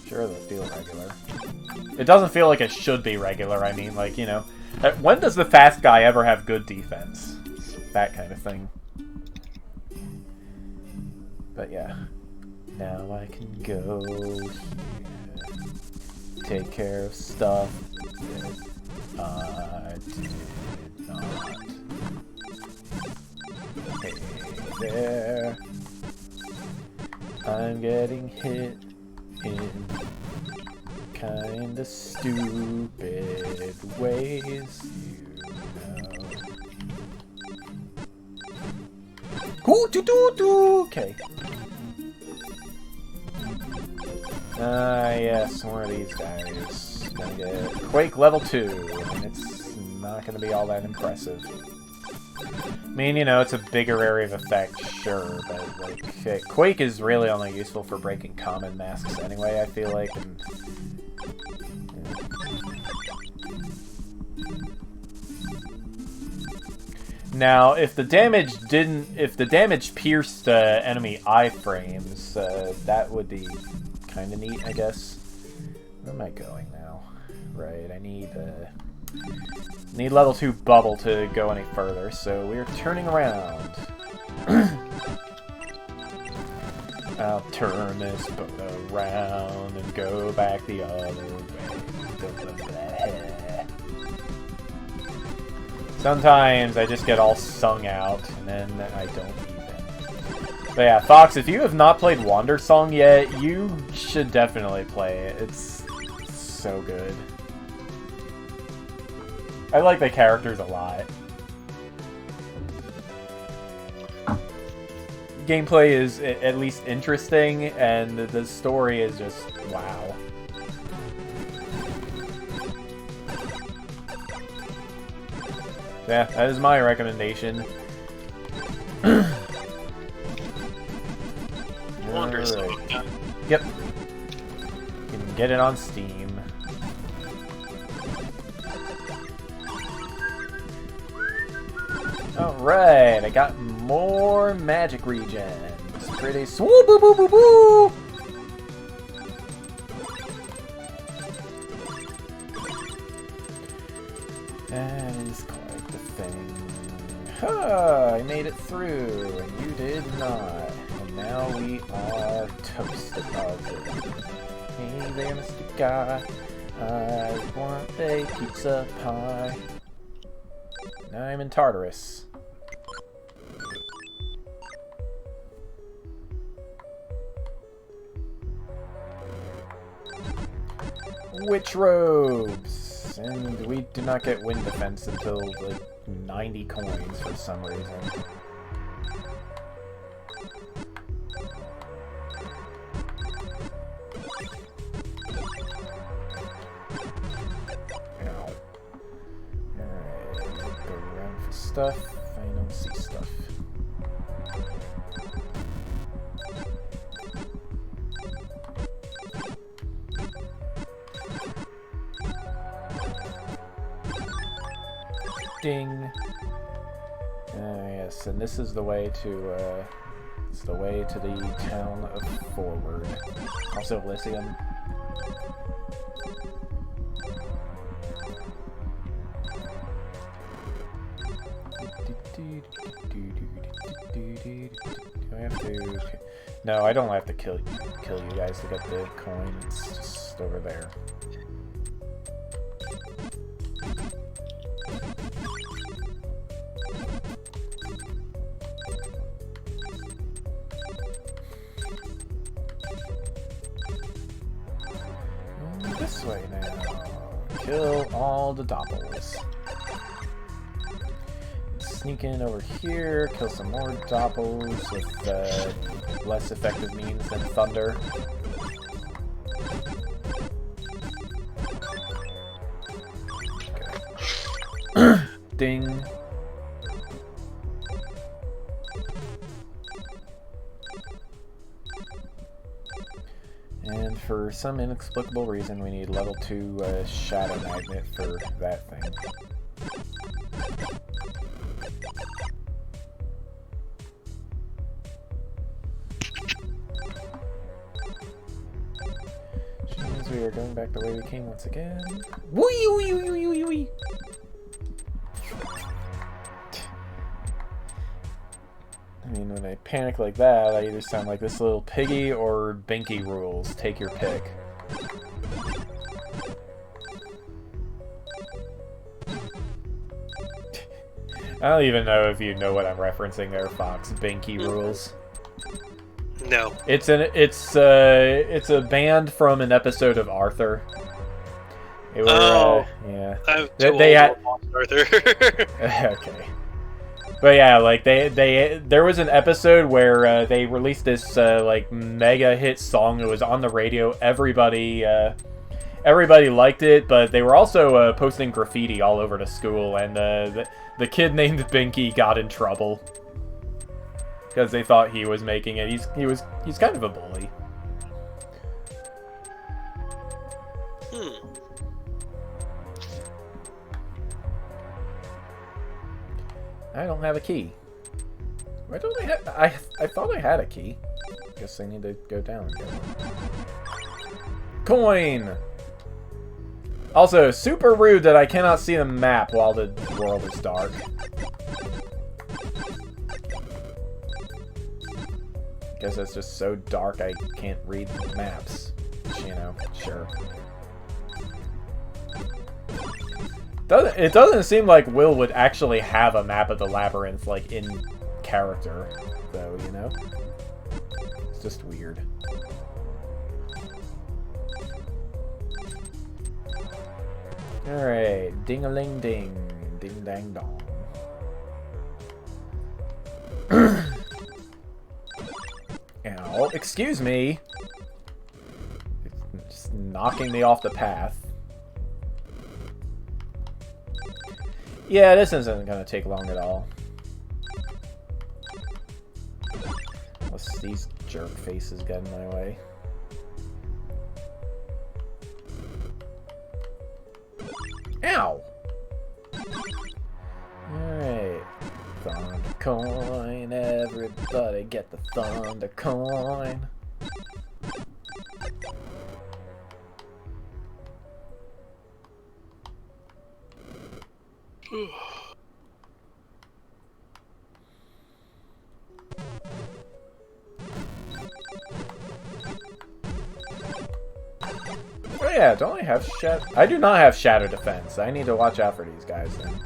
Sure, it'll feel regular. It doesn't feel like it should be regular, I mean, like, you know. When does the fast guy ever have good defense? That kind of thing. But yeah. Now I can go here. Take care of stuff that I did not. Hey there. I'm getting hit in kinda stupid ways, you know. Okay. Yes, one of these guys. Gonna get Quake level 2, and it's not gonna be all that impressive. I mean, you know, it's a bigger area of effect, sure, but, like, Quake is really only useful for breaking common masks anyway, I feel like, and... yeah. Now, if the damage pierced enemy iframes, that would be kind of neat, I guess. Where am I going now? Right, I need level 2 bubble to go any further, so we're turning around. I'll turn this boat around and go back the other way. Sometimes I just get all sung out, and then I don't even. But yeah, Fox, if you have not played Wander Song yet, you should definitely play it. It's so good. I like the characters a lot. Gameplay is at least interesting, and the story is just wow. Yeah, that is my recommendation. Wander Song. Yep. You can get it on Steam. Alright, I got more magic regens. Pretty swoop boo boo boo boo! That is quite the thing. Huh, I made it through, and you did not. And now we are toasted of it. Hey there, Mr. Guy. I want a pizza pie. Now I'm in Tartarus. Witch robes! And we do not get wind defense until, like, 90 coins for some reason. Ow. Alright, go around for stuff. I don't see stuff. Ding. Yes, and this is the way to, it's the way to the town of Forward. Also Elysium. Do I have to... No, I don't have to kill you guys to get the coin. It's just over there. This way now. Kill all the doppels. Sneak in over here, kill some more doppels with less effective means than thunder. Ding. And for some inexplicable reason, we need level 2 shadow magnet for that thing. Which means we are going back the way we came once again. Wee wee wee wee wee wee. I mean, when I panic like that, I either sound like this little piggy or Binky rules. Take your pick. I don't even know if you know what I'm referencing there, Fox. Binky rules. No. It's a band from an episode of Arthur. They were, yeah. I'm They- too they old had- to watch Arthur. Okay. But yeah, like there was an episode where they released this like mega hit song. It was on the radio. Everybody liked it, but they were also posting graffiti all over the school, and the kid named Binky got in trouble because they thought he was making it. He's kind of a bully. I don't have a key. Why don't I have... I thought I had a key. Guess I need to go down and get one. Coin! Also, super rude that I cannot see the map while the world is dark. Guess it's just so dark I can't read the maps. You know, sure. It doesn't seem like Will would actually have a map of the labyrinth, like, in character, though, you know? It's just weird. Alright, ding-a-ling-ding, ding-dang-dong. Ow, excuse me! It's just knocking me off the path. Yeah, this isn't gonna take long at all. Unless these jerk faces get in my way. Ow! Alright. Thunder coin, everybody get the thunder coin. Oh yeah, don't I have shadow? I do not have shadow defense. I need to watch out for these guys then.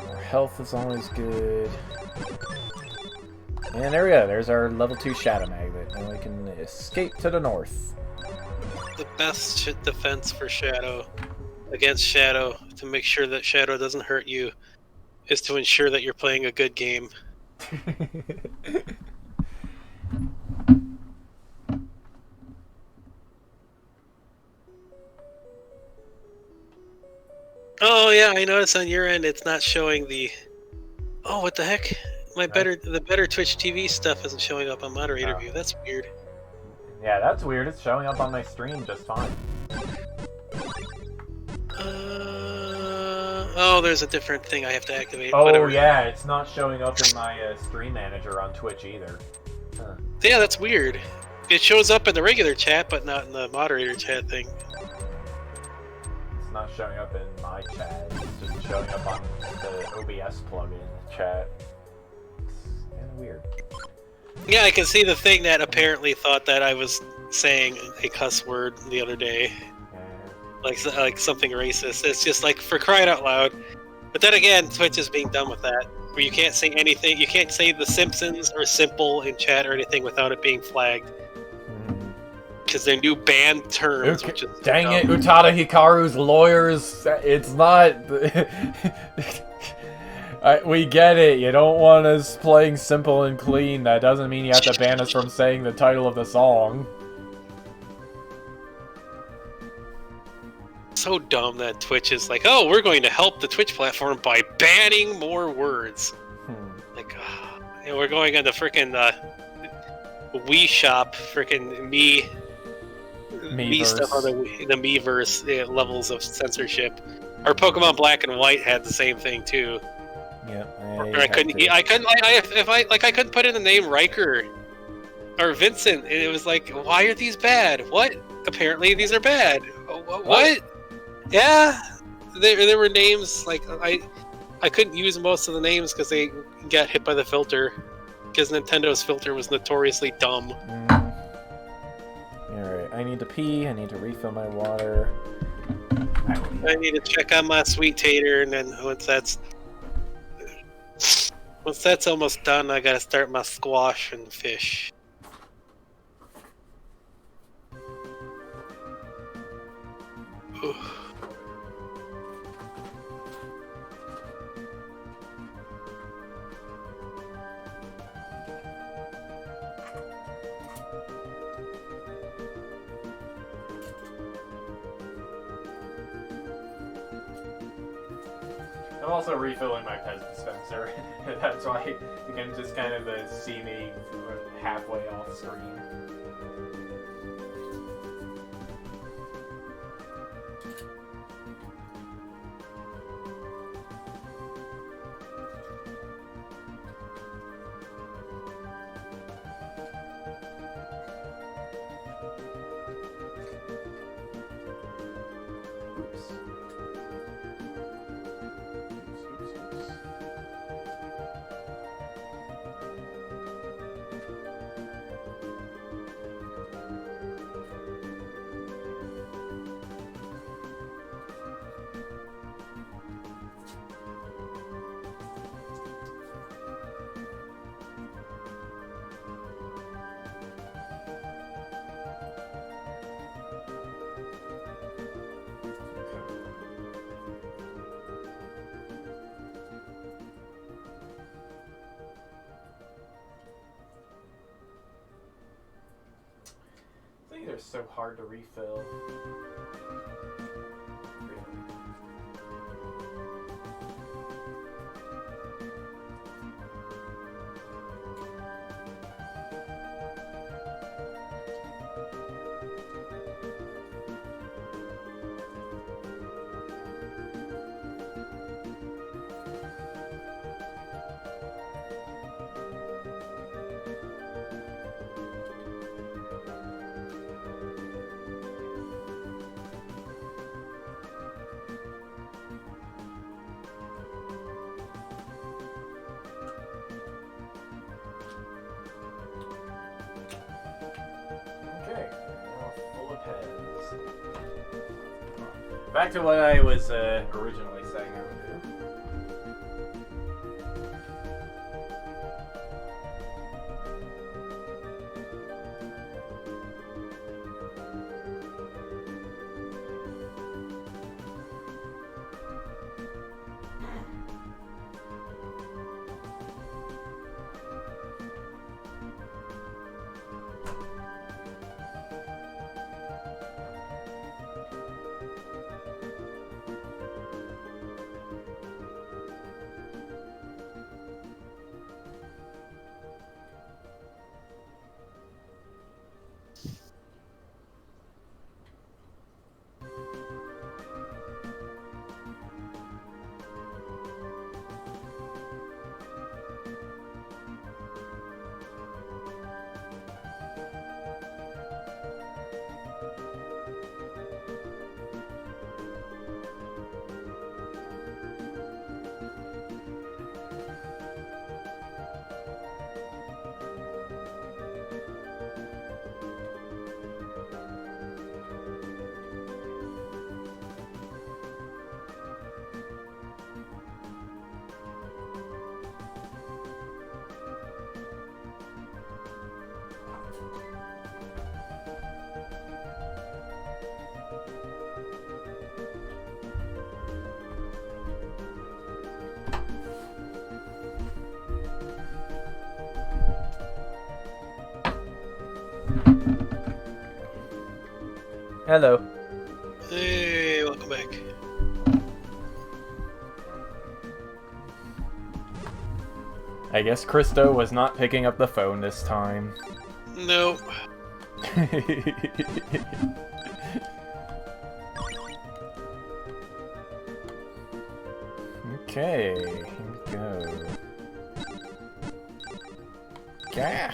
Our health is always good. And there we go. There's our level 2 shadow magnet. And we can escape to the north. The best defense for Shadow, against Shadow, to make sure that Shadow doesn't hurt you, is to ensure that you're playing a good game. Oh yeah, I noticed on your end it's not showing the... Oh, what the heck? The better Twitch TV stuff isn't showing up on moderator view. That's weird. Yeah, that's weird. It's showing up on my stream just fine. Oh, there's a different thing I have to activate. Oh, Whatever. yeah, it's not showing up in my stream manager on Twitch either. Huh. Yeah, that's weird. It shows up in the regular chat, but not in the moderator chat thing. It's not showing up in my chat. It's just showing up on the OBS plugin chat. It's kind of weird. Yeah, I can see the thing that apparently thought that I was saying a cuss word the other day. Like something racist. It's just like, for crying out loud. But then again, Twitch is being done with that, where you can't say anything. You can't say The Simpsons or Simple in chat or anything without it being flagged. Because they're new banned terms. Which is Dang it, Utada Hikaru's lawyers. It's not. We get it. You don't want us playing simple and clean. That doesn't mean you have to ban us from saying the title of the song. So dumb that Twitch is like, oh, we're going to help the Twitch platform by banning more words. Like, and we're going on the frickin' Wii Shop, frickin' me stuff on the Miiverse levels of censorship. Our Pokemon Black and White had the same thing too. Yeah, I couldn't put in the name Riker or Vincent, and it was like, why are these bad? What? Apparently these are bad. What? Yeah, there were names like I couldn't use most of the names because they got hit by the filter, because Nintendo's filter was notoriously dumb. Alright, I need to pee, I need to refill my water. I need to check on my sweet tater, and then once that's almost done, I gotta start my squash and fish. I'm also refilling my Pez dispenser. That's why you can just kind of see me halfway off screen. They're so hard to refill. Back to what I was originally saying I would do. Hello. Hey, welcome I guess Christo was not picking up the phone this time. Nope. Okay, here we go. Yeah.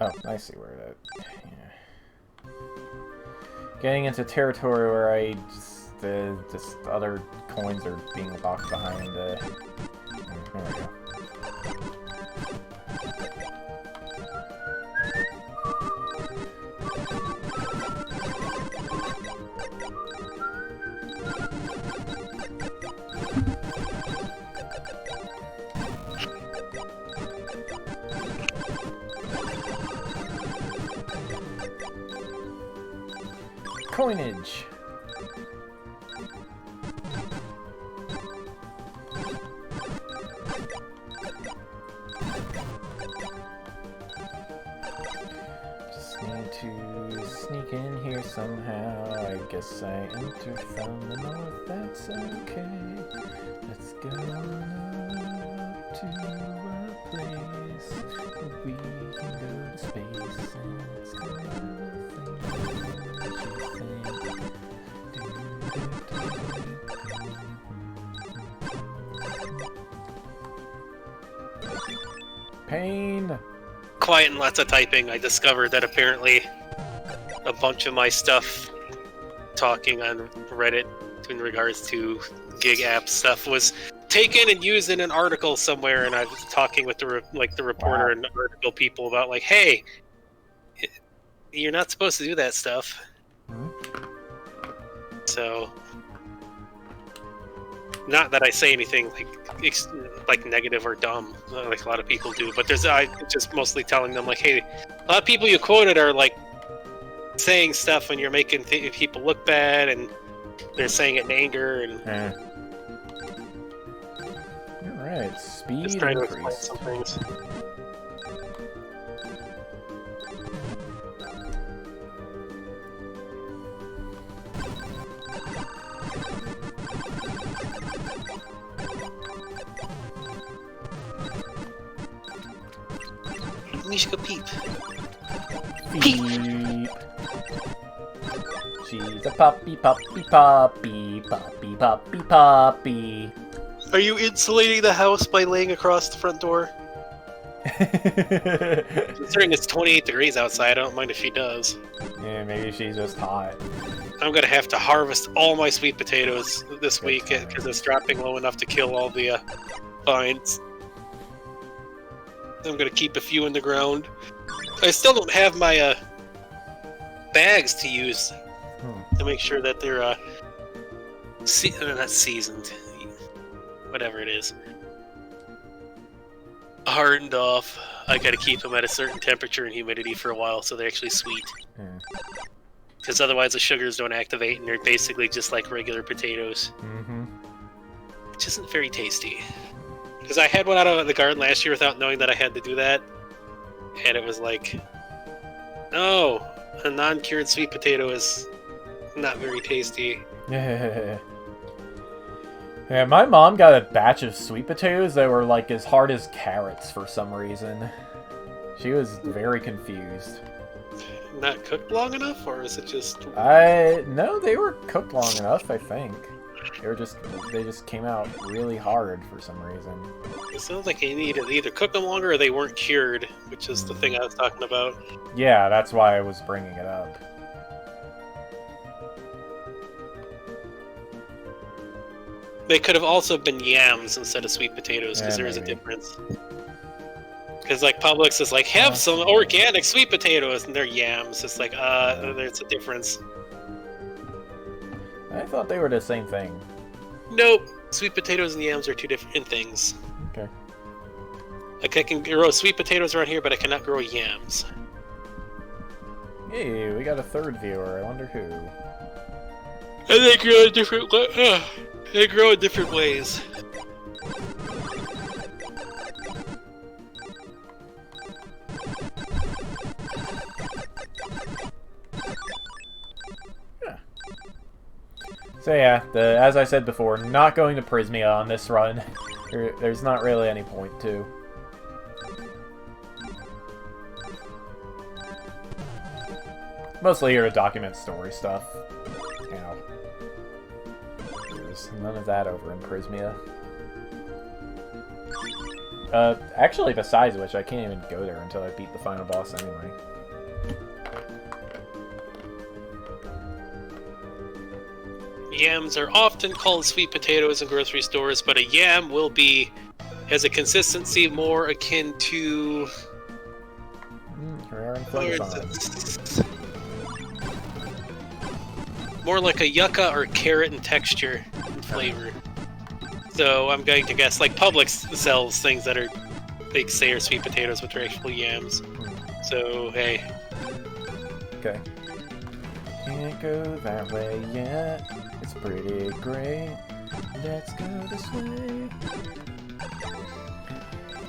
Oh, I see where that. Yeah. Getting into territory where I just other coins are being locked behind the. There we go. Coinage. Just need to sneak in here somehow. I guess I entered from the north. That's okay. Let's go up to a place where we can go to space and let's go have a thing. Pain. Quiet and lots of typing. I discovered that apparently a bunch of my stuff talking on Reddit in regards to gig app stuff was taken and used in an article somewhere, and I was talking with the reporter and the article people about like, hey, you're not supposed to do that stuff. So, not that I say anything like negative or dumb, like a lot of people do, but I just mostly telling them like, hey, a lot of people you quoted are like saying stuff when you're making people look bad, and they're saying it in anger, and All right, speed just trying to explain increased. some things. Mishka Peep. Beep. She's a puppy, puppy, puppy, puppy, puppy, puppy. Are you insulating the house by laying across the front door? Considering it's 28 degrees outside, I don't mind if she does. Yeah, maybe she's just hot. I'm gonna have to harvest all my sweet potatoes this week because it's dropping low enough to kill all the vines. I'm gonna keep a few in the ground. I still don't have my bags to use to make sure that they're not seasoned, whatever it is, hardened off. I gotta keep them at a certain temperature and humidity for a while so they're actually sweet. Because otherwise the sugars don't activate and they're basically just like regular potatoes. Which isn't very tasty. Because I had one out of the garden last year without knowing that I had to do that. And it was like, oh, a non-cured sweet potato is not very tasty. Yeah, my mom got a batch of sweet potatoes that were like as hard as carrots for some reason. She was very confused. Not cooked long enough, or is it just... No, they were cooked long enough, I think. They just came out really hard for some reason. It sounds like you need to either cook them longer or they weren't cured, which is the thing I was talking about. Yeah, that's why I was bringing it up. They could have also been yams instead of sweet potatoes, because there is a maybe. difference. Because like Publix is like, have some organic sweet potatoes, and they're yams. It's like, there's a difference. I thought they were the same thing. Nope. Sweet potatoes and yams are two different things. Okay. Like I can grow sweet potatoes around here, but I cannot grow yams. Hey, we got a third viewer. I wonder who. And they grow in different they grow in different ways. So yeah, as I said before, not going to Prismia on this run. There's not really any point to. Mostly here to document story stuff. You know, there's none of that over in Prismia. Actually, besides which, I can't even go there until I beat the final boss anyway. Yams are often called sweet potatoes in grocery stores, but a yam has a consistency more akin to... more like a yucca or carrot in texture and flavor. So I'm going to guess, like, Publix sells things that they say are sweet potatoes, but they're actually yams. So, hey. Okay. Can't go that way yet. It's pretty great. Let's go this way.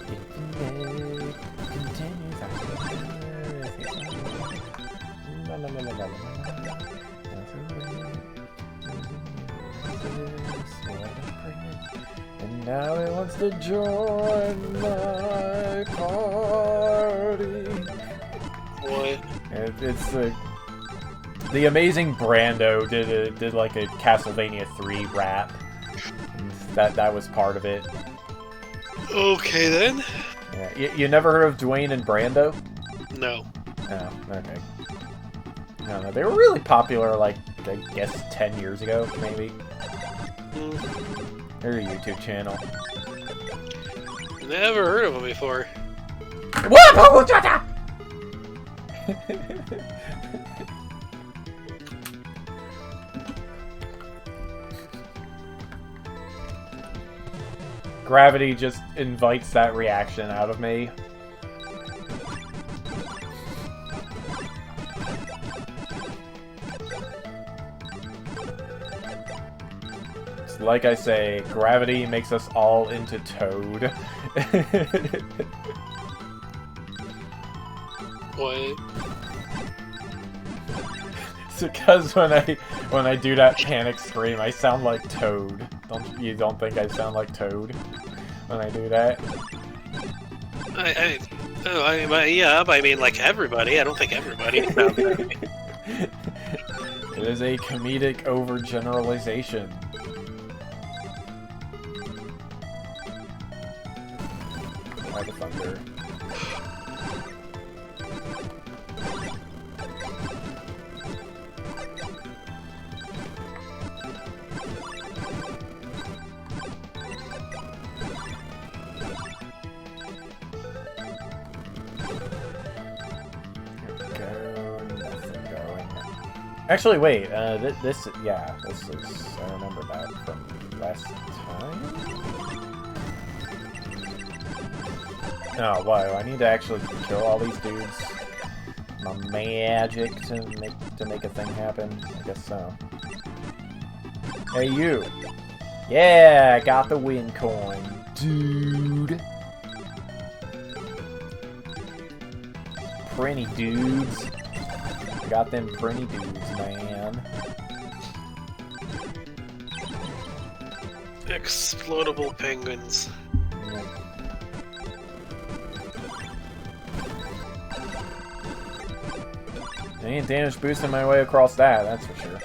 If you may continue that way. La la la la la la. And now he wants to join my party. What? It's the amazing Brando did like a Castlevania 3 rap. And that was part of it. Okay then. Yeah, you never heard of Dwayne and Brando? No. Oh, okay. No, they were really popular, like, I guess 10 years ago, maybe. They're a YouTube channel. Never heard of them before. What? Gravity just invites that reaction out of me. It's like I say, gravity makes us all into Toad. What? It's because when I do that panic scream, I sound like Toad. You don't think I sound like Toad when I do that? Yeah, but I mean, like everybody. I don't think everybody sounds that way. It is a comedic overgeneralization. By the thunder. Actually, wait, this is, I remember that from last time? Oh, wow, I need to actually kill all these dudes. My magic to make a thing happen? I guess so. Hey, you! Yeah, got the win coin, dude! Pretty dudes. I got them pretty dudes, man. Explodable penguins. Yep. There ain't damage boosting my way across that, that's for sure.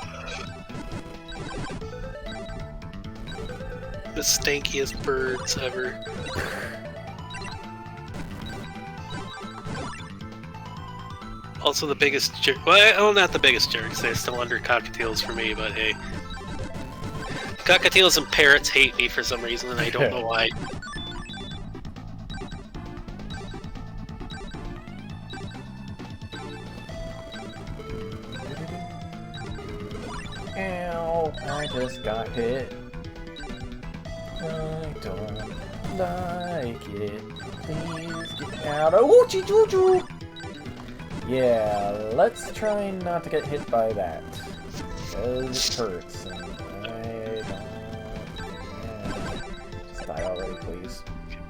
The stankiest birds ever. Also the biggest jerk. Well, not the biggest jerks. They're still under cockatiels for me, but hey. Cockatiels and parrots hate me for some reason, and I don't know why. Ow, I just got hit. I don't like it. Please get out of Oochie Choo Choo! Yeah, let's try not to get hit by that. Because it hurts, and I don't... Yeah. Just die already, please.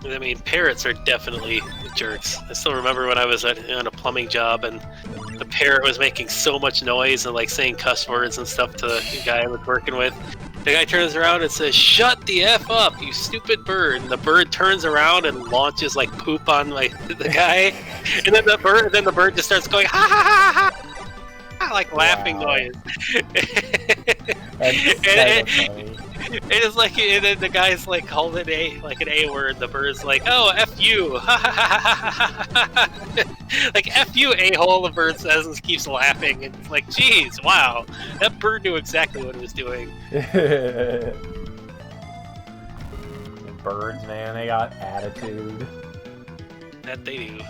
I mean, parrots are definitely jerks. I still remember when I was on a plumbing job, and the parrot was making so much noise and like saying cuss words and stuff to the guy I was working with. The guy turns around and says, "Shut the F up, you stupid bird!" And the bird turns around and launches like poop on the guy, and then the bird just starts going ha ha ha ha, like laughing noise. That's funny. It is like, and then the guy's like called it an A word. The bird's like, "Oh, F you," like "F you, a-hole." The bird says and keeps laughing, and it's like, "Geez, wow, that bird knew exactly what it was doing." Birds, man, they got attitude. That they do.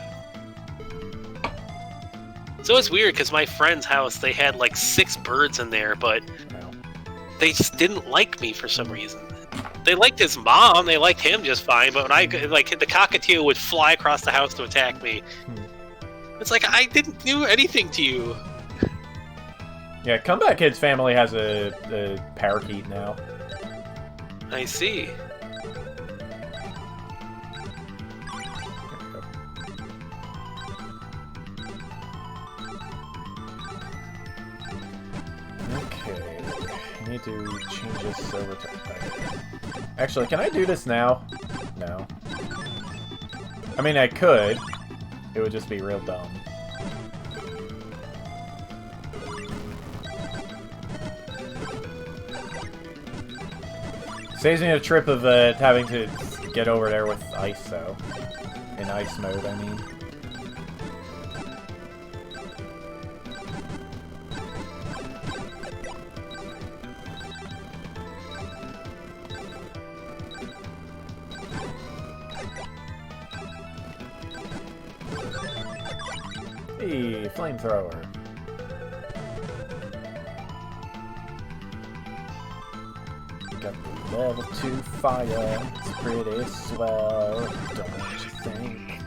So it's weird because my friend's house, they had like 6 birds in there, but they just didn't like me for some reason. They liked his mom, they liked him just fine, but when I, like, the cockatiel would fly across the house to attack me. It's like, I didn't do anything to you. Yeah, Comeback Kid's family has a parakeet now. I see. Okay, I need to change this over to... Actually, can I do this now? No. I mean, I could. It would just be real dumb. Saves me a trip of having to get over there with ice, though. In ice mode, I mean. Hey, flamethrower. Got the level 2 fire. It's pretty swell, don't you think?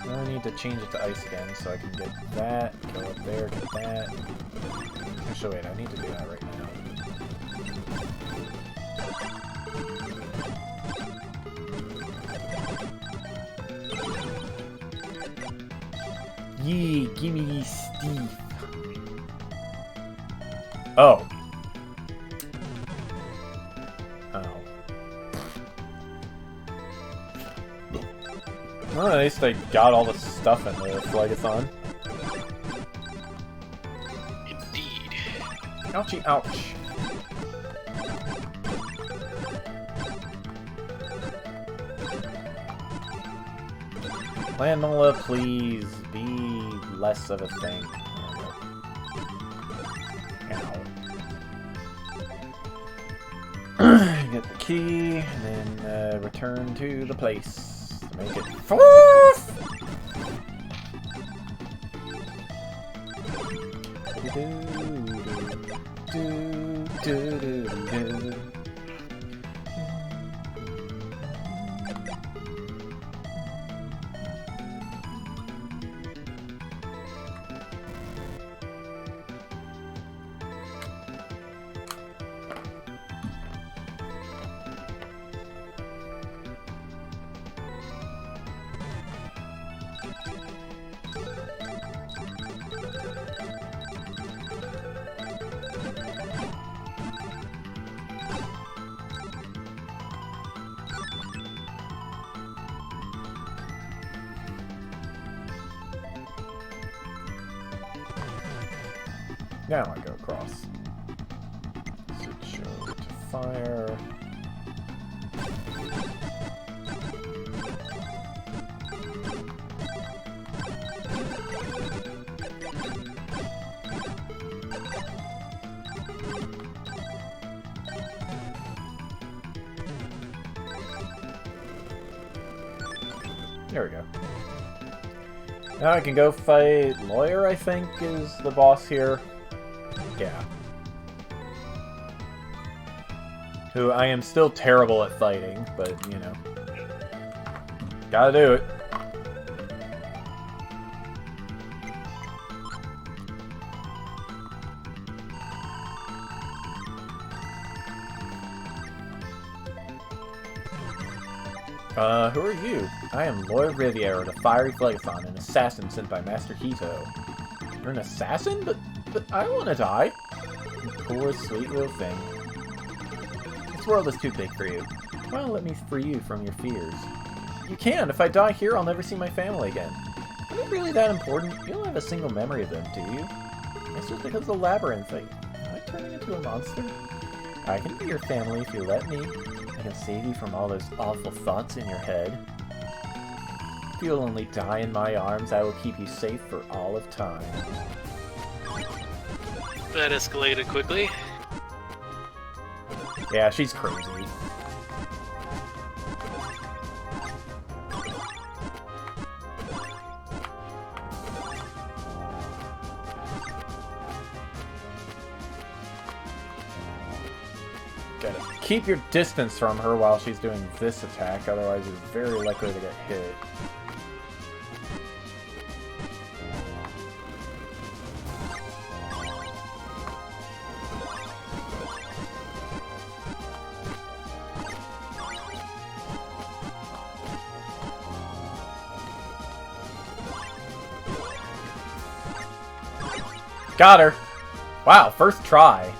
Now I need to change it to ice again so I can get that, go up there, get that. Actually, wait, I need to do that right now. Yee, gimme Steve. Oh. Oh. Well, at least I got all the stuff in the Phlegathon. Indeed. Ouchie, ouch. Landmola, please be less of a thing. Ow. Get the key, and then return to the place. Make it fourth! Now I go across. Switch over to fire. There we go. Now I can go fight Lawyer, I think, is the boss here. Yeah. Who I am still terrible at fighting, but, you know. Gotta do it. Who are you? I am Lord Riviera, the fiery Phlegathon, an assassin sent by Master Hito. You're an assassin? But I don't want to die. You poor, sweet little thing. This world is too big for you. Why don't let me free you from your fears? You can! If I die here, I'll never see my family again. Are they really that important? You don't have a single memory of them, do you? It's just because of the labyrinth. Am I turning into a monster? I can be your family if you let me. I can save you from all those awful thoughts in your head. If you'll only die in my arms, I will keep you safe for all of time. That escalated quickly. Yeah, she's crazy. Gotta keep your distance from her while she's doing this attack, otherwise you're very likely to get hit. Got her! Wow, first try.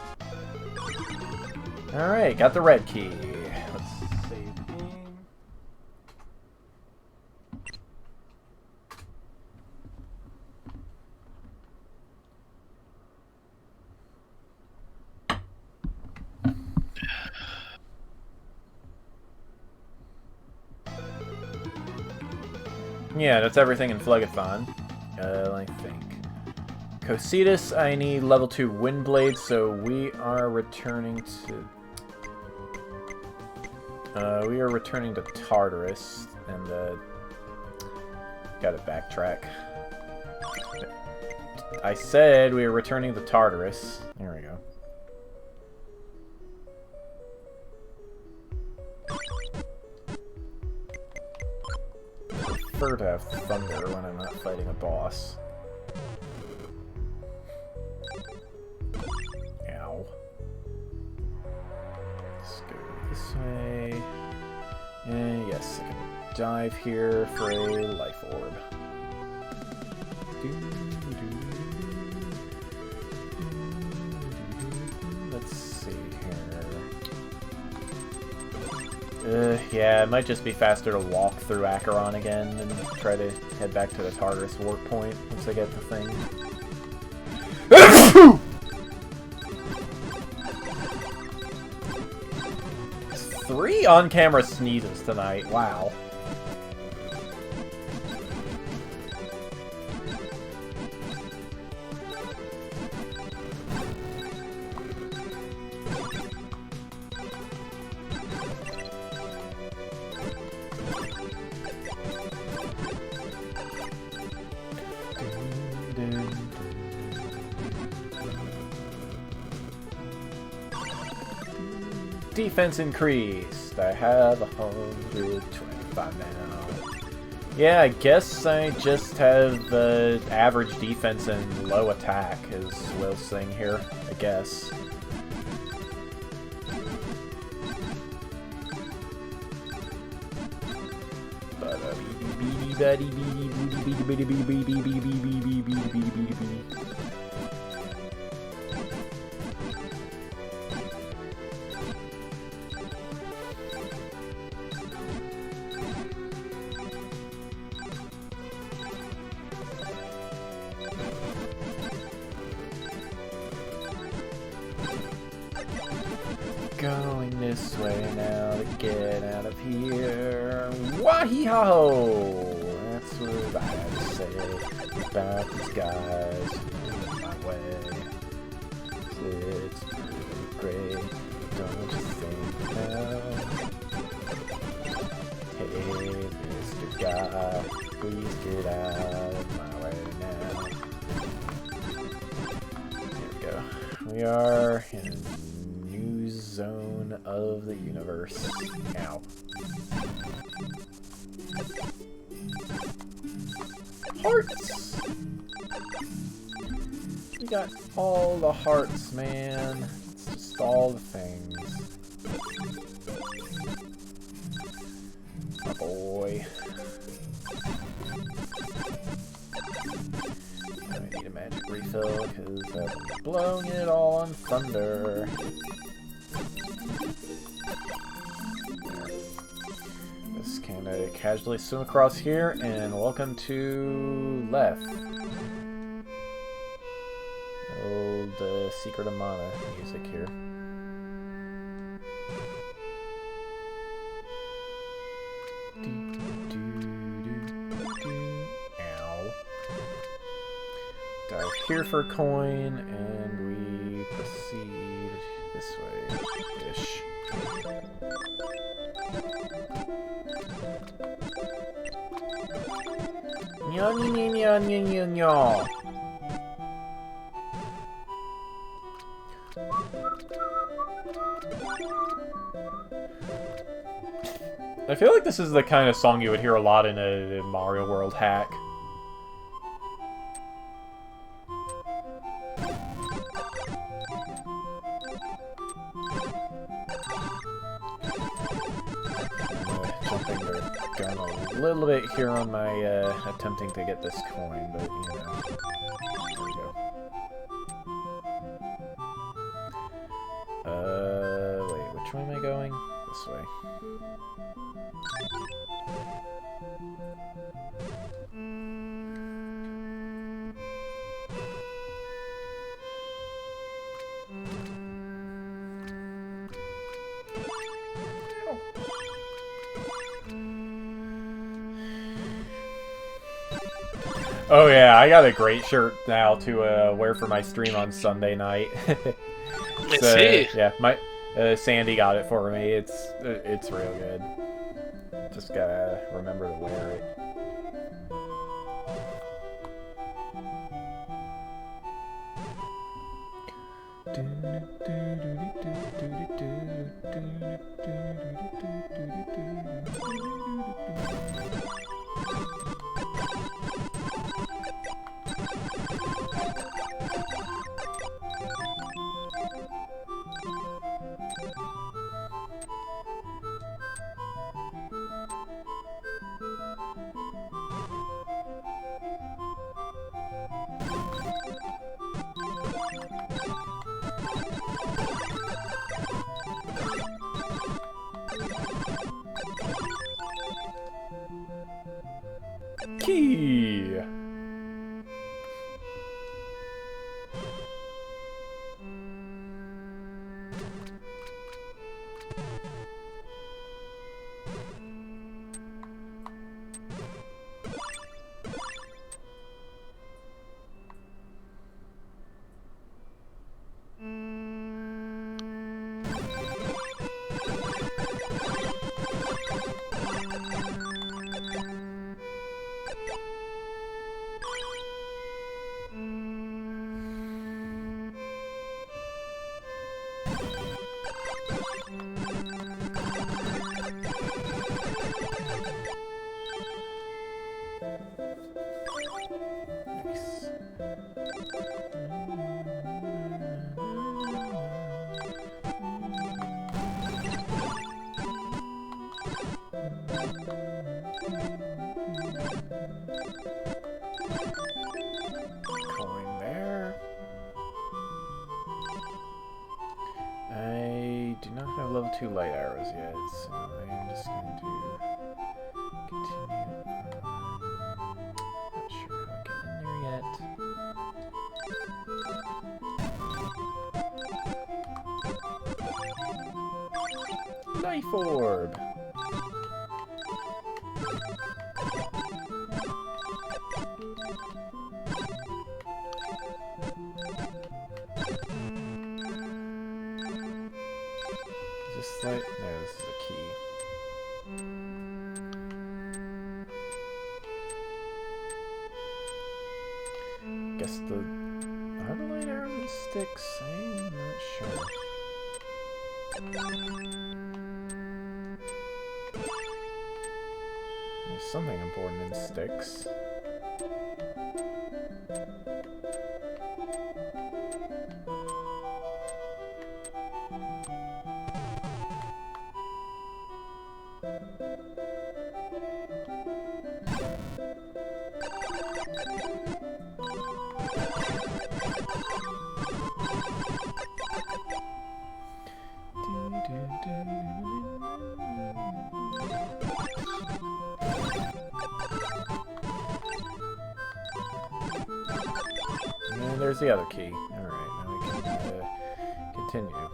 Alright, got the red key. Let's save game. Yeah, that's everything in Phlegathon. I think. Cositas, I need level 2 Windblade, so we are returning to... we are returning to Tartarus, and, gotta backtrack. I said we are returning to Tartarus. There we go. I prefer to have thunder when I'm not fighting a boss. Ow. Let's go this way. And yes, I can dive here for a life orb. Let's see here. Yeah, it might just be faster to walk through Acheron again and try to head back to the Tartarus warp point once I get the thing. 3 on-camera sneezes tonight. Wow. Defense increased. I have 125 now. Yeah, I guess I just have average defense and low attack, as Will's saying here, I guess. Going this way now to get out of here. Wahee-ho! That's what I had to say about these guys. My way. It's pretty great, don't you think now? Hey, Mr. Guy, please get out of my way now. There we go. We are in a new zone of the universe. Ow. Hearts! We got all the hearts, man. It's just all the things. My boy. I need a magic refill because I'm blowing it all on thunder. Just kind of casually swim across here, and welcome to Left. Old Secret of Mana music here. Ow. Dive here for a coin, and we proceed this way-ish. Nya nya nya nya nya nya. I feel like this is the kind of song you would hear a lot in a Mario World hack. Jumping the gun a little bit here on my attempting to get this coin, but you know, there we go. Wait, which way am I going? This way. Oh yeah, I got a great shirt now to wear for my stream on Sunday night. Let's see. Yeah, my Sandy got it for me. It's real good. Just gotta remember to wear it. Key. Coin there. I do not have level 2 light arrows yet, so I'm just going to continue on. Not sure how to get in there yet. Life orb! Just like, no, this is a key. Guess the are the light arrows and sticks? I'm not sure. There's something important in sticks. there's the other key. Alright, now we can continue.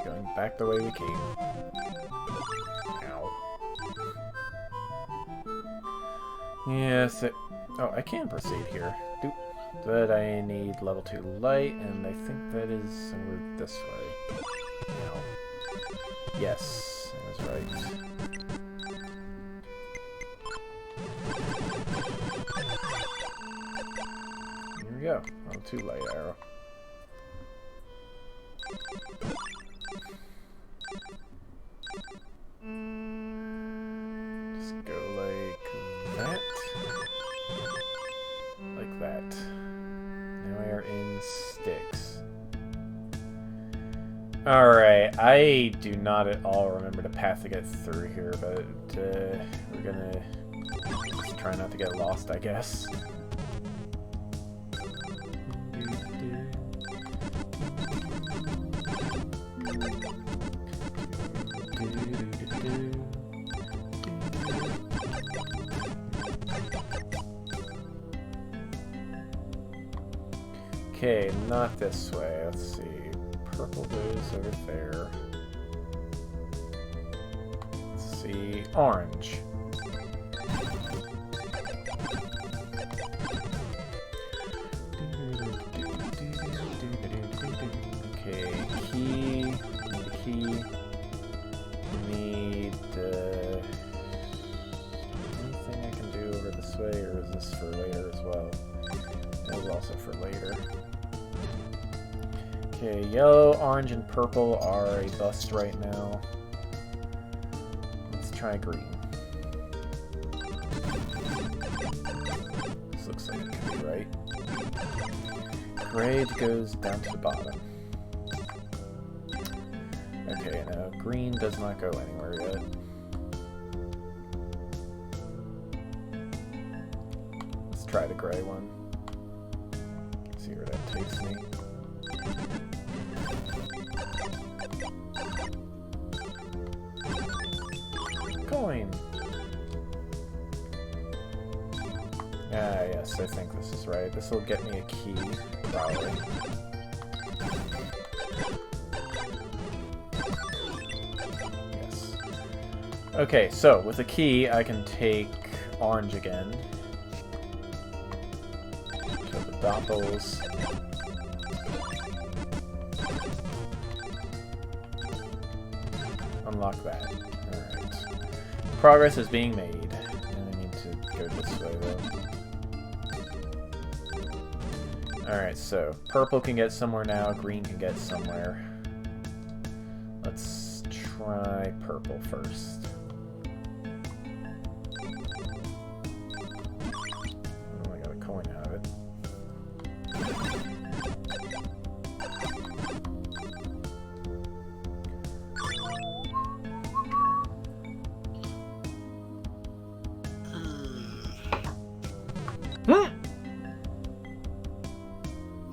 Going back the way we came. Ow. Yes, oh, I can proceed here. But I need level 2 light, and I think that is over this way. Ow. Yes, I was right. Here we go. Level 2 light arrow. Just go like that. Like that. Now we are in sticks. Alright, I do not at all remember the path to get through here, but we're gonna just try not to get lost, I guess. Okay, not this way. Let's see. Purple goes over there. Let's see. Orange. Okay, key. Need a key. Need anything I can do over this way, or is this for later as well? That was also for later. Okay, yellow, orange, and purple are a bust right now. Let's try green. This looks like it could be right. Gray goes down to the bottom. Okay, now green does not go anywhere yet. Let's try the gray one. See where that takes me. Coin! Ah, yes, I think this is right. This will get me a key, probably. Yes. Okay, so with a key, I can take orange again. Kill the doppels. Unlock that. Alright. Progress is being made. And I need to go this way, though. Alright, so purple can get somewhere now, green can get somewhere. Let's try purple first. Oh, I got a coin out of it.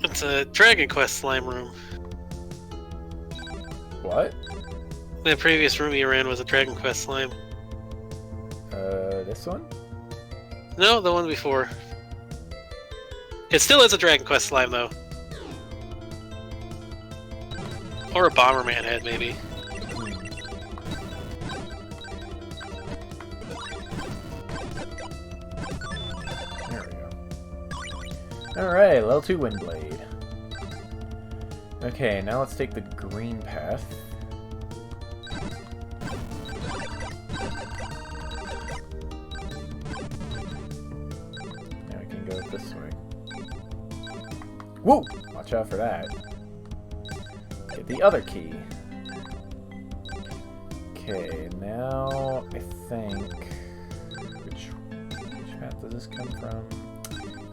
It's a Dragon Quest slime room. What? The previous room you ran was a Dragon Quest slime. This one? No, the one before. It still is a Dragon Quest slime, though. Or a Bomberman head, maybe. There we go. Alright, level 2 Windblade. Okay, now let's take the green path. Now we can go this way. Whoa! Watch out for that. Get the other key. Okay, now I think... Which path does this come from?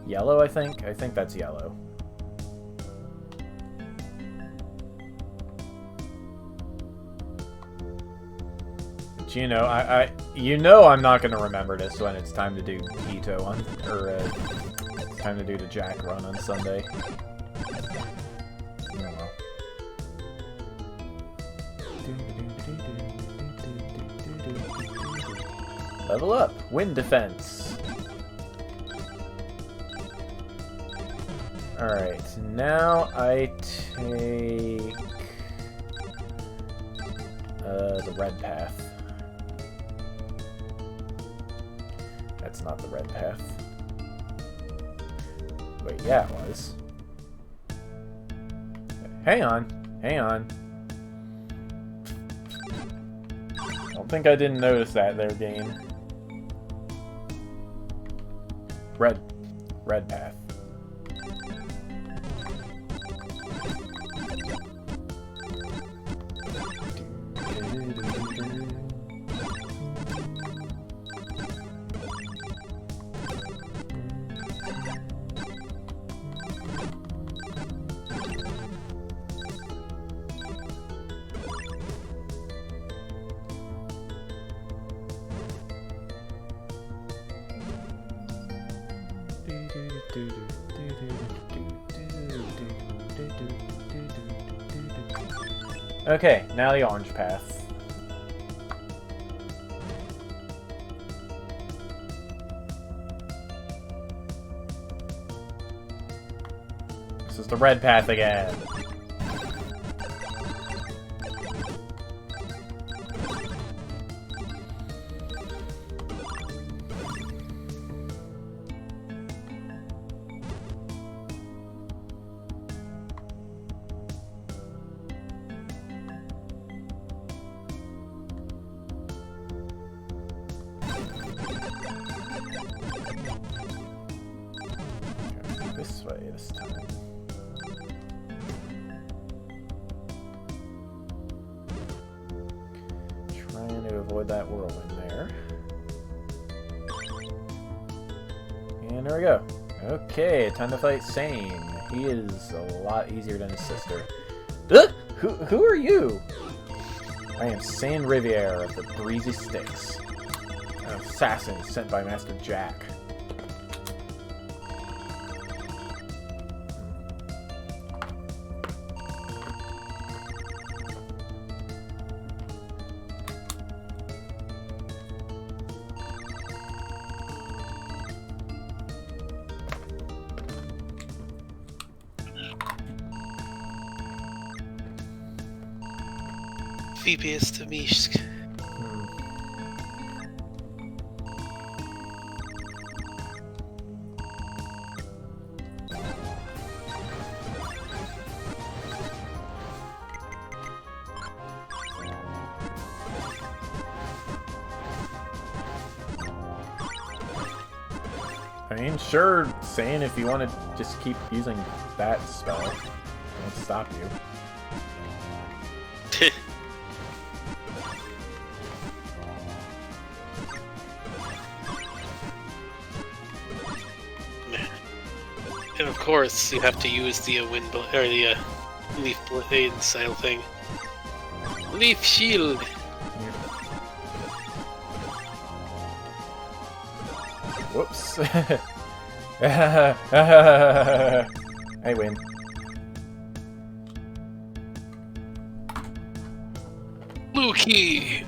Yellow, I think? I think that's yellow. But you know, you know I'm not gonna remember this when it's time to do Hito on, or it's time to do the Jack run on Sunday. Oh well. Level up! Wind defense! Alright, now I take the red path. That's not the red path. Wait, yeah, it was. Hang on. Hang on. I don't think I didn't notice that there, game. Red path. Okay, now the orange path. This is the red path again. This way this time. Trying to avoid that whirlwind there. And there we go. Okay, time to fight Sane. He is a lot easier than his sister. Who are you? I am Sane Riviere of the Breezy Sticks, an assassin sent by Master Jack. VPS to Mishk. I mean, sure, Sane, if you want to just keep using that spell, I won't stop you. And of course, you have to use the wind or the leaf blade style thing. Leaf shield. Whoops. I win. Blue key.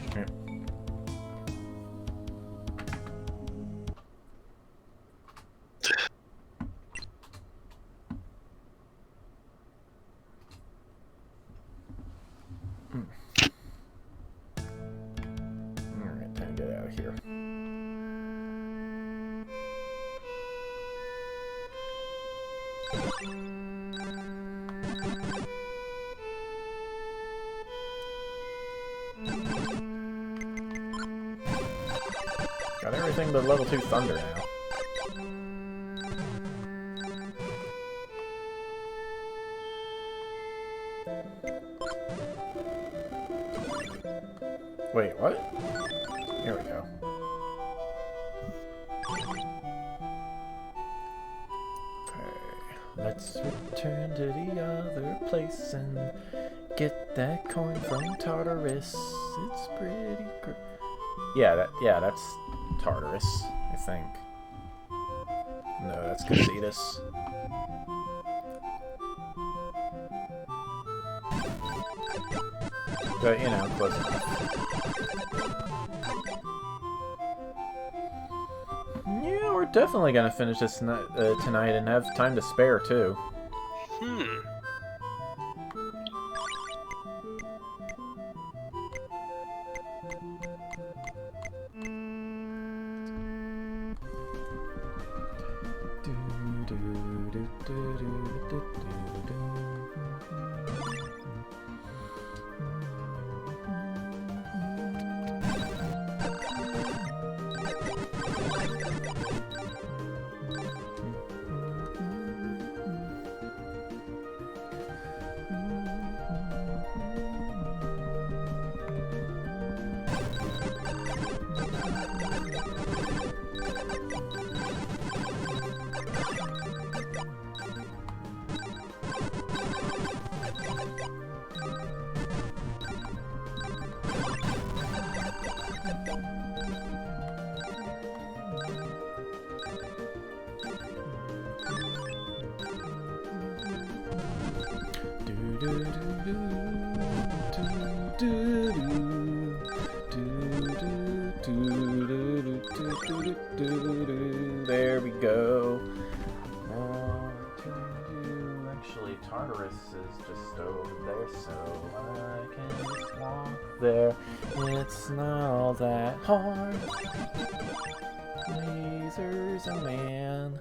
Alright, time to get out of here. Got everything but level 2 thunder now. Wait, what? Here we go. Okay, let's return to the other place and get that coin from Tartarus. It's pretty good. Yeah, that's Tartarus, I think. No, that's Casitas. But, you know, close enough. Yeah, we're definitely gonna finish this tonight and have time to spare, too. There we go. Actually, Tartarus is just over there, so I can just walk there. It's not all that hard. Lasers a man.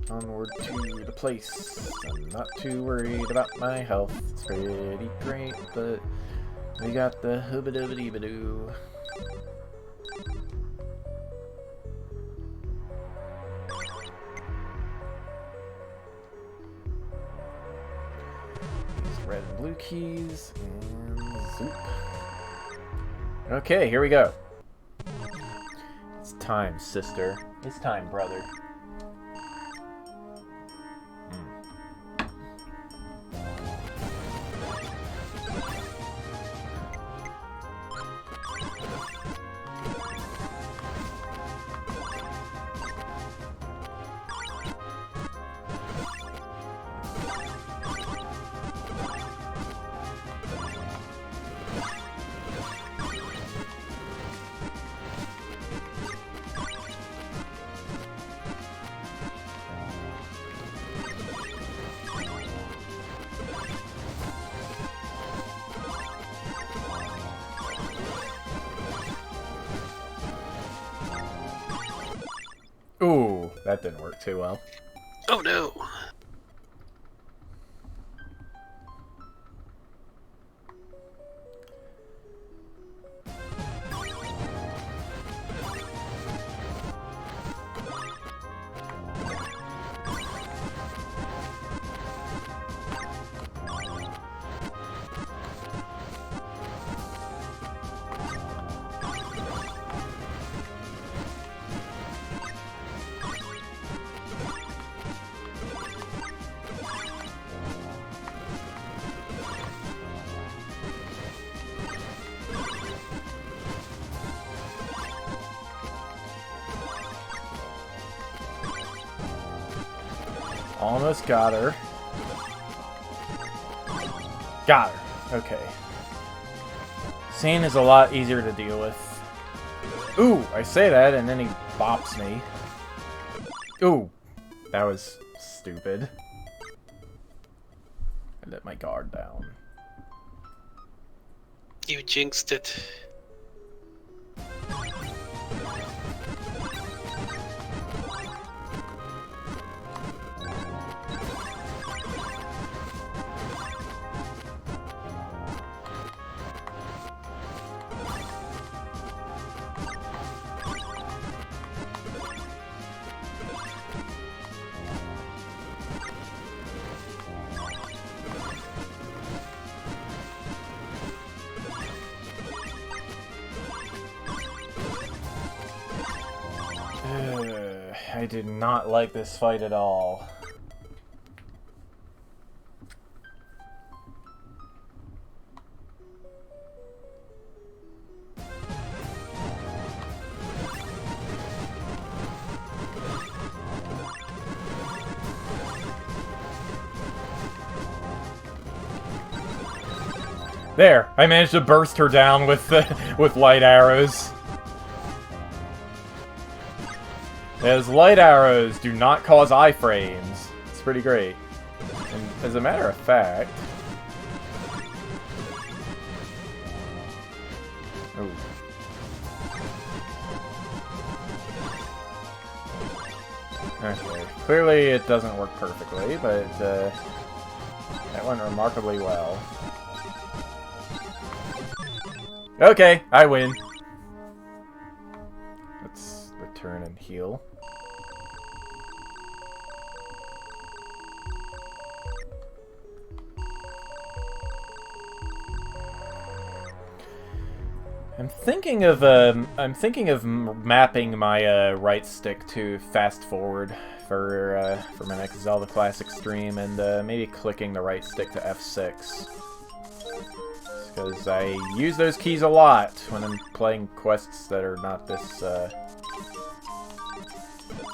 Onward to the place. I'm not too worried about my health. It's pretty great, but we got the hooba-dooba-dee-ba-doo. These red and blue keys, and zoop. Okay, here we go. It's time, sister. It's time, brother. Ooh, that didn't work too well. Oh no. Almost got her. Got her. Okay. Sand is a lot easier to deal with. Ooh, I say that and then he bops me. Ooh, that was stupid. I let my guard down. You jinxed it. I did not like this fight at all. There, I managed to burst her down with light arrows. As light arrows do not cause iframes. It's pretty great. And as a matter of fact... Ooh. Okay, clearly it doesn't work perfectly, but that went remarkably well. Okay, I win. Let's return and heal. I'm thinking of mapping my right stick to fast forward for my next Zelda Classic stream, and maybe clicking the right stick to F6. Because I use those keys a lot when I'm playing quests that are not this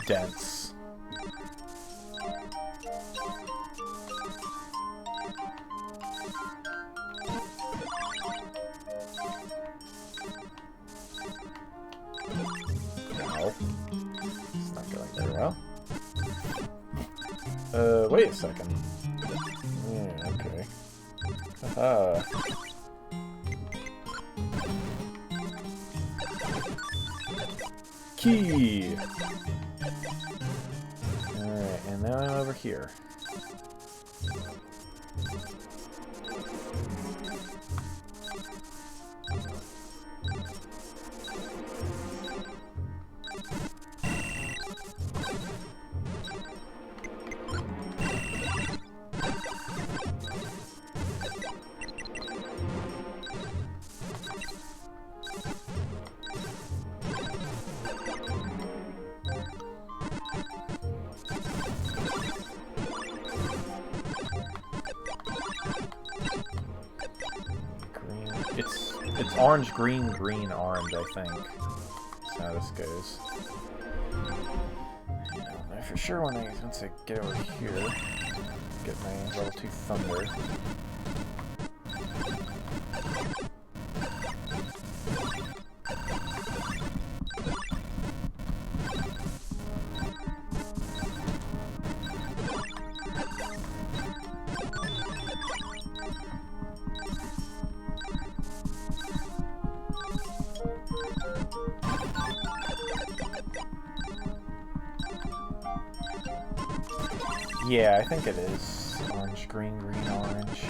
dense. wait a second. Yeah, okay. Haha. Key! Alright, and now I'm over here. It's orange, green, green, orange, I think. That's how this goes. I don't know for sure once I get over here, get my level 2 thunder. Yeah, I think it is. Orange, green, green, orange.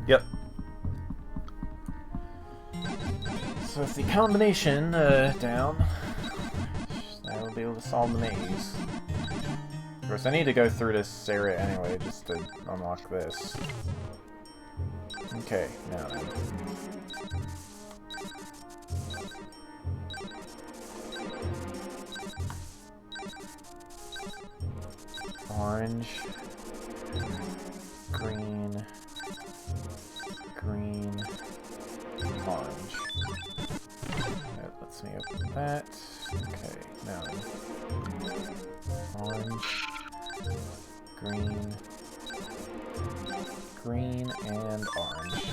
Yep. So with the combination down, I will be able to solve the maze. Of course, I need to go through this area anyway, just to unlock this. Okay, now then. Orange. Green. Green. Orange. That lets me open that. Okay, now then. Orange. Green. Green and orange.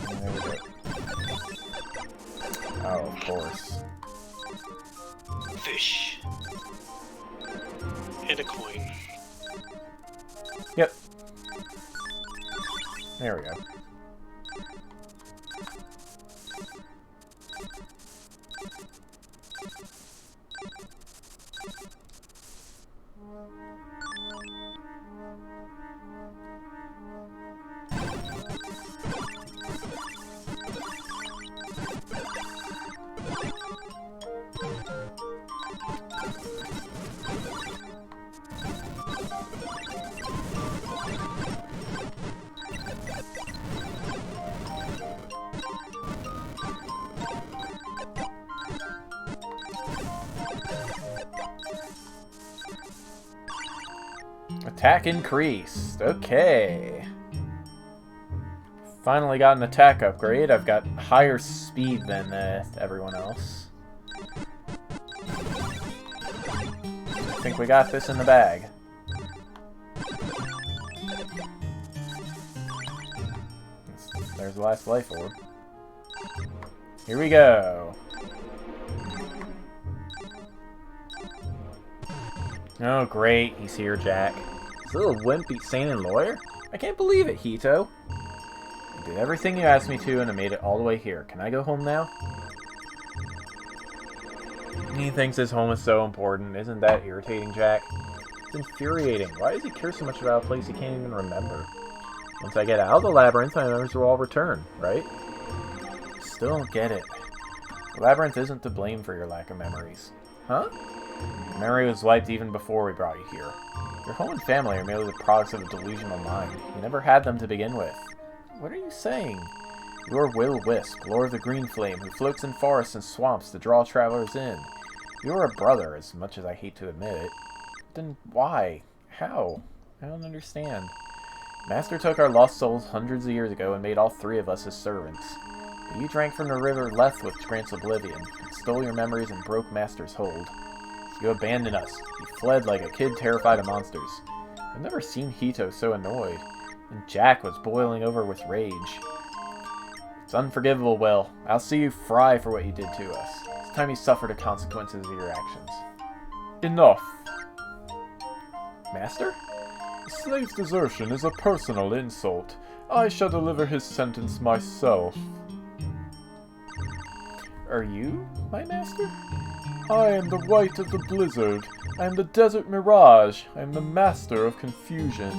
And there we go. Oh, of course. Fish. And a coin. Yep. There we go. Attack increased. Okay. Finally got an attack upgrade. I've got higher speed than everyone else. I think we got this in the bag. There's the last life orb. Here we go. Oh, great. He's here, Jack. This little wimpy saint and lawyer? I can't believe it, Hito. I did everything you asked me to, and I made it all the way here. Can I go home now? He thinks his home is so important. Isn't that irritating, Jack? It's infuriating. Why does he care so much about a place he can't even remember? Once I get out of the labyrinth, my memories will all return, right? Still don't get it. The labyrinth isn't to blame for your lack of memories. Huh? Your memory was wiped even before we brought you here. Your home and family are merely the products of a delusional mind. You never had them to begin with. What are you saying? You are Will-O-Wisp, Lord of the Green Flame, who floats in forests and swamps to draw travelers in. You are a brother, as much as I hate to admit it. Then why? How? I don't understand. Master took our lost souls hundreds of years ago and made all three of us his servants. But you drank from the river Leth, which grants oblivion, and stole your memories and broke Master's hold. You abandoned us. You fled like a kid terrified of monsters. I've never seen Hito so annoyed. And Jack was boiling over with rage. It's unforgivable, Will. I'll see you fry for what you did to us. It's time you suffer the consequences of your actions. Enough. Master? The slave's desertion is a personal insult. I shall deliver his sentence myself. Are you my master? I am the White of the Blizzard. I am the Desert Mirage. I am the Master of Confusion.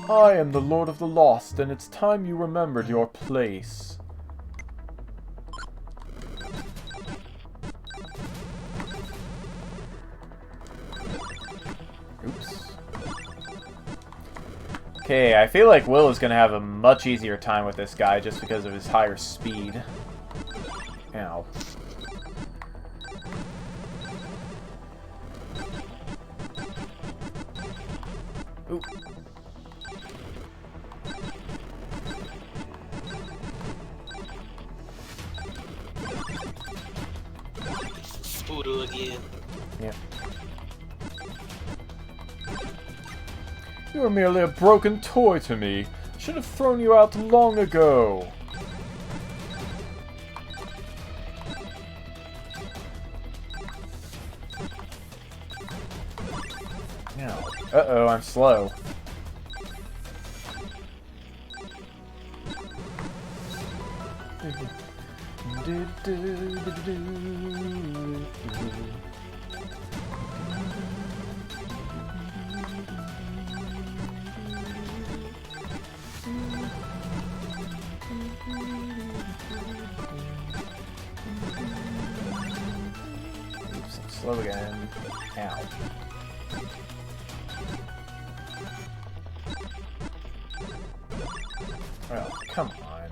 I am the Lord of the Lost, and it's time you remembered your place. Oops. Okay, I feel like Will is going to have a much easier time with this guy just because of his higher speed. Ow. Ooh. Voodoo again. Yeah. You are merely a broken toy to me. Should have thrown you out long ago. Now, uh-oh, I'm slow. Oops, I'm slow again. Ow. Oh, come on.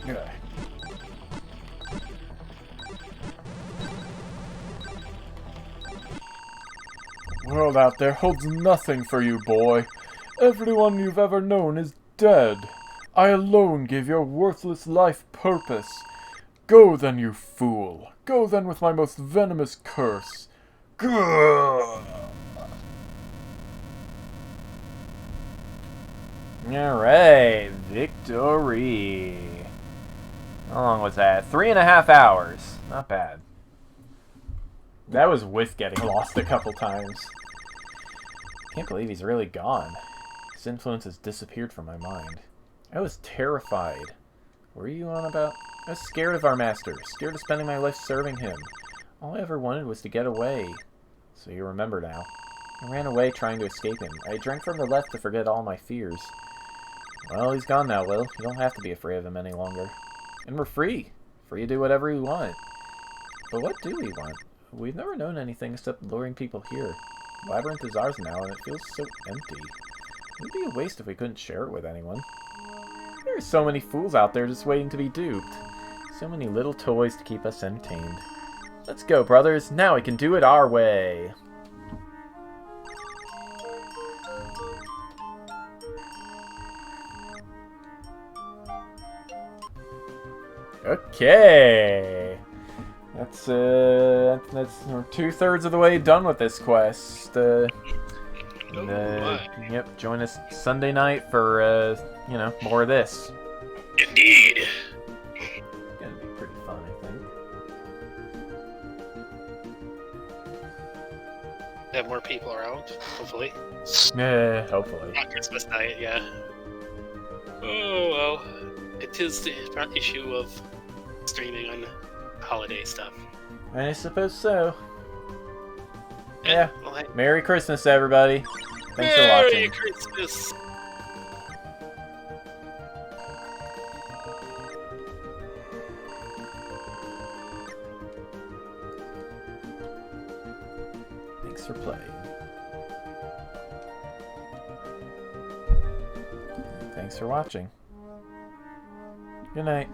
Ugh. World out there holds nothing for you, boy. Everyone you've ever known is dead. I alone gave your worthless life purpose. Go then, you fool. Go then with my most venomous curse. Gah! Alright, victory. How long was that? 3.5 hours. Not bad. That was with getting lost a couple times. Can't believe he's really gone. His influence has disappeared from my mind. I was terrified. What were you on about? I was scared of our master, scared of spending my life serving him. All I ever wanted was to get away. So you remember now. I ran away trying to escape him. I drank from the left to forget all my fears. Well, he's gone now, Will. You don't have to be afraid of him any longer. And we're free. Free to do whatever we want. But what do we want? We've never known anything except luring people here. The labyrinth is ours now, and it feels so empty. It would be a waste if we couldn't share it with anyone. There are so many fools out there just waiting to be duped. So many little toys to keep us entertained. Let's go, brothers. Now we can do it our way. Okay. That's we're 2/3 of the way done with this quest. Yep, join us Sunday night for you know, more of this. Indeed. It's gonna be pretty fun, I think. Have more people around, hopefully. Yeah, hopefully. Not Christmas night, yeah. Oh well, it is the issue of streaming on holiday stuff. I suppose so. Yeah. Well, hey. Merry Christmas, everybody. Thanks for watching. Merry Christmas. Thanks for playing. Thanks for watching. Good night.